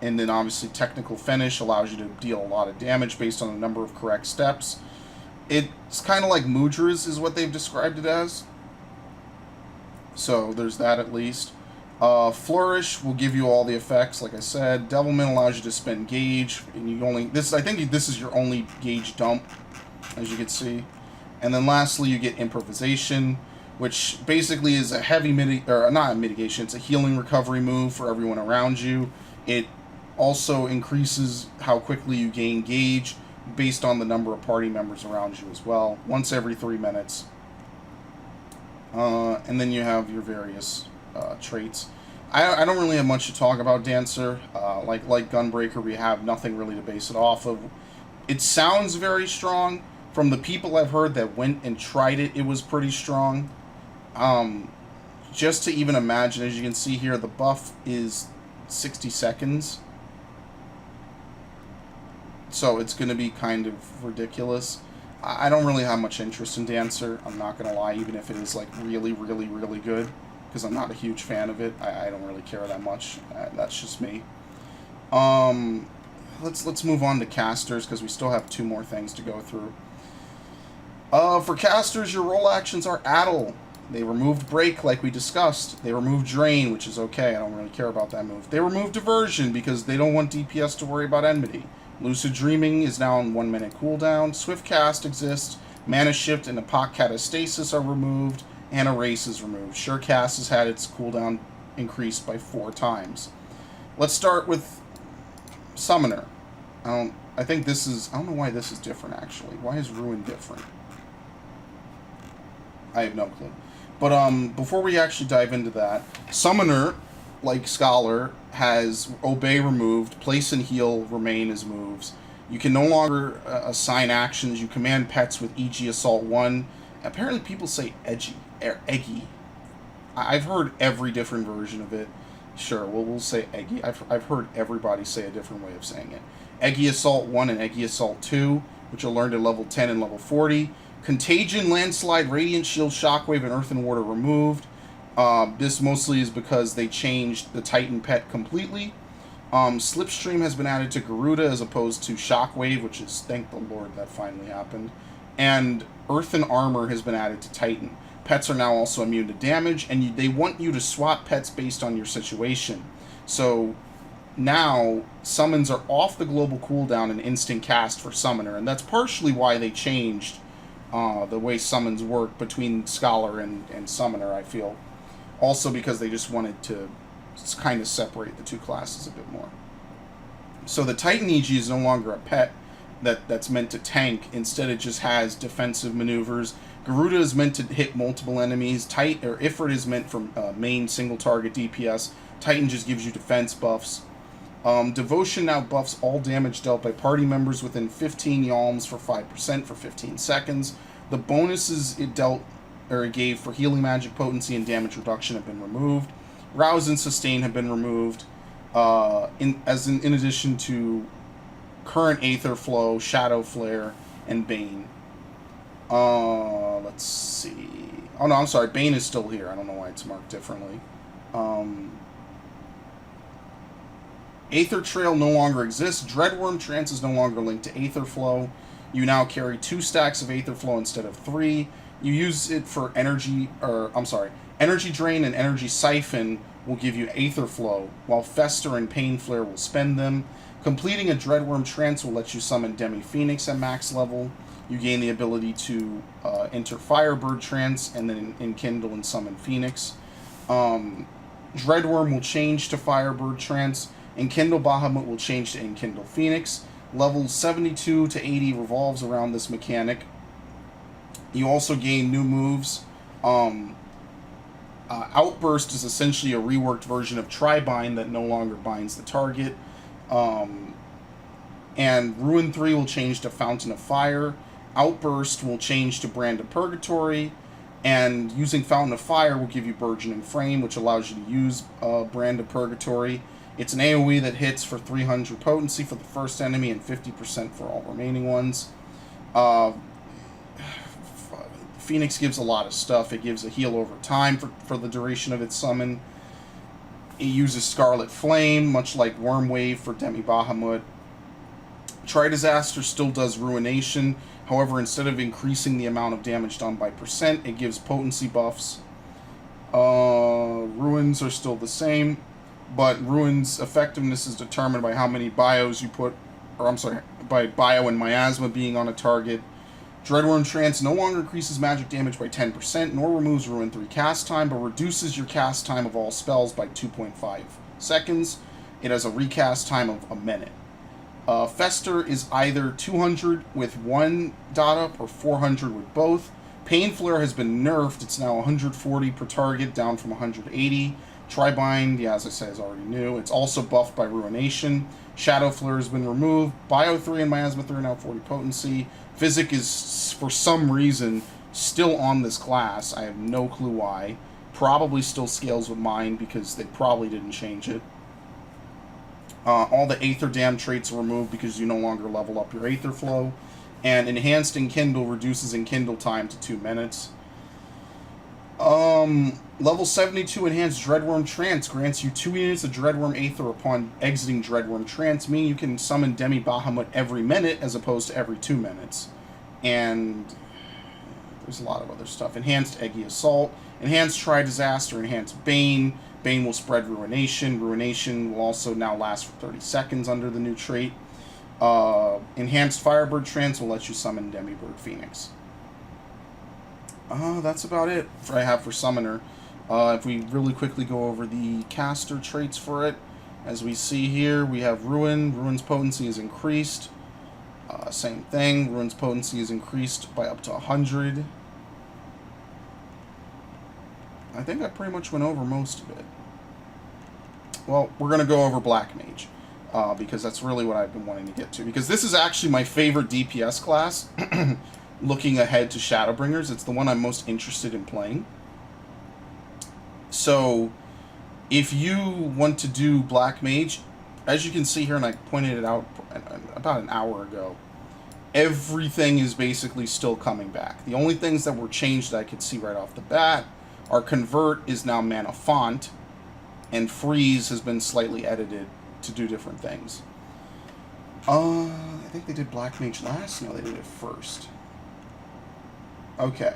And then obviously Technical Finish allows you to deal a lot of damage based on the number of correct steps. It's kind of like Mudra's is what they've described it as. So there's that at least. Flourish will give you all the effects, like I said. Devilment allows you to spend gauge, and you only I think this is your only gauge dump, as you can see. And then lastly, you get Improvisation, which basically is a heavy not a mitigation. It's a healing recovery move for everyone around you. It also increases how quickly you gain gauge based on the number of party members around you as well. Once every 3 minutes. And then you have your various traits. I don't really have much to talk about Dancer. Like Gunbreaker, we have nothing really to base it off of. It sounds very strong. From the people I've heard that went and tried it, it was pretty strong. Just to even imagine, as you can see here, the buff is 60 seconds. So it's going to be kind of ridiculous. I don't really have much interest in Dancer. I'm not going to lie, even if it is like really, really, really good. Because I'm not a huge fan of it. I don't really care that much. That's just me. Let's move on to casters, because we still have 2 more things to go through. For casters, your roll actions are Addle. They removed Break, like we discussed. They removed Drain, which is okay. I don't really care about that move. They removed Diversion, because they don't want DPS to worry about Enmity. Lucid Dreaming is now on 1 minute cooldown. Swift Cast exists. Mana Shift and Epoch Catastasis are removed. And Erase is removed. Sure Cast has had its cooldown increased by 4 times. Let's start with Summoner. I think this is... I don't know why this is different, actually. Why is Ruin different? I have no clue. But before we actually dive into that, Summoner, like Scholar, has Obey removed, Place and Heal remain as moves. You can no longer assign actions. You command pets with E.G. Assault 1. Apparently people say Eggy. I've heard every different version of it. Sure, we'll say Eggy. I've heard everybody say a different way of saying it. Eggy Assault 1 and Eggy Assault 2, which you'll learn at level 10 and level 40. Contagion, Landslide, Radiant Shield, Shockwave, and Earthen Ward are removed. This mostly is because they changed the Titan pet completely. Slipstream has been added to Garuda as opposed to Shockwave, which is, thank the Lord, that finally happened. And Earthen Armor has been added to Titan. Pets are now also immune to damage, and they want you to swap pets based on your situation. So now summons are off the global cooldown and instant cast for Summoner, and that's partially why they changed the way summons work between Scholar and Summoner, I feel. Also because they just wanted to kind of separate the 2 classes a bit more. So the Titan EG is no longer a pet that's meant to tank. Instead, it just has defensive maneuvers. Garuda is meant to hit multiple enemies. Ifrit is meant for main single target DPS. Titan just gives you defense buffs. Devotion now buffs all damage dealt by party members within 15 yalms for 5% for 15 seconds. The bonuses it gave for healing magic potency and damage reduction have been removed. Rouse and Sustain have been removed. In addition to current Aether Flow, Shadow Flare, and Bane. Let's see. Oh no, I'm sorry. Bane is still here. I don't know why it's marked differently. Aether Trail no longer exists. Dreadworm Trance is no longer linked to Aether Flow. You now carry 2 stacks of Aether Flow instead of 3. You use it for energy Drain and Energy Siphon will give you Aether Flow, while Fester and Pain Flare will spend them. Completing a Dreadworm Trance will let you summon Demi Phoenix at max level. You gain the ability to enter Firebird Trance and then Enkindle and summon Phoenix. Dreadworm will change to Firebird Trance. Enkindle Bahamut will change to Enkindle Phoenix. Levels 72 to 80 revolves around this mechanic. You also gain new moves. Outburst is essentially a reworked version of Tribind that no longer binds the target. And Ruin 3 will change to Fountain of Fire. Outburst will change to Brand of Purgatory. And using Fountain of Fire will give you Burgeoning Frame, which allows you to use Brand of Purgatory. It's an AoE that hits for 300 potency for the first enemy and 50% for all remaining ones. Phoenix gives a lot of stuff. It gives a heal over time for the duration of its summon. It uses Scarlet Flame, much like Wormwave for Demi Bahamut. Tri-Disaster still does Ruination. However, instead of increasing the amount of damage done by percent, it gives potency buffs. Ruins are still the same, but Ruins' effectiveness is determined by how many bios you put, by bio and miasma being on a target. Dreadworm Trance no longer increases magic damage by 10%, nor removes Ruin 3 cast time, but reduces your cast time of all spells by 2.5 seconds. It has a recast time of a minute. Fester is either 200 with 1 dot up or 400 with both. Pain Flare has been nerfed. It's now 140 per target, down from 180. Tribind, yeah, as I said, is already new. It's also buffed by Ruination. Shadow Flare has been removed. Bio 3 and Miasma 3 are now 40 potency. Physic is, for some reason, still on this class. I have no clue why. Probably still scales with mine because they probably didn't change it. All the Aether Dam traits are removed because you no longer level up your Aether Flow. And Enhanced Enkindle reduces Enkindle time to 2 minutes. Level 72 Enhanced Dreadworm Trance grants you 2 units of Dreadworm Aether upon exiting Dreadworm Trance, meaning you can summon Demi Bahamut every minute as opposed to every 2 minutes. And there's a lot of other stuff. Enhanced Eggy Assault, Enhanced Tri-Disaster, Enhanced Bane. Bane will spread Ruination. Ruination will also now last for 30 seconds under the new trait. Enhanced Firebird Trance will let you summon Demibird Phoenix. That's about it I have for Summoner. If we really quickly go over the caster traits for it, as we see here, we have Ruin. Ruin's potency is increased. Same thing. Ruin's potency is increased by up to 100. I think I pretty much went over most of it. Well, we're going to go over Black Mage, because that's really what I've been wanting to get to. Because this is actually my favorite DPS class, looking ahead to Shadowbringers. It's the one I'm most interested in playing. So, if you want to do Black Mage, as you can see here, and I pointed it out about an hour ago, everything is basically still coming back. The only things that were changed that I could see right off the bat are Convert is now Mana Font, and Freeze has been slightly edited to do different things. I think they did Black Mage last? No, they did it first. Okay.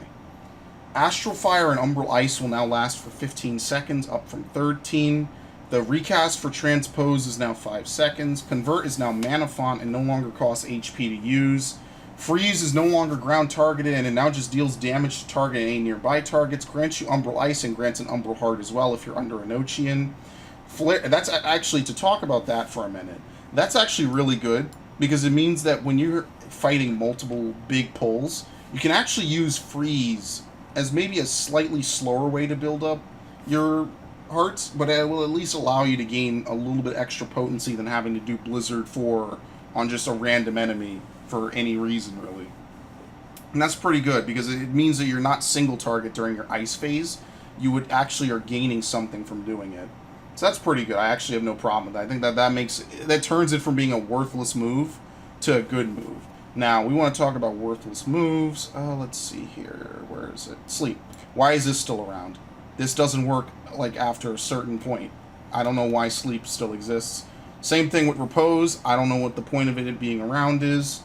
Astral Fire and Umbral Ice will now last for 15 seconds, up from 13. The recast for Transpose is now 5 seconds. Convert is now Mana Font and no longer costs HP to use. Freeze is no longer ground targeted and it now just deals damage to target and any nearby targets. Grants you Umbral Ice and grants an Umbral Heart as well if you're under Enochian. Flare, that's actually, to talk about that for a minute, that's actually really good because it means that when you're fighting multiple big pulls, you can actually use Freeze as maybe a slightly slower way to build up your hearts, but it will at least allow you to gain a little bit extra potency than having to do Blizzard 4 on just a random enemy for any reason, really. And that's pretty good, because it means that you're not single target during your ice phase. You would actually are gaining something from doing it. So that's pretty good. I actually have no problem with that. I think that turns it from being a worthless move to a good move. Now, we want to talk about worthless moves. Let's see here. Where is it? Sleep. Why is this still around? This doesn't work, like, after a certain point. I don't know why Sleep still exists. Same thing with Repose. I don't know what the point of it being around is.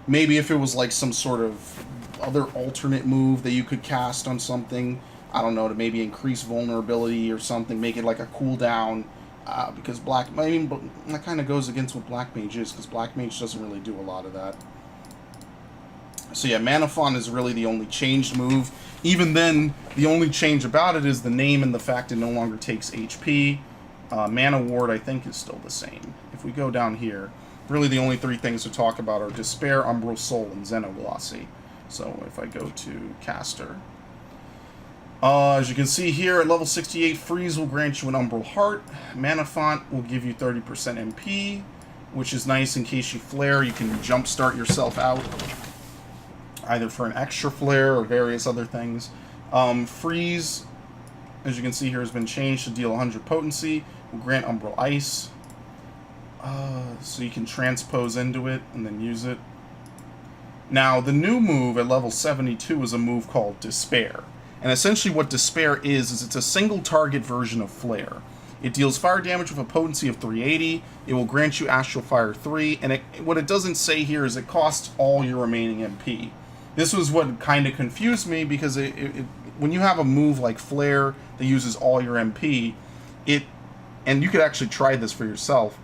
Maybe if it was, like, some sort of other alternate move that you could cast on something. I don't know, to maybe increase vulnerability or something. Make it, like, a cooldown. Because that kind of goes against what Black Mage is, because Black Mage doesn't really do a lot of that. So yeah, Mana Font is really the only changed move. Even then, the only change about it is the name and the fact it no longer takes HP. Mana Ward, I think, is still the same. If we go down here, really the only 3 things to talk about are Despair, Umbral Soul, and Xenoglossy. So if I go to Caster. As you can see here, at level 68, Freeze will grant you an Umbral Heart. Mana Font will give you 30% MP, which is nice in case you flare. You can jumpstart yourself out, either for an extra flare or various other things. Freeze, as you can see here, has been changed to deal 100 potency. Will grant Umbral Ice, so you can transpose into it and then use it. Now, the new move at level 72 is a move called Despair. And essentially what Despair is it's a single target version of Flare. It deals fire damage with a potency of 380. It will grant you Astral Fire 3. And what it doesn't say here is it costs all your remaining MP. This was what kind of confused me, because when you have a move like Flare that uses all your MP, and you could actually try this for yourself,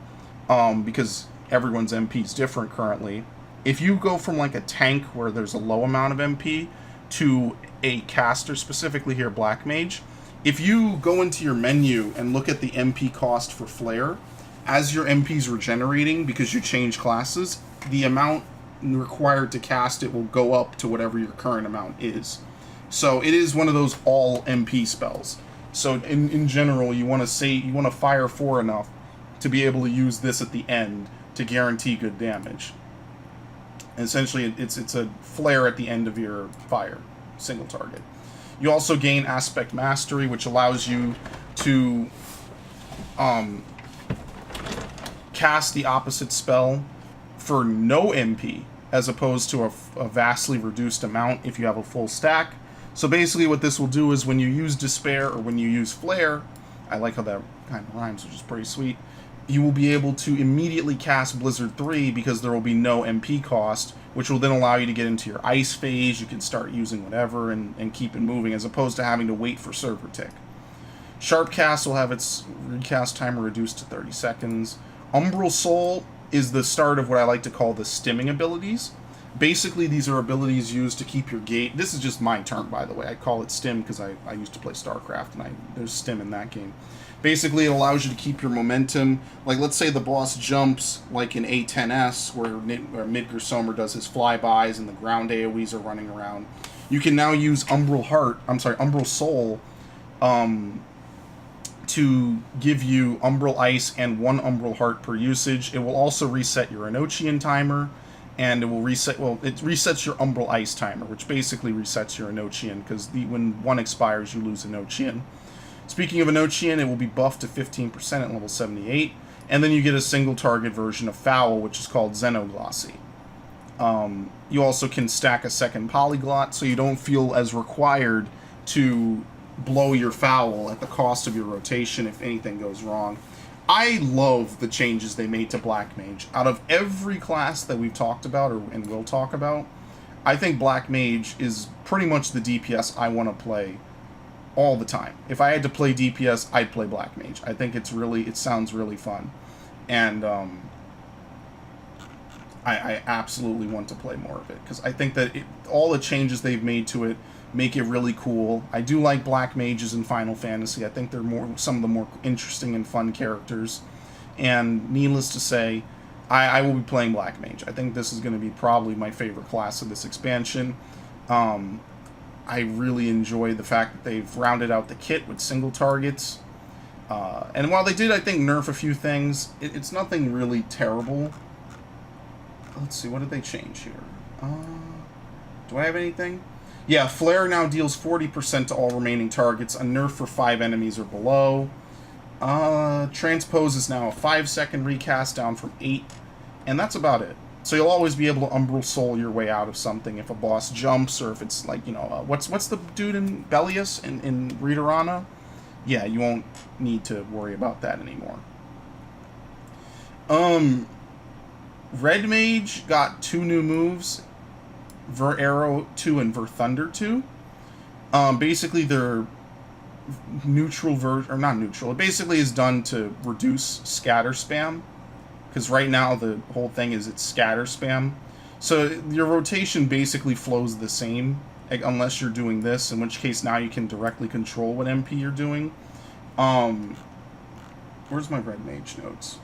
because everyone's MP is different currently. If you go from like a tank where there's a low amount of MP to a caster, specifically here Black Mage, if you go into your menu and look at the MP cost for Flare, as your MP's regenerating because you change classes, the amount required to cast it will go up to whatever your current amount is. So it is one of those all MP spells. So in general, you want to fire 4 enough to be able to use this at the end to guarantee good damage. And essentially, it's a flare at the end of your fire, single target. You also gain Aspect Mastery, which allows you to cast the opposite spell for no MP, as opposed to a vastly reduced amount if you have a full stack. So basically what this will do is when you use Despair or when you use Flare, I like how that kind of rhymes, which is pretty sweet, you will be able to immediately cast Blizzard 3 because there will be no MP cost, which will then allow you to get into your Ice phase. You can start using whatever and keep it moving, as opposed to having to wait for server tick. Sharpcast will have its recast timer reduced to 30 seconds. Umbral Soul is the start of what I like to call the stimming abilities. Basically, these are abilities used to keep your gauge. This is just my term, by the way. I call it stim because I used to play StarCraft, and there's stim in that game. Basically, it allows you to keep your momentum. Like, let's say the boss jumps, like in A10S, where Midgar Somer does his flybys and the ground AoEs are running around. You can now use Umbral Soul, to give you Umbral Ice and 1 Umbral Heart per usage. It will also reset your Enochian timer, and it will reset, well, it resets your Umbral Ice timer, which basically resets your Enochian, because when 1 expires, you lose Enochian. Speaking of Enochian, it will be buffed to 15% at level 78, and then you get a single target version of Foul, which is called Xenoglossy. You also can stack a second Polyglot, so you don't feel as required to blow your Foul at the cost of your rotation if anything goes wrong. I love the changes they made to Black Mage. Out of every class that we've talked about and will talk about, I think Black Mage is pretty much the DPS I want to play all the time. If I had to play DPS, I'd play Black Mage. I think it sounds really fun, and I absolutely want to play more of it, because I think that all the changes they've made to it make it really cool. I do like Black Mages in Final Fantasy. I think they're some of the more interesting and fun characters. And needless to say, I will be playing Black Mage. I think this is going to be probably my favorite class of this expansion. I really enjoy the fact that they've rounded out the kit with single targets. And while they did, I think, nerf a few things, it's nothing really terrible. Let's see, what did they change here? Do I have anything? Yeah, Flare now deals 40% to all remaining targets, a nerf for 5 enemies or below. Transpose is now a 5-second recast, down from 8, and that's about it. So you'll always be able to Umbral Soul your way out of something if a boss jumps, or if it's like, what's the dude in Bellius in Readerana? Yeah, you won't need to worry about that anymore. Red Mage got 2 new moves, Ver Arrow 2 and Ver Thunder 2. Basically, they're neutral or not neutral. It basically is done to reduce scatter spam, because right now the whole thing is it's scatter spam. So your rotation basically flows the same, unless you're doing this, in which case now you can directly control what MP you're doing. Where's my Red Mage notes?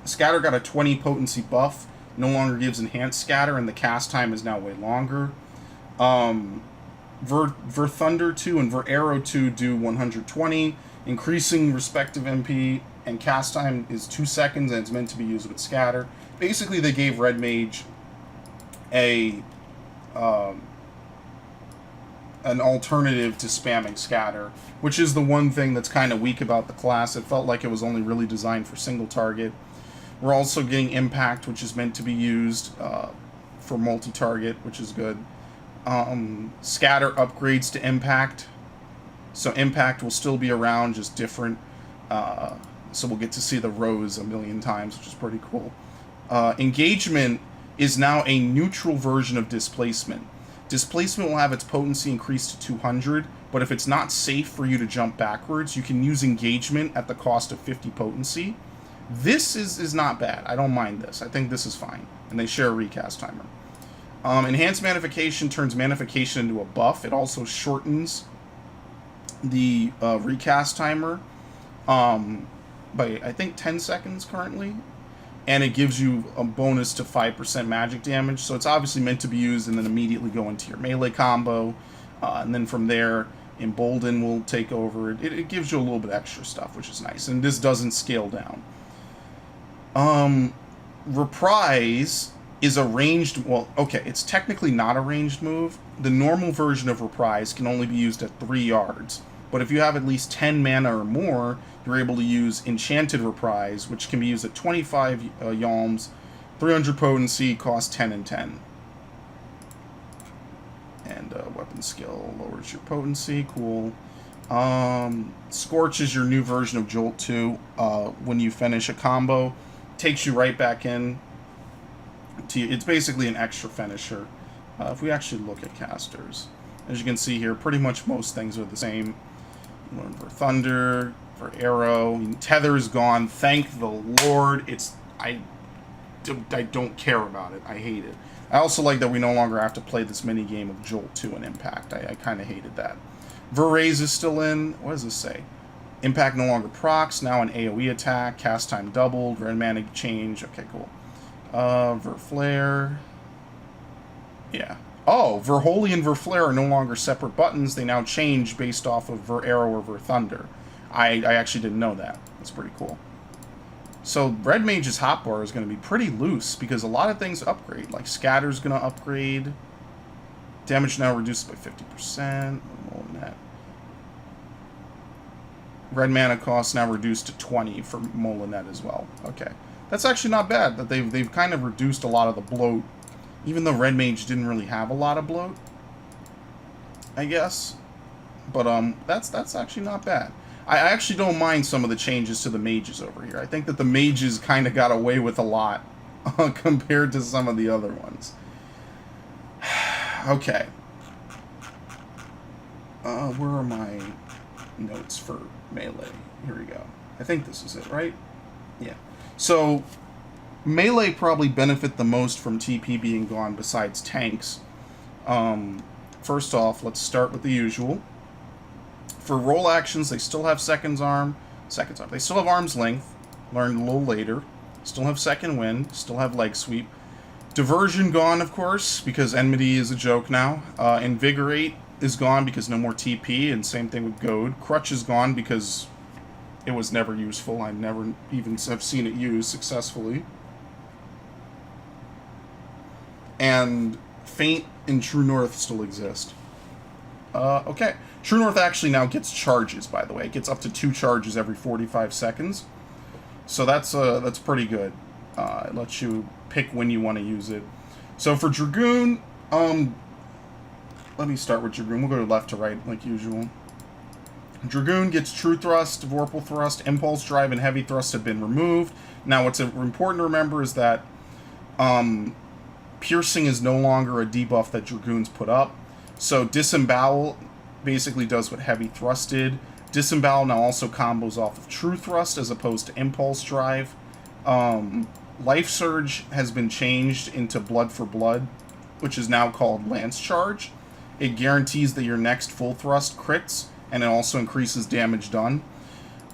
Scatter got a 20 potency buff. No longer gives enhanced scatter, and the cast time is now way longer. Ver Thunder 2 and Ver Arrow 2 do 120, increasing respective MP, and cast time is 2 seconds, and it's meant to be used with scatter. Basically, they gave Red Mage an alternative to spamming scatter, which is the one thing that's kind of weak about the class. It felt like it was only really designed for single target. We're also getting Impact, which is meant to be used for multi-target, which is good. Scatter upgrades to Impact. So Impact will still be around, just different. So we'll get to see the Rose a million times, which is pretty cool. Engagement is now a neutral version of Displacement. Displacement will have its potency increased to 200, but if it's not safe for you to jump backwards, you can use Engagement at the cost of 50 potency. This is not bad. I don't mind this. I think this is fine. And they share a recast timer. Enhanced Manification turns Manification into a buff. It also shortens the recast timer by, I think, 10 seconds currently. And it gives you a bonus to 5% magic damage. So it's obviously meant to be used and then immediately go into your melee combo. And then from there, Embolden will take over. It gives you a little bit extra stuff, which is nice. And this doesn't scale down. Reprise is a ranged, well, okay, it's technically not a ranged move. The normal version of Reprise can only be used at 3 yards. But if you have at least 10 mana or more, you're able to use Enchanted Reprise, which can be used at 25 yalms, 300 potency, cost 10 and 10. And weapon skill. Lowers your potency. Cool. Scorch is your new version of Jolt 2. When you finish a combo, takes you right back in. It's basically an extra finisher. If we actually look at casters, as you can see here, pretty much most things are the same. Learn for Thunder, for Arrow. Tether's gone. Thank the Lord. I don't care about it. I hate it. I also like that we no longer have to play this mini game of Jolt 2 and Impact. I kind of hated that. Verraise is still in. What does this say? Impact no longer procs. Now an AoE attack. Cast time doubled. Red mana change. Okay, cool. Verflare. Yeah. Oh, Verholy and Verflare are no longer separate buttons. They now change based off of Ver-Arrow or Ver-Thunder. I actually didn't know that. That's pretty cool. So Red Mage's hotbar is going to be pretty loose because a lot of things upgrade. Like Scatter's going to upgrade. Damage now reduced by 50%. More than that. Red mana cost now reduced to 20 for Molinet as well. Okay. That's actually not bad. That they've kind of reduced a lot of the bloat. Even though Red Mage didn't really have a lot of bloat, I guess. But that's actually not bad. I actually don't mind some of the changes to the mages over here. I think that the mages kind of got away with a lot compared to some of the other ones. Okay. Where are my notes for Melee? Here we go. I think this is it, right? Yeah. So Melee probably benefit the most from TP being gone besides tanks. First off, let's start with the usual. For roll actions, they still have seconds arm. They still have arm's length. Learned a little later. Still have second wind. Still have leg sweep. Diversion gone, of course, because enmity is a joke now. Invigorate is gone because no more TP, and same thing with Goad. Crutch is gone because it was never useful. I never even have seen it used successfully. And Feint and True North still exist. Okay. True North actually now gets charges, by the way. It gets up to 2 charges every 45 seconds. So that's pretty good. It lets you pick when you want to use it. So for Dragoon, let me start with Dragoon. We'll go to left to right, like usual. Dragoon gets True Thrust, Vorpal Thrust, Impulse Drive, and Heavy Thrust have been removed. Now, what's important to remember is that Piercing is no longer a debuff that Dragoons put up. So Disembowel basically does what Heavy Thrust did. Disembowel now also combos off of True Thrust as opposed to Impulse Drive. Life Surge has been changed into Blood for Blood, which is now called Lance Charge. It guarantees that your next full thrust crits, and it also increases damage done.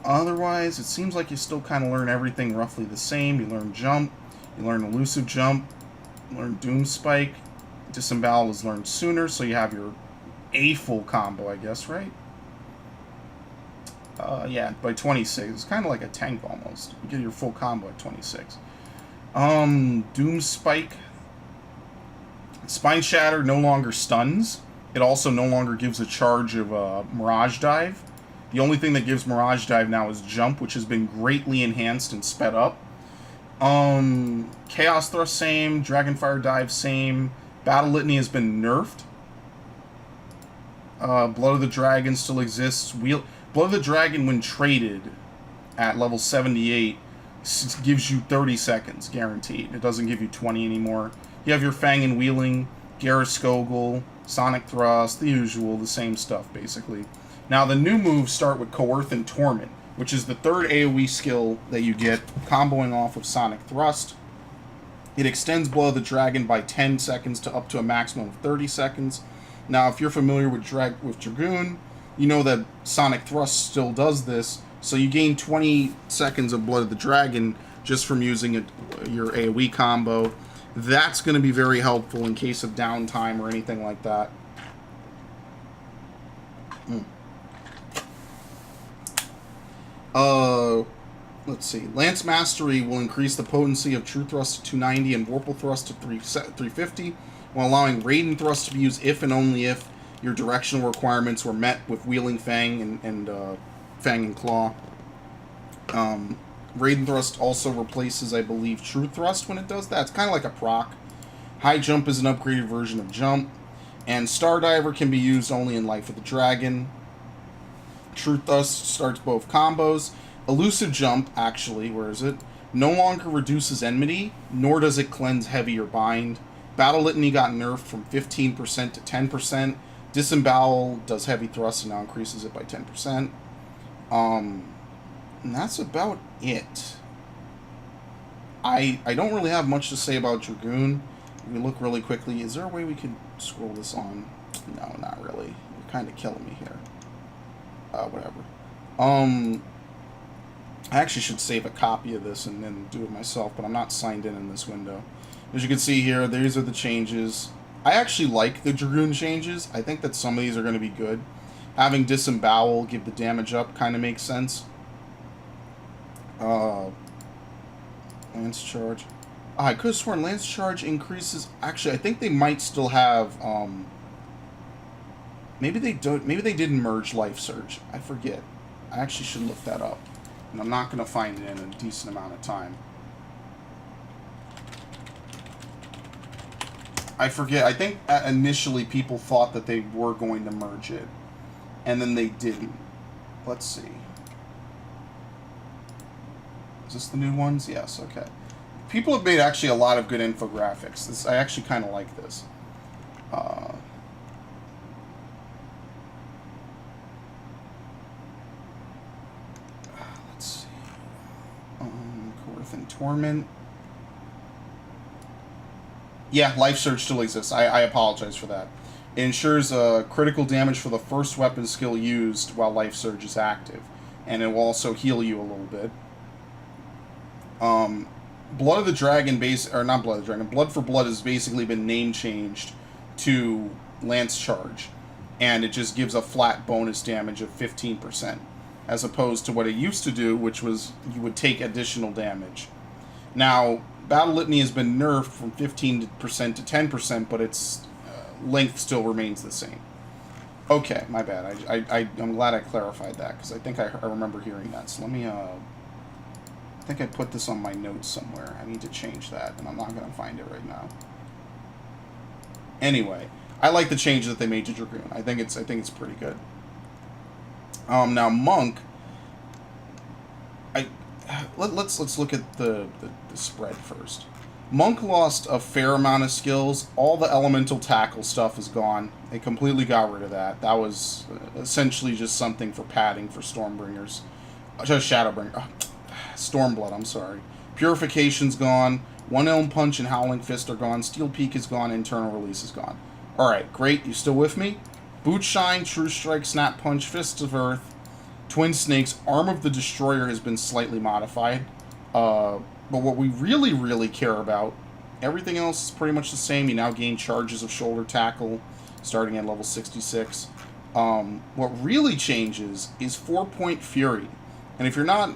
Otherwise, it seems like you still kind of learn everything roughly the same. You learn Jump, you learn Elusive Jump, you learn Doom Spike. Disembowel is learned sooner, so you have your A full combo, I guess, right? Yeah, by 26. It's kind of like a tank almost. You get your full combo at 26. Doom Spike. Spine Shatter no longer stuns. It also no longer gives a charge of Mirage Dive. The only thing that gives Mirage Dive now is Jump, which has been greatly enhanced and sped up. Chaos Thrust same. Dragonfire Dive same. Battle Litany has been nerfed. Blood of the Dragon still exists. Blood of the Dragon, when traded at level 78, gives you 30 seconds guaranteed. It doesn't give you 20 anymore. You have your Fang and Wheeling, Garrus-Skogul, Sonic Thrust, the usual, the same stuff, basically. Now, the new moves start with Coerth and Torment, which is the third AoE skill that you get, comboing off of Sonic Thrust. It extends Blood of the Dragon by 10 seconds to up to a maximum of 30 seconds. Now, if you're familiar with Dragoon, you know that Sonic Thrust still does this, so you gain 20 seconds of Blood of the Dragon just from using your AoE combo. That's going to be very helpful in case of downtime or anything like that. Let's see. Lance Mastery will increase the potency of True Thrust to 290 and Vorpal Thrust to 350, while allowing Raiden Thrust to be used if and only if your directional requirements were met with Wheeling Fang and Fang and Claw. Raiden Thrust also replaces, I believe, True Thrust when it does that. It's kind of like a proc. High Jump is an upgraded version of Jump. And Stardiver can be used only in Life of the Dragon. Truth Dust starts both combos. Elusive Jump, actually, where is it? No longer reduces enmity, nor does it cleanse heavy or bind. Battle Litany got nerfed from 15% to 10%. Disembowel does heavy thrust and now increases it by 10%. And that's about it. I don't really have much to say about Dragoon. We look really quickly. Is there a way we could scroll this on? No, not really. You're kind of killing me here. Whatever. I actually should save a copy of this and then do it myself, but I'm not signed in this window. As you can see here, these are the changes. I actually like the Dragoon changes. I think that some of these are going to be good. Having Disembowel give the damage up kind of makes sense. Lance Charge. I could have sworn Lance Charge increases... Actually, I think they might still have... maybe they don't... Maybe they didn't merge Life Surge. I forget. I actually should look that up. And I'm not going to find it in a decent amount of time. I forget. I think initially people thought that they were going to merge it. And then they didn't. Let's see. Is this the new ones? Yes, okay. People have made actually a lot of good infographics. I actually kind of like this. Let's see. Coerth and Torment. Yeah, Life Surge still exists. I apologize for that. It ensures critical damage for the first weapon skill used while Life Surge is active. And it will also heal you a little bit. Blood of the Dragon not Blood of the Dragon. Blood for Blood has basically been name changed to Lance Charge. And it just gives a flat bonus damage of 15%. As opposed to what it used to do, which was you would take additional damage. Now, Battle Litany has been nerfed from 15% to 10%, but its length still remains the same. Okay, my bad. I'm glad I clarified that, because I think I remember hearing that. So let me... I think I put this on my notes somewhere. I need to change that, and I'm not going to find it right now. Anyway, I like the change that they made to Dragoon. I think it's pretty good. Now Monk... Let's look at the spread first. Monk lost a fair amount of skills. All the elemental tackle stuff is gone. They completely got rid of that. That was essentially just something for padding for Stormbringers. Just Shadowbringers. Stormblood, I'm sorry. Purification's gone. One Elm Punch and Howling Fist are gone. Steel Peak is gone. Internal Release is gone. Alright, great. You still with me? Boot Shine, True Strike, Snap Punch, Fists of Earth, Twin Snakes, Arm of the Destroyer has been slightly modified. But what we really, really care about, everything else is pretty much the same. You now gain charges of Shoulder Tackle, starting at level 66. What really changes is 4-Point Fury. And if you're not...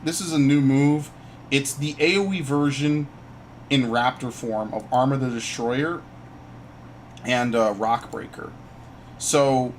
This is a new move. It's the AoE version in Raptor form of Arm of the Destroyer and Rockbreaker. So...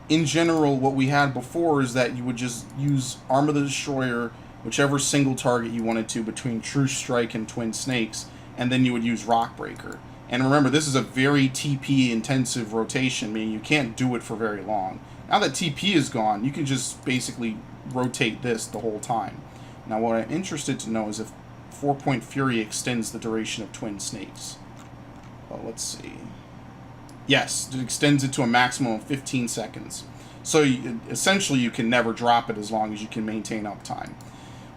In general, what we had before is that you would just use Arm of the Destroyer, whichever single target you wanted to, between True Strike and Twin Snakes, and then you would use Rockbreaker. And remember, this is a very TP-intensive rotation, meaning you can't do it for very long. Now that TP is gone, you can just basically rotate this the whole time. Now, what I'm interested to know is if 4-Point Fury extends the duration of Twin Snakes. Well, let's see. Yes, it extends it to a maximum of 15 seconds. So, essentially, you can never drop it as long as you can maintain uptime.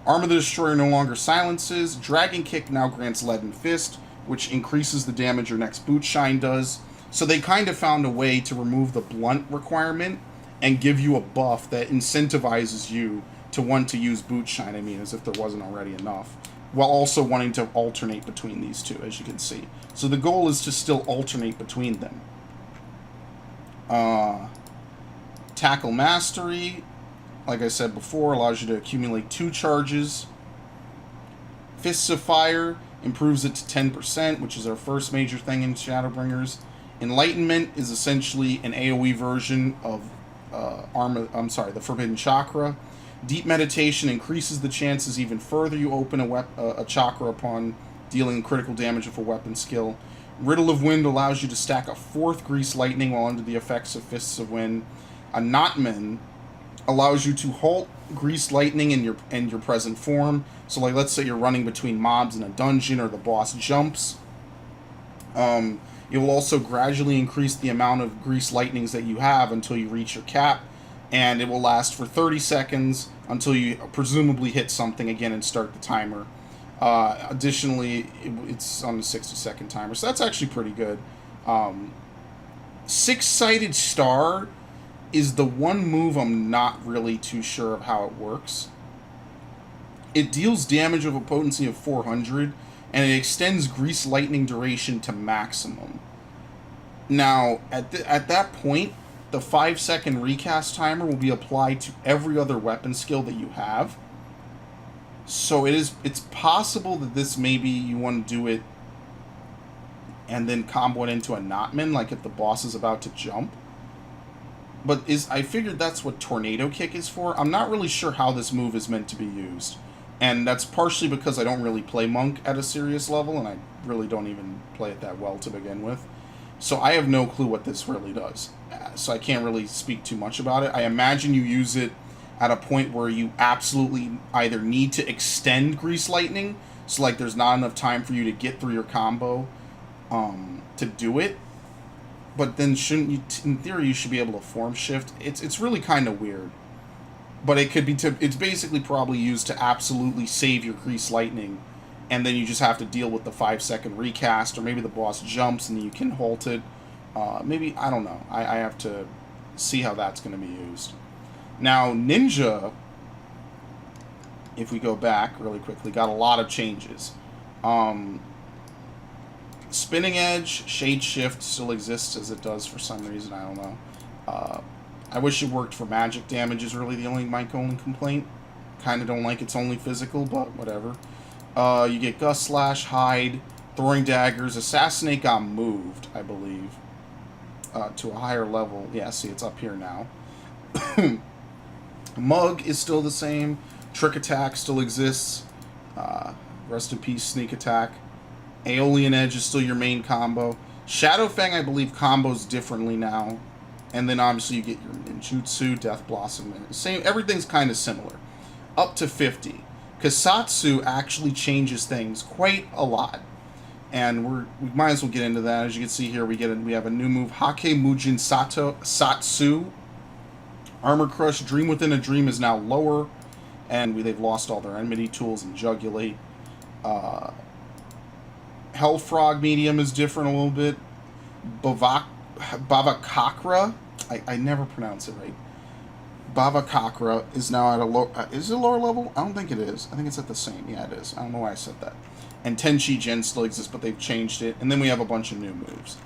Arm of the Destroyer no longer silences. Dragon Kick now grants Leaden Fist, which increases the damage your next Boot Shine does. So they kind of found a way to remove the blunt requirement and give you a buff that incentivizes you to want to use Boot Shine, as if there wasn't already enough, while also wanting to alternate between these two, as you can see. So the goal is to still alternate between them. Tackle Mastery, like I said before, allows you to accumulate 2 charges. Fists of Fire improves it to 10%, which is our first major thing in Shadowbringers. Enlightenment is essentially an AoE version of the Forbidden Chakra. Deep Meditation increases the chances even further you open a chakra upon dealing critical damage with a weapon skill. Riddle of Wind allows you to stack a 4th Grease Lightning while under the effects of Fists of Wind. A Knotman allows you to halt Grease Lightning in your present form. So, like, let's say you're running between mobs in a dungeon or the boss jumps. It will also gradually increase the amount of Grease Lightnings that you have until you reach your cap, and it will last for 30 seconds until you presumably hit something again and start the timer. Additionally, it's on the 60-second timer, so that's actually pretty good. Six-Sided Star is the one move I'm not really too sure of how it works. It deals damage of a potency of 400, and it extends Grease Lightning duration to maximum. Now, at that point, the 5-second recast timer will be applied to every other weapon skill that you have. So it's possible that this maybe you want to do it and then combo it into a Knotman, like if the boss is about to jump. But I figured that's what Tornado Kick is for. I'm not really sure how this move is meant to be used. And that's partially because I don't really play Monk at a serious level, and I really don't even play it that well to begin with. So I have no clue what this really does. So I can't really speak too much about it. I imagine you use it at a point where you absolutely either need to extend Grease Lightning, so like there's not enough time for you to get through your combo to do it. But then shouldn't you, in theory, you should be able to form shift. It's really kind of weird. But it could be it's basically probably used to absolutely save your Grease Lightning, and then you just have to deal with the 5-second recast, or maybe the boss jumps and you can halt it. Maybe, I don't know. I have to see how that's going to be used. Now, Ninja, if we go back really quickly, got a lot of changes. Spinning Edge, Shade Shift still exists as it does for some reason, I don't know. I wish it worked for magic damage is really my only complaint. Kind of don't like it's only physical, but whatever. You get Gust Slash, Hide, Throwing Daggers. Assassinate got moved, I believe, to a higher level. Yeah, see, it's up here now. Mug is still the same. Trick Attack still exists. Rest in peace, Sneak Attack. Aeolian Edge is still your main combo. Shadow Fang, I believe, combos differently now. And then obviously you get your Ninjutsu, Death Blossom, and same. Everything's kind of similar. Up to 50. Kasatsu actually changes things quite a lot. And we might as well get into that. As you can see here, we have a new move, Hake Mujin Satsu. Armor Crush, Dream Within a Dream is now lower, and they've lost all their enmity tools and Jugulate. Hell Frog Medium is different a little bit. Bavakakra, I never pronounce it right. Bavakakra is now at a low. Is it a lower level? I don't think it is. I think it's at the same. Yeah, it is. I don't know why I said that. And Tenchi Gen still exists, but they've changed it. And then we have a bunch of new moves.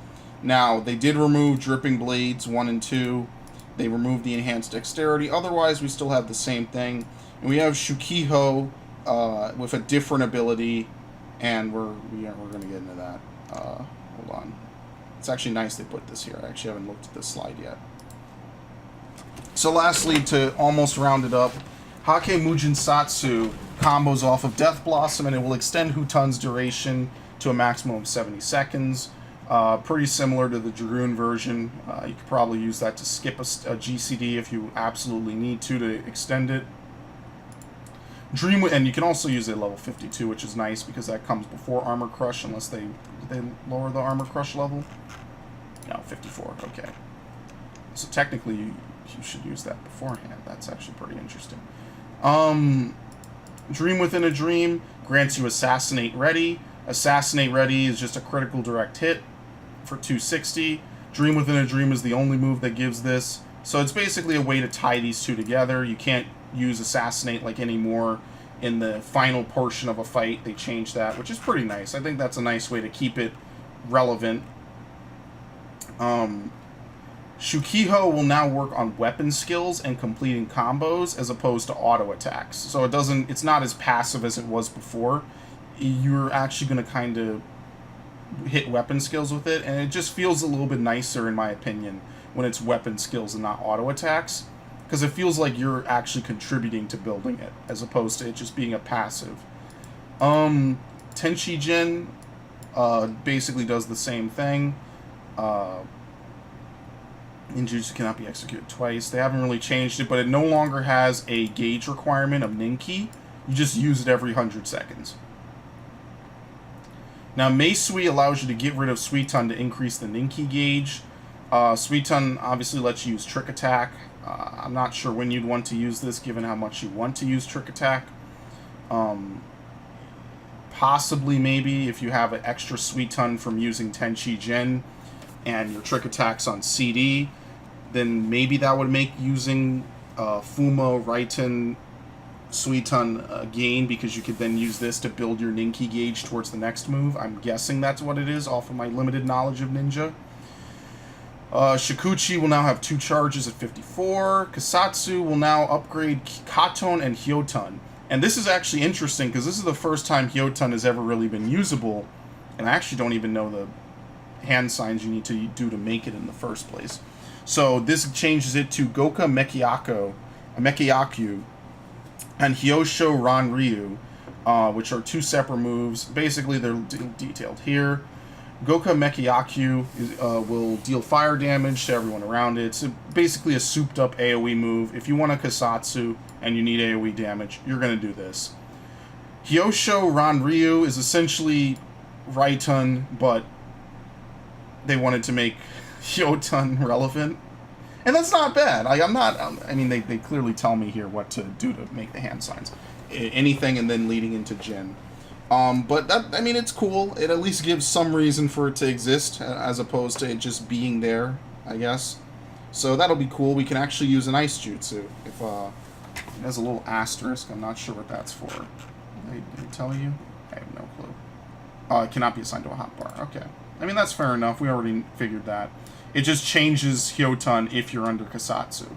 Now, they did remove Dripping Blades 1 and 2. They removed the Enhanced Dexterity. Otherwise, we still have the same thing. And we have Shukiho with a different ability. And we're going to get into that. Hold on. It's actually nice they put this here. I actually haven't looked at this slide yet. So lastly, to almost round it up, Hake Mujin Satsu combos off of Death Blossom, and it will extend Hutun's duration to a maximum of 70 seconds. Pretty similar to the Dragoon version. You could probably use that to skip a GCD if you absolutely need to extend it. And you can also use it at level 52, which is nice because that comes before Armor Crush, unless they lower the Armor Crush level. No, 54, okay. So technically you should use that beforehand. That's actually pretty interesting. Dream Within a Dream grants you Assassinate Ready. Assassinate Ready is just a critical direct hit for 260. Dream Within a Dream is the only move that gives this. So it's basically a way to tie these two together. You can't use Assassinate like anymore in the final portion of a fight. They changed that, which is pretty nice. I think that's a nice way to keep it relevant. Shukiho will now work on weapon skills and completing combos as opposed to auto attacks. So it's not as passive as it was before. You're actually going to kind of hit weapon skills with it, and it just feels a little bit nicer, in my opinion, when it's weapon skills and not auto attacks, because it feels like you're actually contributing to building it as opposed to it just being a passive. Tenchi Gen basically does the same thing. Ninjutsu cannot be executed twice. They haven't really changed it, but it no longer has a gauge requirement of Ninki. You just use it every 100 seconds. Now, Meisui allows you to get rid of Suiton to increase the Ninki gauge. Suiton obviously lets you use Trick Attack. I'm not sure when you'd want to use this, given how much you want to use Trick Attack. Possibly, maybe, if you have an extra Suiton from using Tenchi Jin and your Trick Attack's on CD, then maybe that would make using Fuma, Raiten, Suiton gain, because you could then use this to build your Ninki gauge towards the next move. I'm guessing that's what it is, off of my limited knowledge of ninja. Shikuchi will now have 2 charges at 54. Kasatsu will now upgrade Katon and Hyoton. And this is actually interesting, because this is the first time Hyoton has ever really been usable, and I actually don't even know the hand signs you need to do to make it in the first place. So this changes it to Goka Mekiyakyu and Hyosho Ranryu, which are 2 separate moves. Basically, they're detailed here. Goka Mekiyakyu will deal fire damage to everyone around it. It's basically a souped-up AoE move. If you want a Kasatsu and you need AoE damage, you're going to do this. Hyosho Ranryu is essentially Raiten, but they wanted to make Hyoton relevant. And that's not bad. I mean, they clearly tell me here what to do to make the hand signs. Anything and then leading into Jin. But that, I mean, it's cool. It at least gives some reason for it to exist, as opposed to it just being there, I guess. So that'll be cool. We can actually use an Ice Jutsu. If it has a little asterisk, I'm not sure what that's for. Did they tell you? I have no clue. It cannot be assigned to a hotbar. Okay. I mean, that's fair enough. We already figured that. It just changes Hyoton if you're under Kasatsu.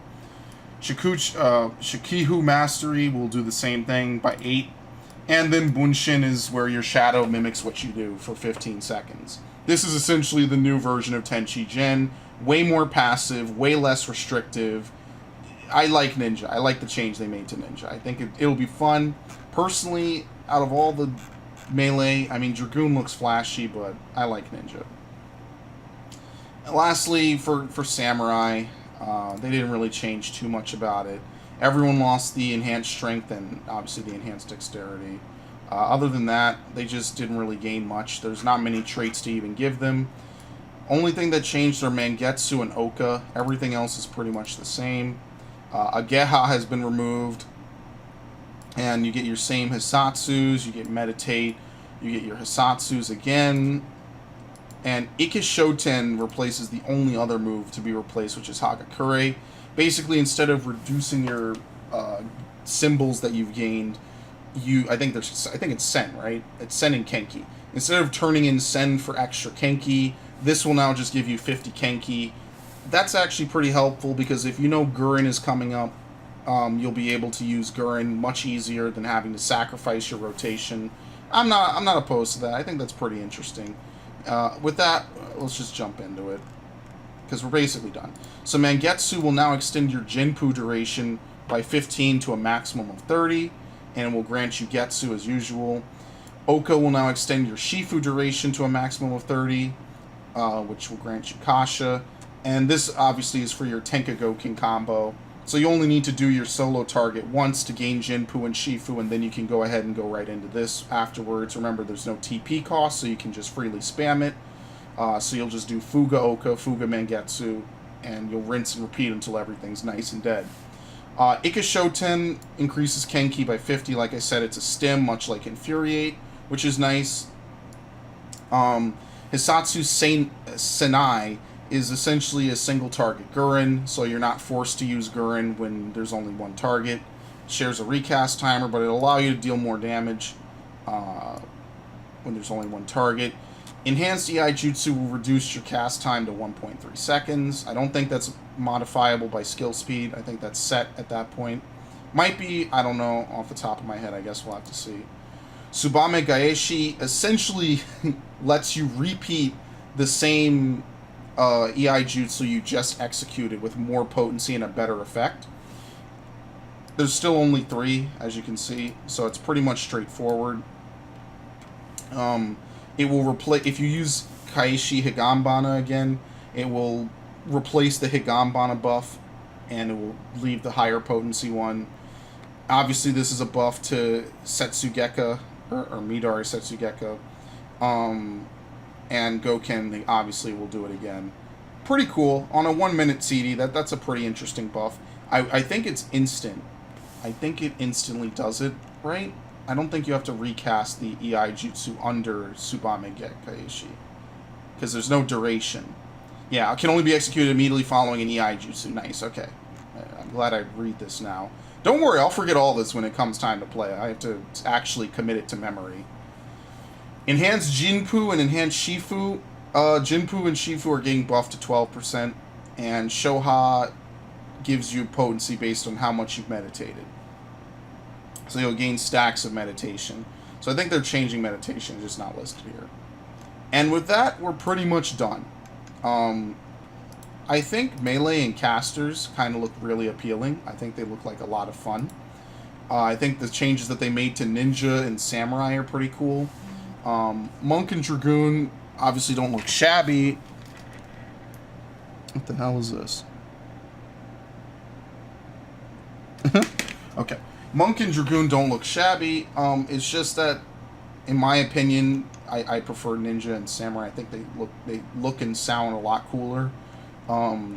Shikihu Mastery will do the same thing by 8. And then Bunshin is where your shadow mimics what you do for 15 seconds. This is essentially the new version of Tenchi Jin. Way more passive, way less restrictive. I like Ninja. I like the change they made to Ninja. I think it'll be fun. Personally, out of all the melee, I mean, Dragoon looks flashy, but I like Ninja. And lastly, for Samurai, they didn't really change too much about it. Everyone lost the enhanced strength and obviously the enhanced dexterity. Other than that, they just didn't really gain much. There's not many traits to even give them. Only thing that changed are Mangetsu and Oka. Everything else is pretty much the same. Ageha has been removed. And you get your same Hisatsus, you get Meditate, you get your Hisatsus again. And Ikishoten replaces the only other move to be replaced, which is Hagakure. Basically, instead of reducing your symbols that you've gained, I think it's Sen, right? It's Sen and Kenki. Instead of turning in Sen for extra Kenki, this will now just give you 50 Kenki. That's actually pretty helpful, because if you know Gurin is coming up, you'll be able to use Gurin much easier than having to sacrifice your rotation. I'm not opposed to that. I think that's pretty interesting. With that, let's just jump into it, because we're basically done. So Mangetsu will now extend your Jinpu duration by 15 to a maximum of 30, and will grant you Getsu as usual. Oka will now extend your Shifu duration to a maximum of 30, which will grant you Kasha. And this obviously is for your Tenkagoken combo. So you only need to do your solo target once to gain Jinpu and Shifu, and then you can go ahead and go right into this afterwards. Remember, there's no TP cost, so you can just freely spam it. So you'll just do Fuga Oka, Fuga Mangetsu, and you'll rinse and repeat until everything's nice and dead. Ikishoten increases Kenki by 50. Like I said, it's a stim, much like Infuriate, which is nice. Hisatsu Senai is essentially a single target Gurin, so you're not forced to use Gurin when there's only one target. It shares a recast timer, but it'll allow you to deal more damage when there's only one target. Enhanced EI Jutsu will reduce your cast time to 1.3 seconds. I don't think that's modifiable by skill speed. I think that's set at that point. Might be, I don't know, off the top of my head. I guess we'll have to see. Tsubame Gaeshi essentially lets you repeat the same EI Jutsu you just executed with more potency and a better effect. There's still only 3, as you can see, so it's pretty much straightforward. It will replace, if you use Kaishi Higambana again, it will replace the Higambana buff, and it will leave the higher potency one. Obviously, this is a buff to Setsugeka, or Midari Setsugeka. And Goken, they obviously will do it again. Pretty cool. On a 1 minute CD, that's a pretty interesting buff. I think it's instant. I think it instantly does it, right? I don't think you have to recast the EI Jutsu under Tsubame Kaishi, because there's no duration. Yeah, it can only be executed immediately following an EI Jutsu. Nice, okay. I'm glad I read this now. Don't worry, I'll forget all this when it comes time to play. I have to actually commit it to memory. Enhanced Jinpu and Enhanced Shifu. Jinpu and Shifu are getting buffed to 12%, and Shoha gives you potency based on how much you've meditated. So you'll gain stacks of meditation. So I think they're changing meditation, just not listed here. And with that, we're pretty much done. I think melee and casters kind of look really appealing. I think they look like a lot of fun. I think the changes that they made to ninja and samurai are pretty cool. Monk and dragoon obviously don't look shabby. What the hell is this? Okay. Monk and dragoon don't look shabby. It's just that, in my opinion, I prefer ninja and samurai. I think they look and sound a lot cooler. I'm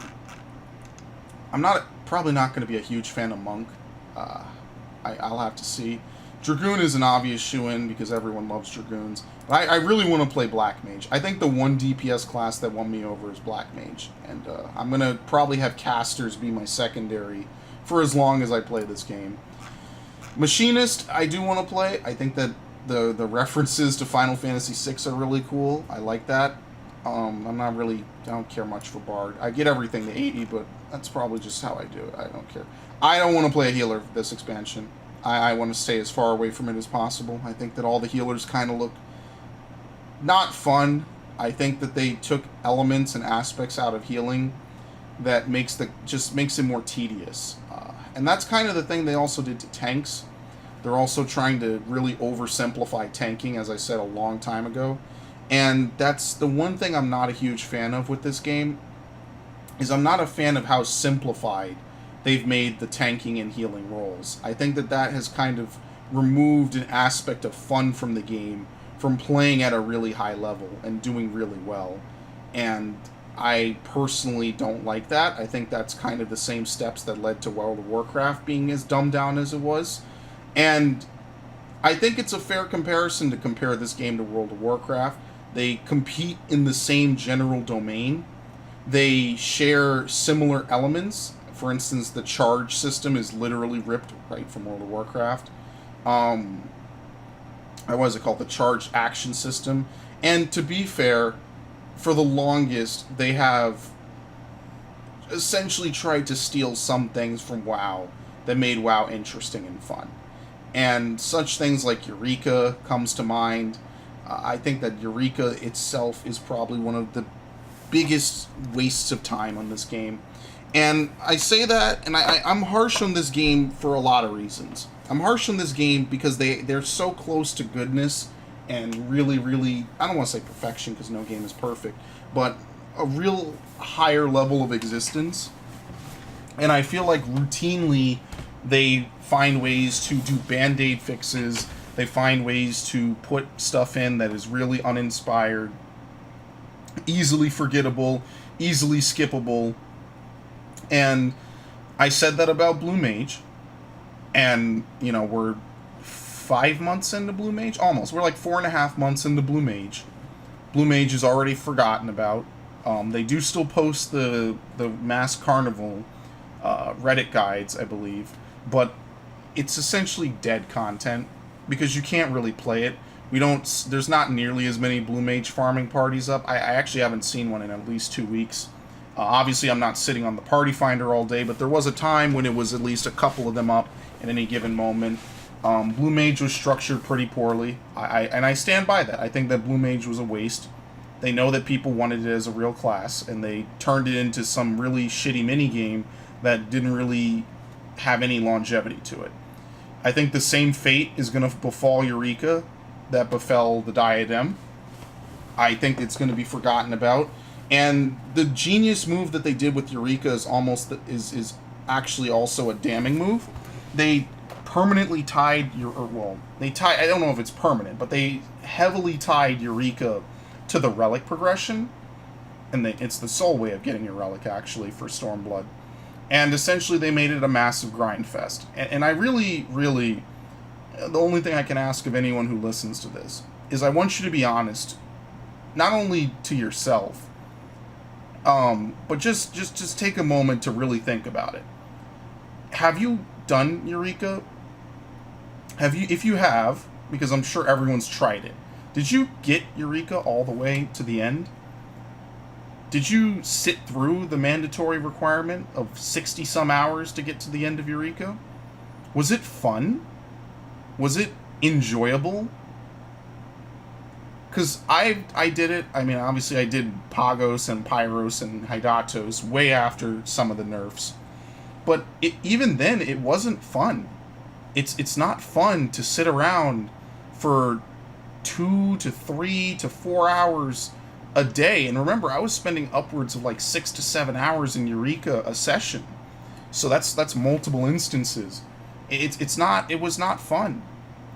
probably not going to be a huge fan of monk. I'll have to see. Dragoon is an obvious shoe-in because everyone loves dragoons. But I really want to play Black Mage. I think the one DPS class that won me over is Black Mage. And I'm going to probably have casters be my secondary for as long as I play this game. Machinist, I do want to play. I think that the references to Final Fantasy VI are really cool. I like that. I don't care much for Bard. I get everything to 80, but that's probably just how I do it. I don't care. I don't want to play a healer for this expansion. I want to stay as far away from it as possible. I think that all the healers kind of look not fun. I think that they took elements and aspects out of healing that just makes it more tedious. And that's kind of the thing they also did to tanks. They're also trying to really oversimplify tanking, as I said a long time ago. And that's the one thing I'm not a huge fan of with this game, is I'm not a fan of how simplified they've made the tanking and healing roles. I think that has kind of removed an aspect of fun from the game, from playing at a really high level and doing really well. And I personally don't like that. I think that's kind of the same steps that led to World of Warcraft being as dumbed down as it was. And I think it's a fair comparison to compare this game to World of Warcraft. They compete in the same general domain. They share similar elements. For instance, the charge system is literally ripped right from World of Warcraft. What is it called? The charge action system. And to be fair, for the longest, they have essentially tried to steal some things from WoW that made WoW interesting and fun. And such things like Eureka comes to mind. I think that Eureka itself is probably one of the biggest wastes of time on this game. And I say that, and I'm harsh on this game for a lot of reasons. I'm harsh on this game because they're so close to goodness and really, really, I don't want to say perfection because no game is perfect, but a real higher level of existence. And I feel like routinely they find ways to do band-aid fixes. They find ways to put stuff in that is really uninspired, easily forgettable, easily skippable. And I said that about Blue Mage. And, we're 5 months into Blue Mage? Almost. We're like 4.5 months into Blue Mage. Blue Mage is already forgotten about. They do still post the Mask Carnival Reddit guides, I believe. But it's essentially dead content because you can't really play it. There's not nearly as many Blue Mage farming parties up. I actually haven't seen one in at least 2 weeks. Obviously, I'm not sitting on the Party Finder all day, but there was a time when it was at least a couple of them up at any given moment. Blue Mage was structured pretty poorly, and I stand by that. I think that Blue Mage was a waste. They know that people wanted it as a real class, and they turned it into some really shitty minigame that didn't really have any longevity to it. I think the same fate is going to befall Eureka that befell the Diadem. I think it's going to be forgotten about. And the genius move that they did with Eureka is actually also a damning move. They permanently tied I don't know if it's permanent, but they heavily tied Eureka to the relic progression, and it's the sole way of getting your relic actually for Stormblood. And essentially they made it a massive grind fest. And I really, really, the only thing I can ask of anyone who listens to this is I want you to be honest, not only to yourself, but just take a moment to really think about it. Have you done Eureka? If you have, because I'm sure everyone's tried it, did you get Eureka all the way to the end? Did you sit through the mandatory requirement of 60 some hours to get to the end of Eureka? Was it fun? Was it enjoyable? Because I did it. I mean, obviously I did Pagos and Pyros and Hydatos way after some of the nerfs. But even then, it wasn't fun. It's not fun to sit around for 2 to 3 to 4 hours a day. And remember, I was spending upwards of like 6 to 7 hours in Eureka a session. So that's multiple instances. It was not fun.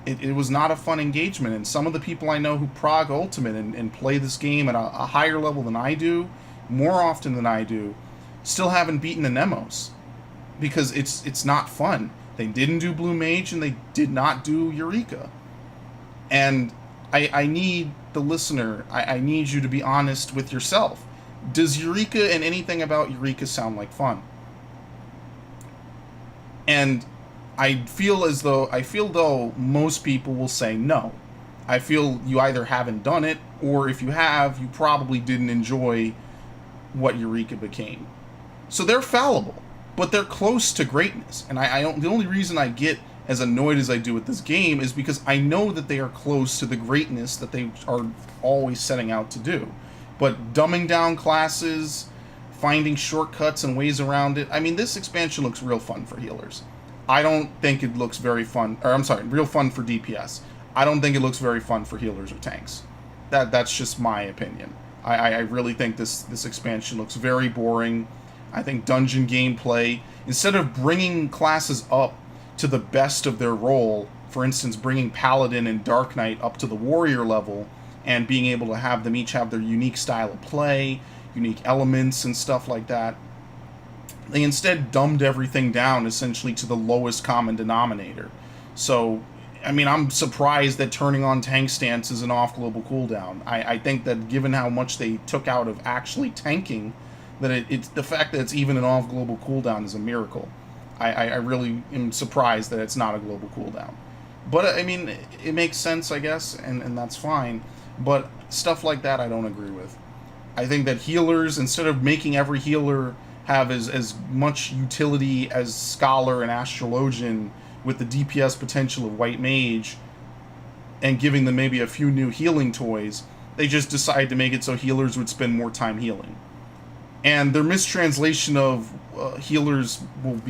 It was not a fun engagement. And some of the people I know who prog Ultimate and play this game at a higher level than I do, more often than I do, still haven't beaten the Nemos. Because it's not fun. They didn't do Blue Mage and they did not do Eureka. And I need the listener, I need you to be honest with yourself. Does Eureka and anything about Eureka sound like fun? And I feel though most people will say no. I feel you either haven't done it, or if you have, you probably didn't enjoy what Eureka became. So they're fallible, but they're close to greatness. And I don't. The only reason I get as annoyed as I do with this game is because I know that they are close to the greatness that they are always setting out to do. But dumbing down classes, finding shortcuts and ways around it. I mean, this expansion looks real fun for healers. I don't think it looks very fun, real fun for DPS. I don't think it looks very fun for healers or tanks. That's just my opinion. I really think this expansion looks very boring. I think dungeon gameplay, instead of bringing classes up to the best of their role, for instance, bringing Paladin and Dark Knight up to the warrior level, and being able to have them each have their unique style of play, unique elements and stuff like that, they instead dumbed everything down essentially to the lowest common denominator. So, I mean, I'm surprised that turning on tank stance is an off-global cooldown. I think that given how much they took out of actually tanking, that it's the fact that it's even an off-global cooldown is a miracle. I really am surprised that it's not a global cooldown. But, I mean, it makes sense, I guess, and that's fine. But stuff like that I don't agree with. I think that healers, instead of making every healer have as much utility as Scholar and Astrologian with the DPS potential of White Mage, and giving them maybe a few new healing toys, they just decided to make it so healers would spend more time healing. And their mistranslation of healers will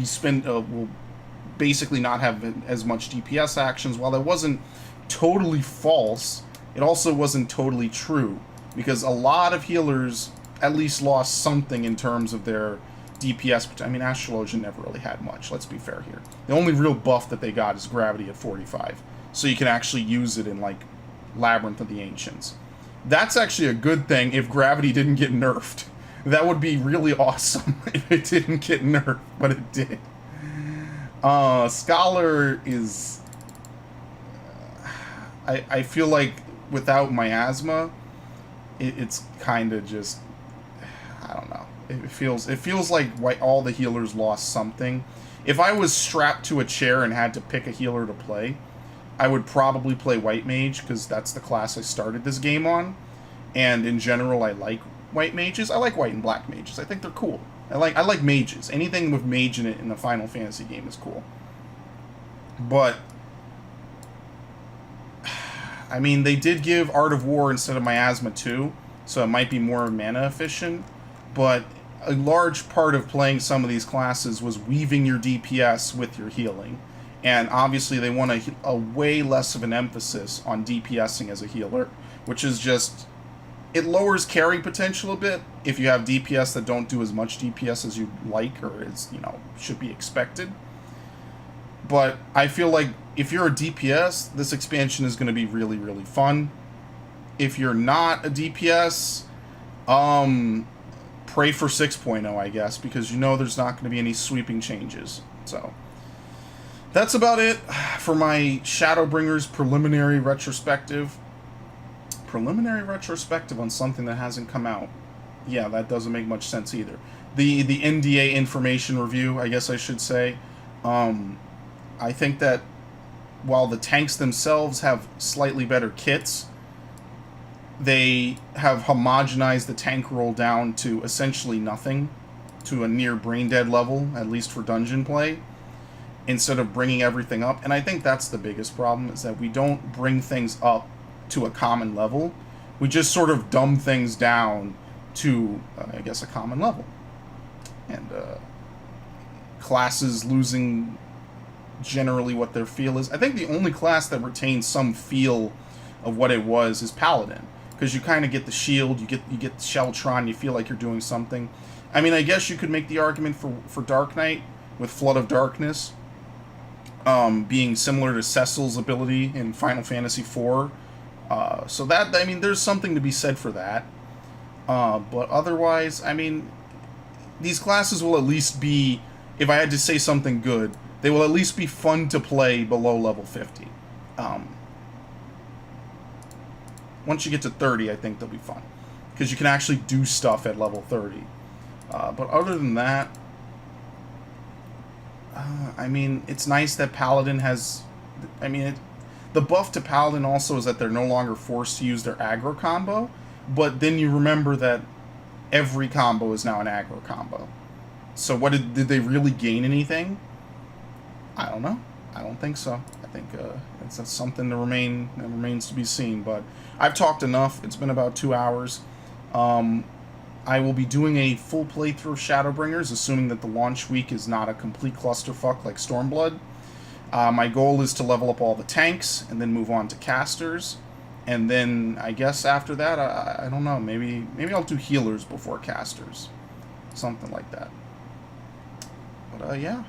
basically not have as much DPS actions. While that wasn't totally false, it also wasn't totally true, because a lot of healers at least lost something in terms of their DPS. I mean, Astrologian never really had much, let's be fair here. The only real buff that they got is Gravity at 45, so you can actually use it in, like, Labyrinth of the Ancients. That's actually a good thing if Gravity didn't get nerfed. That would be really awesome if it didn't get nerfed, but it did. Scholar is... I feel like without Miasma, it's kind of just... I don't know. It feels like all the healers lost something. If I was strapped to a chair and had to pick a healer to play, I would probably play White Mage, because that's the class I started this game on. And in general, I like White Mages. I like White and Black Mages. I think they're cool. I like mages. Anything with mage in it in a Final Fantasy game is cool. But I mean, they did give Art of War instead of Miasma too, so it might be more mana efficient. But a large part of playing some of these classes was weaving your DPS with your healing. And obviously they want a way less of an emphasis on DPSing as a healer, which is just It lowers carry potential a bit if you have DPS that don't do as much DPS as you'd like or as, you know, should be expected. But I feel like if you're a DPS, this expansion is going to be really, really fun. If you're not a DPS, pray for 6.0, I guess, because you know there's not going to be any sweeping changes. So that's about it for my ShadowBringers preliminary retrospective. Preliminary retrospective on something that hasn't come out. Yeah, that doesn't make much sense either. The NDA information review, I guess I should say. I think that while the tanks themselves have slightly better kits, they have homogenized the tank roll down to essentially nothing, to a near brain dead level, at least for dungeon play, instead of bringing everything up. And I think that's the biggest problem, is that we don't bring things up to a common level. We just sort of dumb things down to, I guess, a common level. And classes losing generally what their feel is. I think the only class that retains some feel of what it was is Paladin, because you kind of get the shield, you get the Sheltron, you feel like you're doing something. I mean, I guess you could make the argument for Dark Knight with Flood of Darkness being similar to Cecil's ability in Final Fantasy IV. So that, I mean, there's something to be said for that. But otherwise, I mean, these classes will at least be, if I had to say something good, they will at least be fun to play below level 50. Once you get to 30, I think they'll be fun, because you can actually do stuff at level 30. But other than that, I mean, it's nice that Paladin has, I mean, the buff to Paladin also is that they're no longer forced to use their aggro combo, but then you remember that every combo is now an aggro combo. So what did they really gain anything? I don't know. I don't think so. I think that's something that remains to be seen. But I've talked enough. It's been about 2 hours. I will be doing a full playthrough of ShadowBringers, assuming that the launch week is not a complete clusterfuck like Stormblood. My goal is to level up all the tanks and then move on to casters. And then I guess after that, I don't know. Maybe I'll do healers before casters, something like that. But yeah,